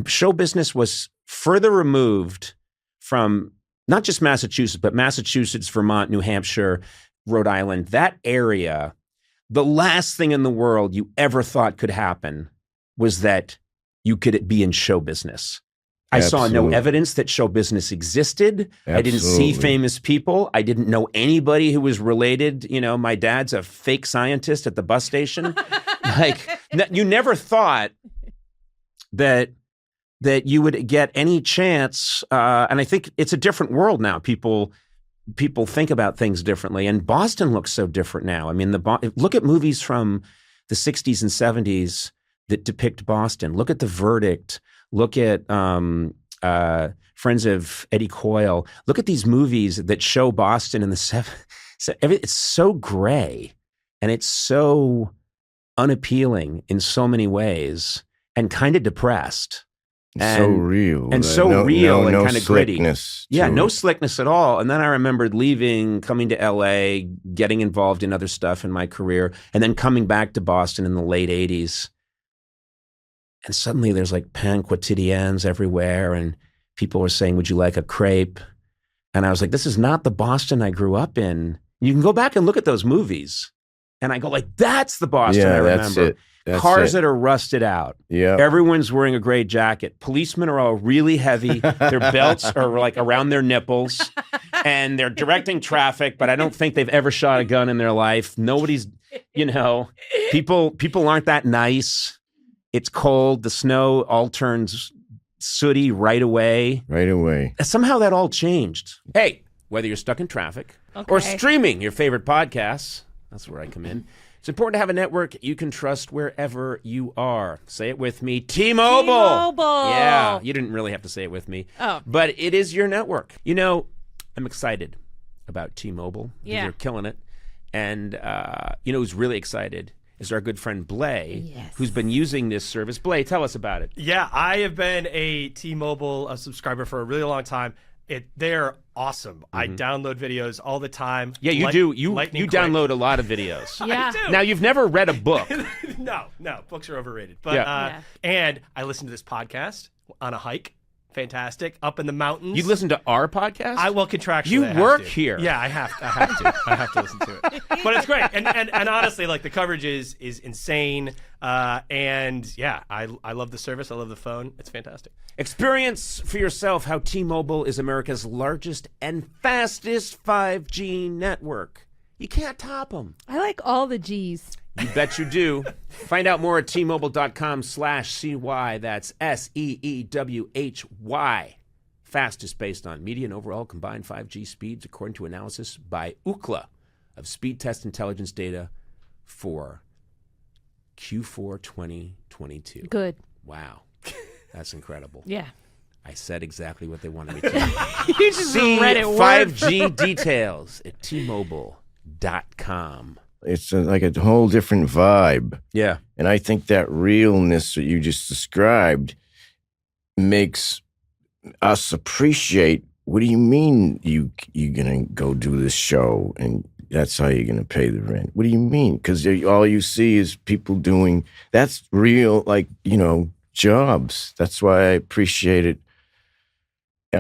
show business was further removed from not just Massachusetts, but Massachusetts, Vermont, New Hampshire, Rhode Island, that area. The last thing in the world you ever thought could happen was that you could be in show business. I saw no evidence that show business existed. Absolutely. I didn't see famous people. I didn't know anybody who was related. My dad's a fake scientist at the bus station. You never thought that you would get any chance. And I think it's a different world now. People think about things differently. And Boston looks so different now. Look at movies from the 60s and 70s that depict Boston. Look at The Verdict. Look at Friends of Eddie Coyle. Look at these movies that show Boston in the 70s. It's so gray and it's so unappealing in so many ways and kind of depressed. And so real. And so real and kind of gritty. Yeah, no slickness at all. And then I remembered leaving, coming to LA, getting involved in other stuff in my career, and then coming back to Boston in the late 80s. And suddenly there's pain quotidiennes everywhere, and people were saying, "Would you like a crepe?" And I was like, this is not the Boston I grew up in. You can go back and look at those movies. And I go like, that's the Boston I remember. That's it. Cars that are rusted out. Yeah. Everyone's wearing a gray jacket. Policemen are all really heavy. Their belts are like around their nipples. And they're directing traffic, but I don't think they've ever shot a gun in their life. Nobody's, people aren't that nice. It's cold. The snow all turns sooty right away. Right away. Somehow that all changed. Hey, whether you're stuck in traffic or streaming your favorite podcasts, that's where I come in. It's important to have a network you can trust wherever you are. Say it with me. T-Mobile. T-Mobile. Yeah, you didn't really have to say it with me. Oh. But it is your network. I'm excited about T-Mobile. Yeah. They're killing it. And who's really excited is our good friend Blay, who's been using this service. Blay, tell us about it. Yeah, I have been a T-Mobile subscriber for a really long time. They're awesome. I download videos all the time. Yeah, you do. You download a lot of videos. Yeah. I do. Now, you've never read a book. No, books are overrated. But and I listen to this podcast on a hike. Fantastic. Up in the mountains. You listen to our podcast? I will contractually. You I have work to. here. Yeah, I have to. I have to listen to it. But it's great. And honestly, like the coverage is insane. And yeah, I love the service. I love the phone. It's fantastic. Experience for yourself how T-Mobile is America's largest and fastest 5G network. You can't top them. I like all the G's. You bet you do. Find out more at T-Mobile.com/CY. That's SEEWHY. Fastest based on median overall combined 5G speeds, according to analysis by Ookla of speed test intelligence data for Q4 2022. Good. Wow. That's incredible. Yeah. I said exactly what they wanted me to. You just See read it 5G details at T-Mobile.com. It's like a whole different vibe. Yeah. And I think that realness that you just described makes us appreciate, what do you mean you're going to go do this show and that's how you're going to pay the rent? What do you mean? Because all you see is people doing, that's real, jobs. That's why I appreciate it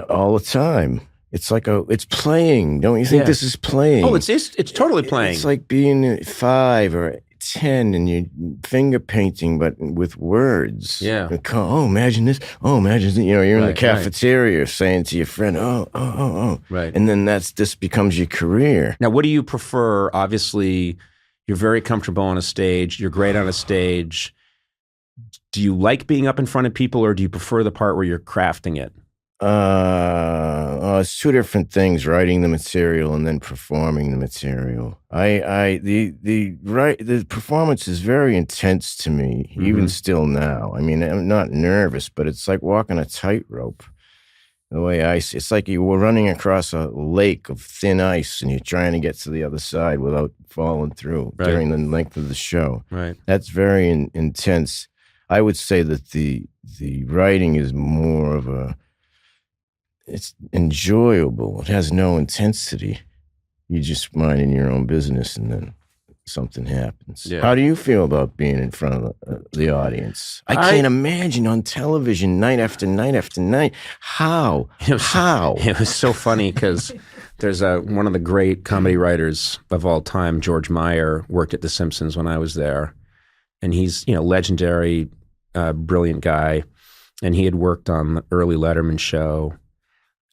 all the time. It's like it's playing. Don't you think this is playing? Oh, it's totally playing. It's like being 5 or 10 and you're finger painting, but with words. Yeah. Oh, imagine this. Oh, imagine this. You're in the cafeteria saying to your friend, oh. Right. And then this becomes your career. Now, what do you prefer? Obviously, you're very comfortable on a stage. You're great on a stage. Do you like being up in front of people, or do you prefer the part where you're crafting it? It's two different things: writing the material and then performing the material. The performance is very intense to me, even still now. I mean, I'm not nervous, but it's like walking a tightrope. The way it's like you were running across a lake of thin ice, and you're trying to get to the other side without falling through during the length of the show. Right. That's very intense. I would say that the writing is more of it's enjoyable. It has no intensity. You just minding your own business, and then something happens. Yeah. How do you feel about being in front of the audience? I can't imagine on television night after night after night. How? It was so funny because there's one of the great comedy writers of all time, George Meyer, worked at The Simpsons when I was there. And he's, legendary, brilliant guy. And he had worked on the early Letterman show.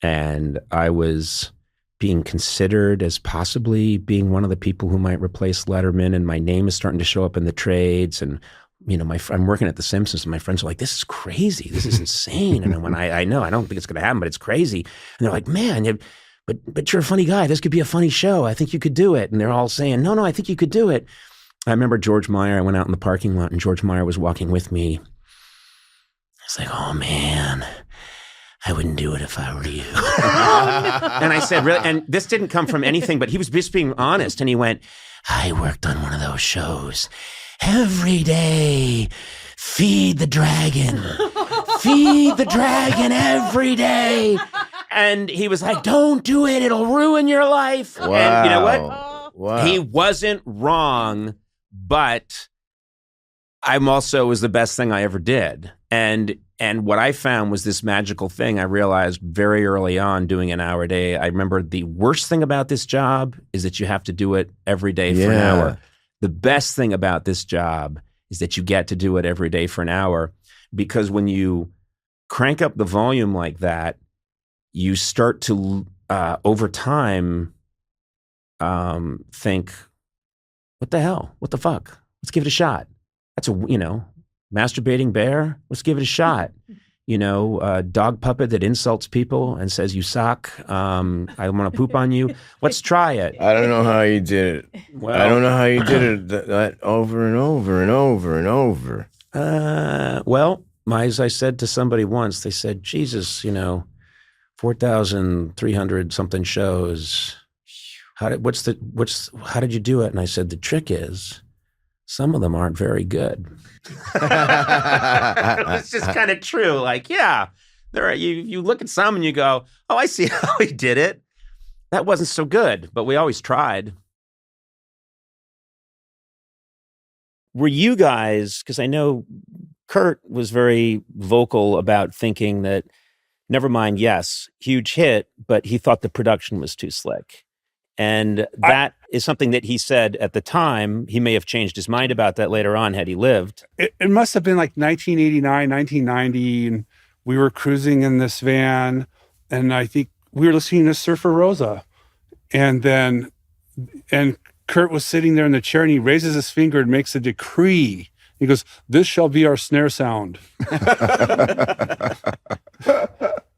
And I was being considered as possibly being one of the people who might replace Letterman. And my name is starting to show up in the trades. And, I'm working at The Simpsons, and my friends are like, this is crazy. This is insane. And when I know, I don't think it's going to happen, but it's crazy. And they're like, man, but you're a funny guy. This could be a funny show. I think you could do it. And they're all saying, no, I think you could do it. I remember George Meyer. I went out in the parking lot, and George Meyer was walking with me. I was like, oh, man, I wouldn't do it if I were you. And I said, really? And this didn't come from anything, but he was just being honest. And he went, I worked on one of those shows every day. Feed the dragon. Feed the dragon every day. And he was like, don't do it. It'll ruin your life. Wow. And you know what? Wow. He wasn't wrong, but I'm also, it was the best thing I ever did. And what I found was this magical thing I realized very early on doing an hour a day. I remember the worst thing about this job is that you have to do it every day for an hour. The best thing about this job is that you get to do it every day for an hour, because when you crank up the volume like that, you start to, over time, think, what the hell? What the fuck? Let's give it a shot. That's masturbating bear. Let's give it a shot. A dog puppet that insults people and says, you suck. I want to poop on you. Let's try it. I don't know how you did it. Well, I don't know how you did it that over and over and over and over. As I said to somebody once, they said, Jesus, 4,300 something shows. How did you do it? And I said, the trick is some of them aren't very good. It's just kind of true. Like, yeah, you look at some and you go, oh, I see how he did it. That wasn't so good, but we always tried. Were you guys, because I know Kurt was very vocal about thinking that Nevermind, yes, huge hit, but he thought the production was too slick. And that is something that he said at the time. He may have changed his mind about that later on had he lived. It must have been like 1989, 1990, and we were cruising in this van, and I think we were listening to Surfer Rosa. And Kurt was sitting there in the chair, and he raises his finger and makes a decree. He goes, "This shall be our snare sound."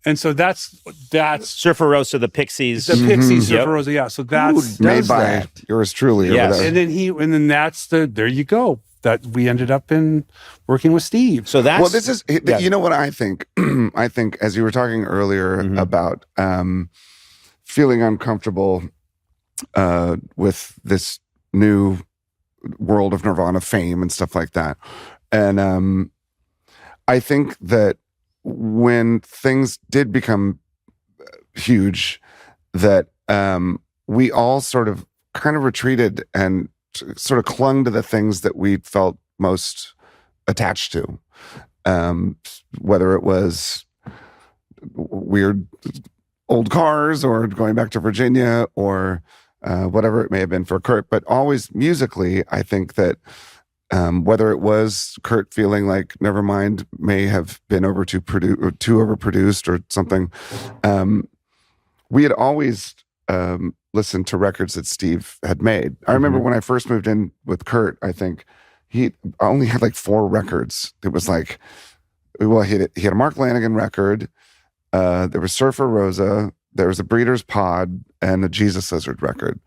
And so that's Surfer Rosa, the Pixies. The Pixies, Surfer Rosa, yeah. So that's made by yours truly. Yes. Over there. And then that's there you go. That we ended up in working with Steve. So that's this is you know what I think. I think as you were talking earlier about feeling uncomfortable with this new world of Nirvana fame and stuff like that, and I think that when things did become huge, that we all sort of kind of retreated and sort of clung to the things that we felt most attached to, whether it was weird old cars or going back to Virginia or whatever it may have been for Kurt. But always musically, I think that whether it was Kurt feeling like Nevermind may have been too overproduced or something, we had always listened to records that Steve had made. I remember when I first moved in with Kurt, I think he only had like 4 records. It was like, well, he had a Mark Lanigan record, there was Surfer Rosa, there was a Breeders' Pod, and a Jesus Lizard record.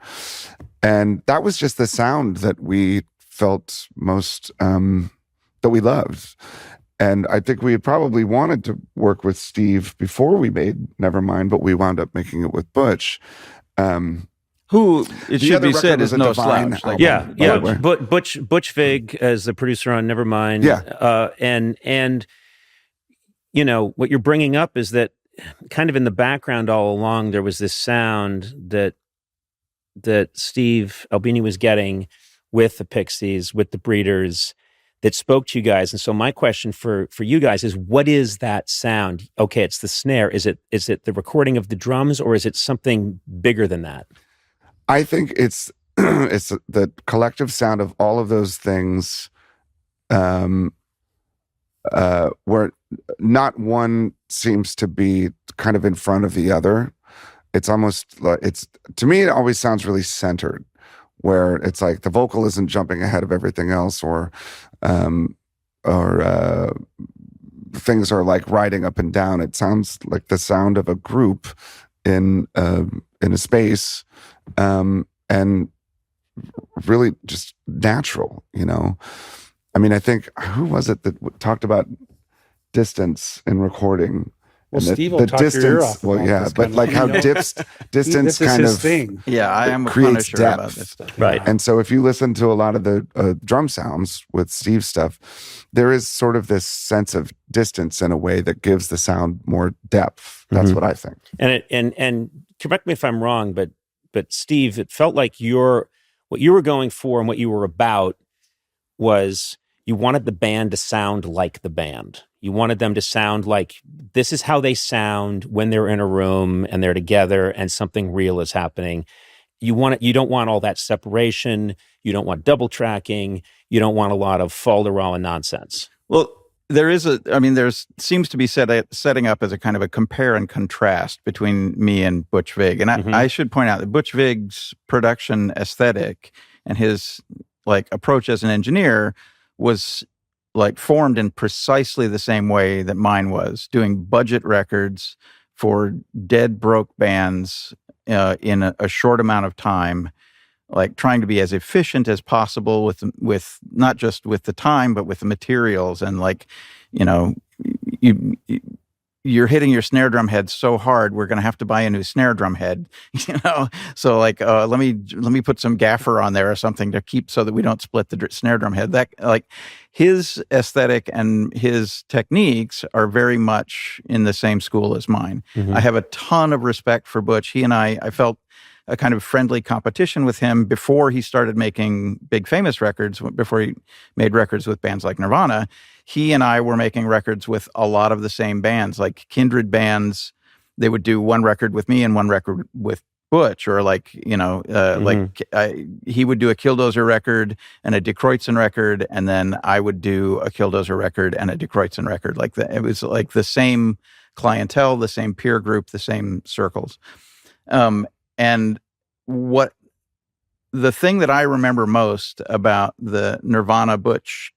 And that was just the sound that we felt most, that we loved. And I think we had probably wanted to work with Steve before we made Nevermind, but we wound up making it with Butch. Who, it should be said, is no slouch. But Butch Vig as the producer on Nevermind. Yeah. And what you're bringing up is that kind of in the background all along, there was this sound that Steve Albini was getting with the Pixies, with the Breeders, that spoke to you guys. And so my question for you guys is, what is that sound? Okay, it's the snare. Is it the recording of the drums, or is it something bigger than that? I think it's it's the collective sound of all of those things, where not one seems to be kind of in front of the other. It's almost like, to me, it always sounds really centered, where it's like the vocal isn't jumping ahead of everything else, or things are like riding up and down. It sounds like the sound of a group in a space, and really just natural, I mean, I think, who was it that talked about distance in recording? Well, and Steve will talk your ear off. Well, yeah, but like how distance kind of thing. Yeah, I am a creates punisher depth, about this stuff. Right? And so, if you listen to a lot of the drum sounds with Steve's stuff, there is sort of this sense of distance in a way that gives the sound more depth. That's what I think. And correct me if I'm wrong, but Steve, it felt like what you were going for and what you were about was you wanted the band to sound like the band. You wanted them to sound like this is how they sound when they're in a room and they're together and something real is happening. You don't want all that separation. You don't want double tracking. You don't want a lot of falderall and nonsense. Well, there seems to be setting up as a kind of a compare and contrast between me and Butch Vig. And I should point out that Butch Vig's production aesthetic and his like approach as an engineer was like formed in precisely the same way that mine was, doing budget records for dead broke bands in a short amount of time, like trying to be as efficient as possible with not just with the time, but with the materials. And like, you know, you're hitting your snare drum head so hard, we're going to have to buy a new snare drum head, you know? So like, let me put some gaffer on there or something to keep so that we don't split the snare drum head. That like his aesthetic and his techniques are very much in the same school as mine. I have a ton of respect for Butch. He and I felt a kind of friendly competition with him before he started making big famous records, before he made records with bands like Nirvana. He and I were making records with a lot of the same bands, like kindred bands. They would do one record with me and one record with Butch, or like, you know, he would do a Killdozer record and a De Kreutzen record, and then I would do a Killdozer record and a De Kreutzen record. Like it was like the same clientele, the same peer group, the same circles. And what the thing that I remember most about the Nirvana Butch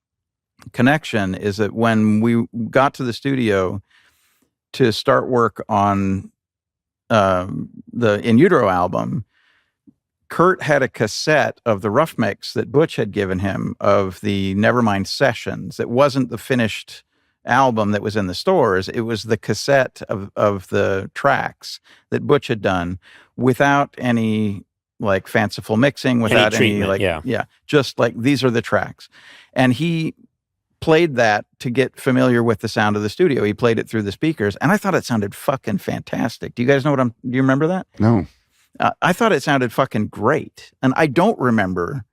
connection is that when we got to the studio to start work on the In Utero album, Kurt had a cassette of the rough mix that Butch had given him of the Nevermind sessions. It wasn't the finished album that was in the stores. It was the cassette of the tracks that Butch had done without any like fanciful mixing, without any like, just like these are the tracks. And he played that to get familiar with the sound of the studio. He played it through the speakers, and I thought it sounded fucking fantastic. Do you guys know do you remember that? No. I thought it sounded fucking great. And I don't remember,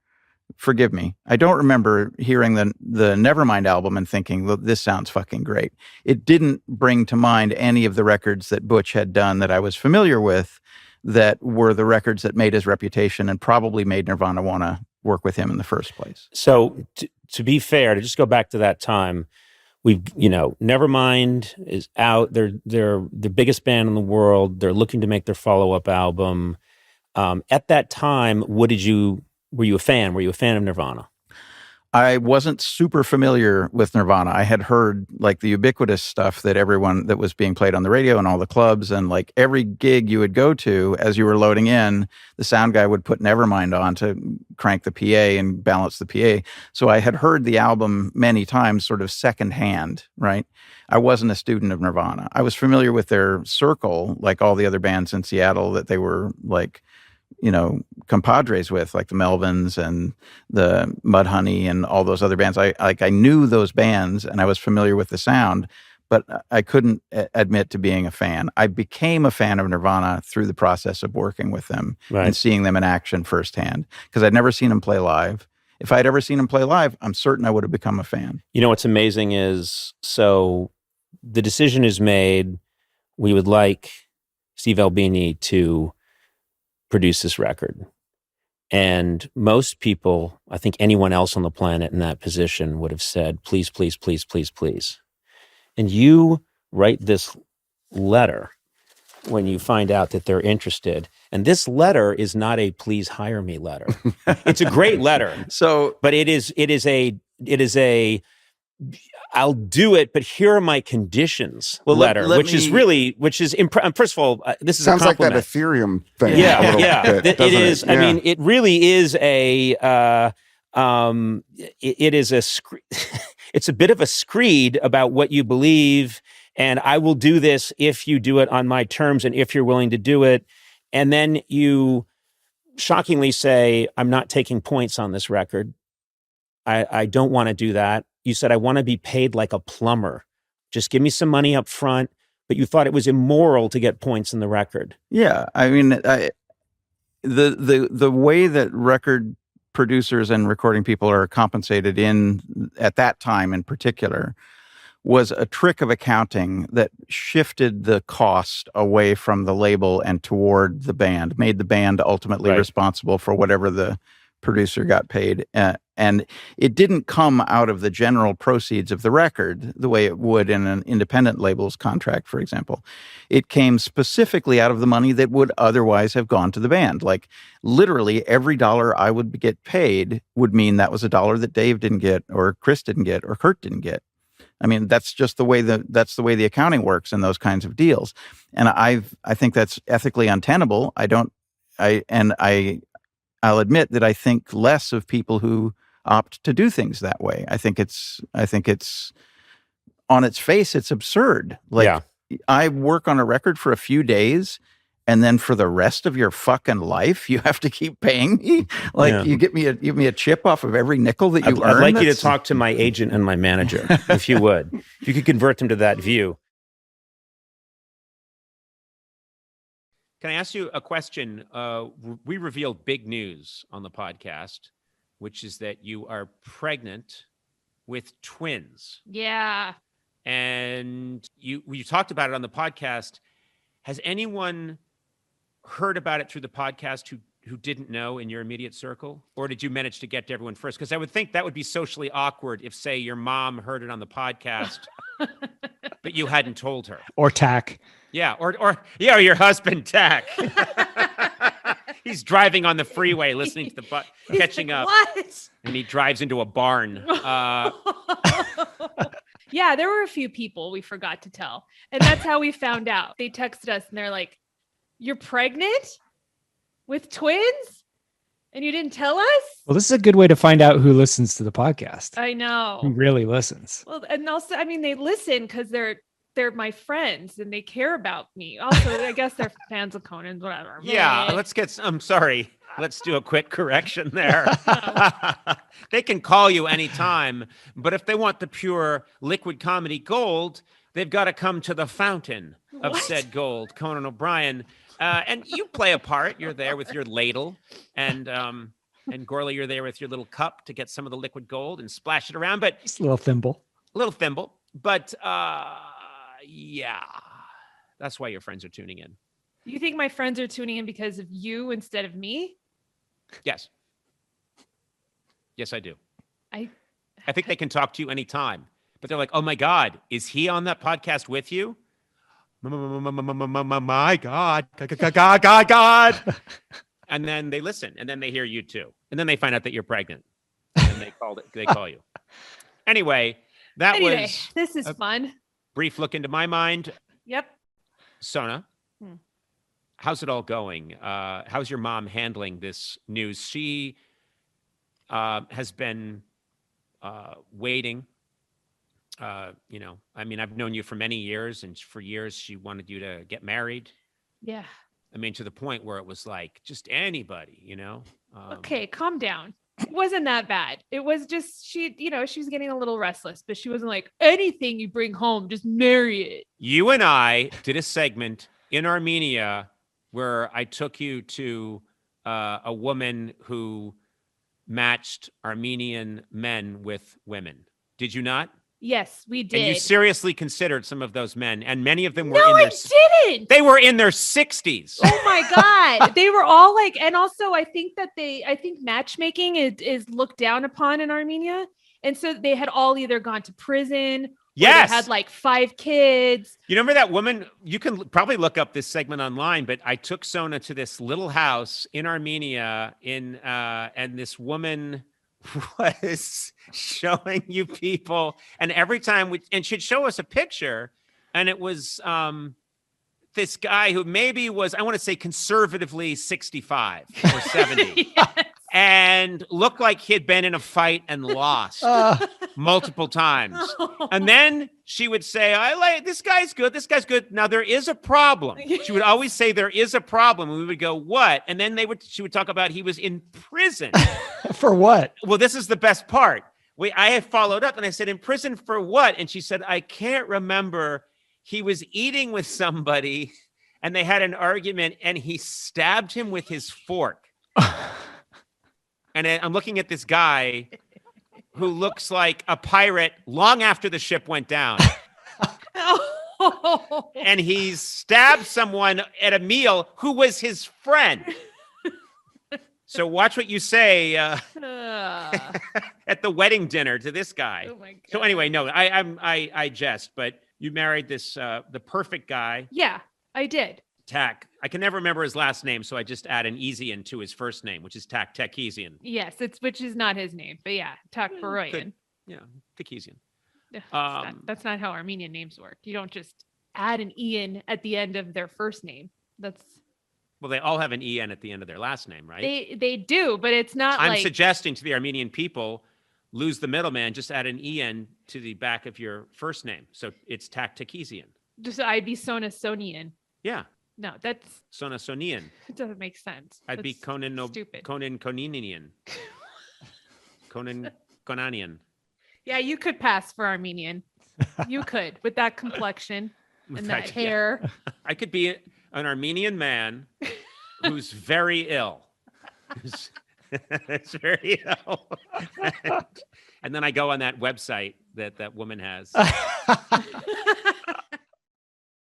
forgive me, I don't remember hearing the Nevermind album and thinking, well, this sounds fucking great. It didn't bring to mind any of the records that Butch had done that I was familiar with, that were the records that made his reputation and probably made Nirvana want to work with him in the first place. So to be fair, to just go back to that time, Nevermind is out. They're the biggest band in the world. They're looking to make their follow-up album. At that time, were you a fan? Were you a fan of Nirvana? I wasn't super familiar with Nirvana. I had heard like the ubiquitous stuff that that was being played on the radio and all the clubs, and like every gig you would go to, as you were loading in, the sound guy would put Nevermind on to crank the PA and balance the PA. So I had heard the album many times, sort of secondhand, right? I wasn't a student of Nirvana. I was familiar with their circle, like all the other bands in Seattle that they were like, you know, compadres with, like the Melvins and the Mudhoney and all those other bands. I knew those bands and I was familiar with the sound, but I couldn't admit to being a fan. I became a fan of Nirvana through the process of working with them and seeing them in action firsthand, because I'd never seen them play live. If I'd ever seen them play live, I'm certain I would have become a fan. You know, what's amazing is, so the decision is made. We would like Steve Albini to produce this record. And most people, I think anyone else on the planet in that position would have said, please, please, please, please, please. And you write this letter when you find out that they're interested. And this letter is not a please hire me letter. It's a great letter. But it is a I'll do it, but here are my conditions letter, which is first of all, this is sounds a like compliment. that Ethereum thing. Yeah. Bit, it is. It? Yeah. I mean, it really is it is it's a bit of a screed about what you believe, and I will do this if you do it on my terms and if you're willing to do it. And then you shockingly say, I'm not taking points on this record. I don't want to do that. You said, I want to be paid like a plumber. Just give me some money up front. But you thought it was immoral to get points in the record. Yeah. I mean, the way that record producers and recording people are compensated in at that time in particular was a trick of accounting that shifted the cost away from the label and toward the band, made the band ultimately responsible for whatever the producer got paid. And it didn't come out of the general proceeds of the record the way it would in an independent label's contract, for example. It came specifically out of the money that would otherwise have gone to the band. Like literally every dollar I would get paid would mean that was a dollar that Dave didn't get or Chris didn't get or Kurt didn't get. I mean, that's just the way the accounting works in those kinds of deals. And I think that's ethically untenable. I'll admit that I think less of people who opt to do things that way. I think it's on its face, it's absurd. Like I work on a record for a few days and then for the rest of your fucking life, you have to keep paying me. Like you give me a chip off of every nickel that you earn. I'd like you to talk to my agent and my manager, if you would. If you could convert them to that view. Can I ask you a question? We revealed big news on the podcast, which is that you are pregnant with twins. Yeah. And you talked about it on the podcast. Has anyone heard about it through the podcast who didn't know in your immediate circle? Or did you manage to get to everyone first? Because I would think that would be socially awkward if, say, your mom heard it on the podcast, but you hadn't told her. Or Tack. Yeah, or your husband, Tack. He's driving on the freeway, listening to the catching up. What? And he drives into a barn. Yeah, there were a few people we forgot to tell. And that's how we found out. They texted us and they're like, "You're pregnant with twins? And you didn't tell us?" Well, this is a good way to find out who listens to the podcast. I know. Who really listens. Well, and also, I mean, they listen because they're my friends and they care about me. Also, I guess they're fans of Conan, whatever. Yeah, I'm sorry. Let's do a quick correction there. They can call you anytime, but if they want the pure liquid comedy gold, they've got to come to the fountain of said gold, Conan O'Brien. And you play a part. You're there with your ladle, and Gourley, you're there with your little cup to get some of the liquid gold and splash it around. But just a little thimble. But yeah, that's why your friends are tuning in. You think my friends are tuning in because of you instead of me? Yes, I do. I think they can talk to you anytime, but they're like, "Oh my God, is he on that podcast with you?" My God. And then they listen, and then they hear you too, and then they find out that you're pregnant, and they call you. Anyway, this is fun. Brief look into my mind. Yep. Sona, how's it all going? How's your mom handling this news? She has been waiting. I mean, I've known you for many years, and for years she wanted you to get married. Yeah. I mean, to the point where it was like, just anybody, Okay, calm down. It wasn't that bad. It was just, she was getting a little restless, but she wasn't like, anything you bring home, just marry it. You and I did a segment in Armenia where I took you to a woman who matched Armenian men with women. Did you not? Yes, we did. And you seriously considered some of those men, and many of them were I didn't. They were in their 60s. Oh my God. They were all like, and also I think matchmaking is looked down upon in Armenia. And so they had all either gone to prison. Yes. Or they had like 5 kids. You remember that woman? You can probably look up this segment online, but I took Sona to this little house in Armenia and this woman was showing you people, and every time and she'd show us a picture, and it was this guy who maybe was, I want to say, conservatively 65 or 70. Yes. And looked like he'd been in a fight and lost multiple times. And then she would say, this guy's good. This guy's good. Now there is a problem. She would always say there is a problem. And we would go, what? And then she would talk about he was in prison. For what? Well, this is the best part. I had followed up and I said, in prison for what? And she said, I can't remember. He was eating with somebody and they had an argument and he stabbed him with his fork. And I'm looking at this guy who looks like a pirate long after the ship went down. And he stabbed someone at a meal who was his friend. So watch what you say at the wedding dinner to this guy. Oh my God. So anyway, no, I jest, but you married this the perfect guy. Yeah, I did. Tak. I can never remember his last name, so I just add an Easian to his first name, which is Takesian. Yes, which is not his name, but yeah, Takbaroyan. Yeah, Takesian. That's not how Armenian names work. You don't just add an Ian at the end of their first name. Well, they all have an en at the end of their last name, right? They do, but it's not. I'm suggesting to the Armenian people, lose the middleman, just add an en to the back of your first name, so it's Takesian. Just I'd be Sona Sonian. Yeah. No, that's Sona Sonian. It doesn't make sense. I'd be Conan stupid. Conan Coninian. Conan Conanian. Yeah, you could pass for Armenian. You could with that complexion and that hair. Yeah. I could be an Armenian man who's very ill. It's very ill. And then I go on that website that woman has.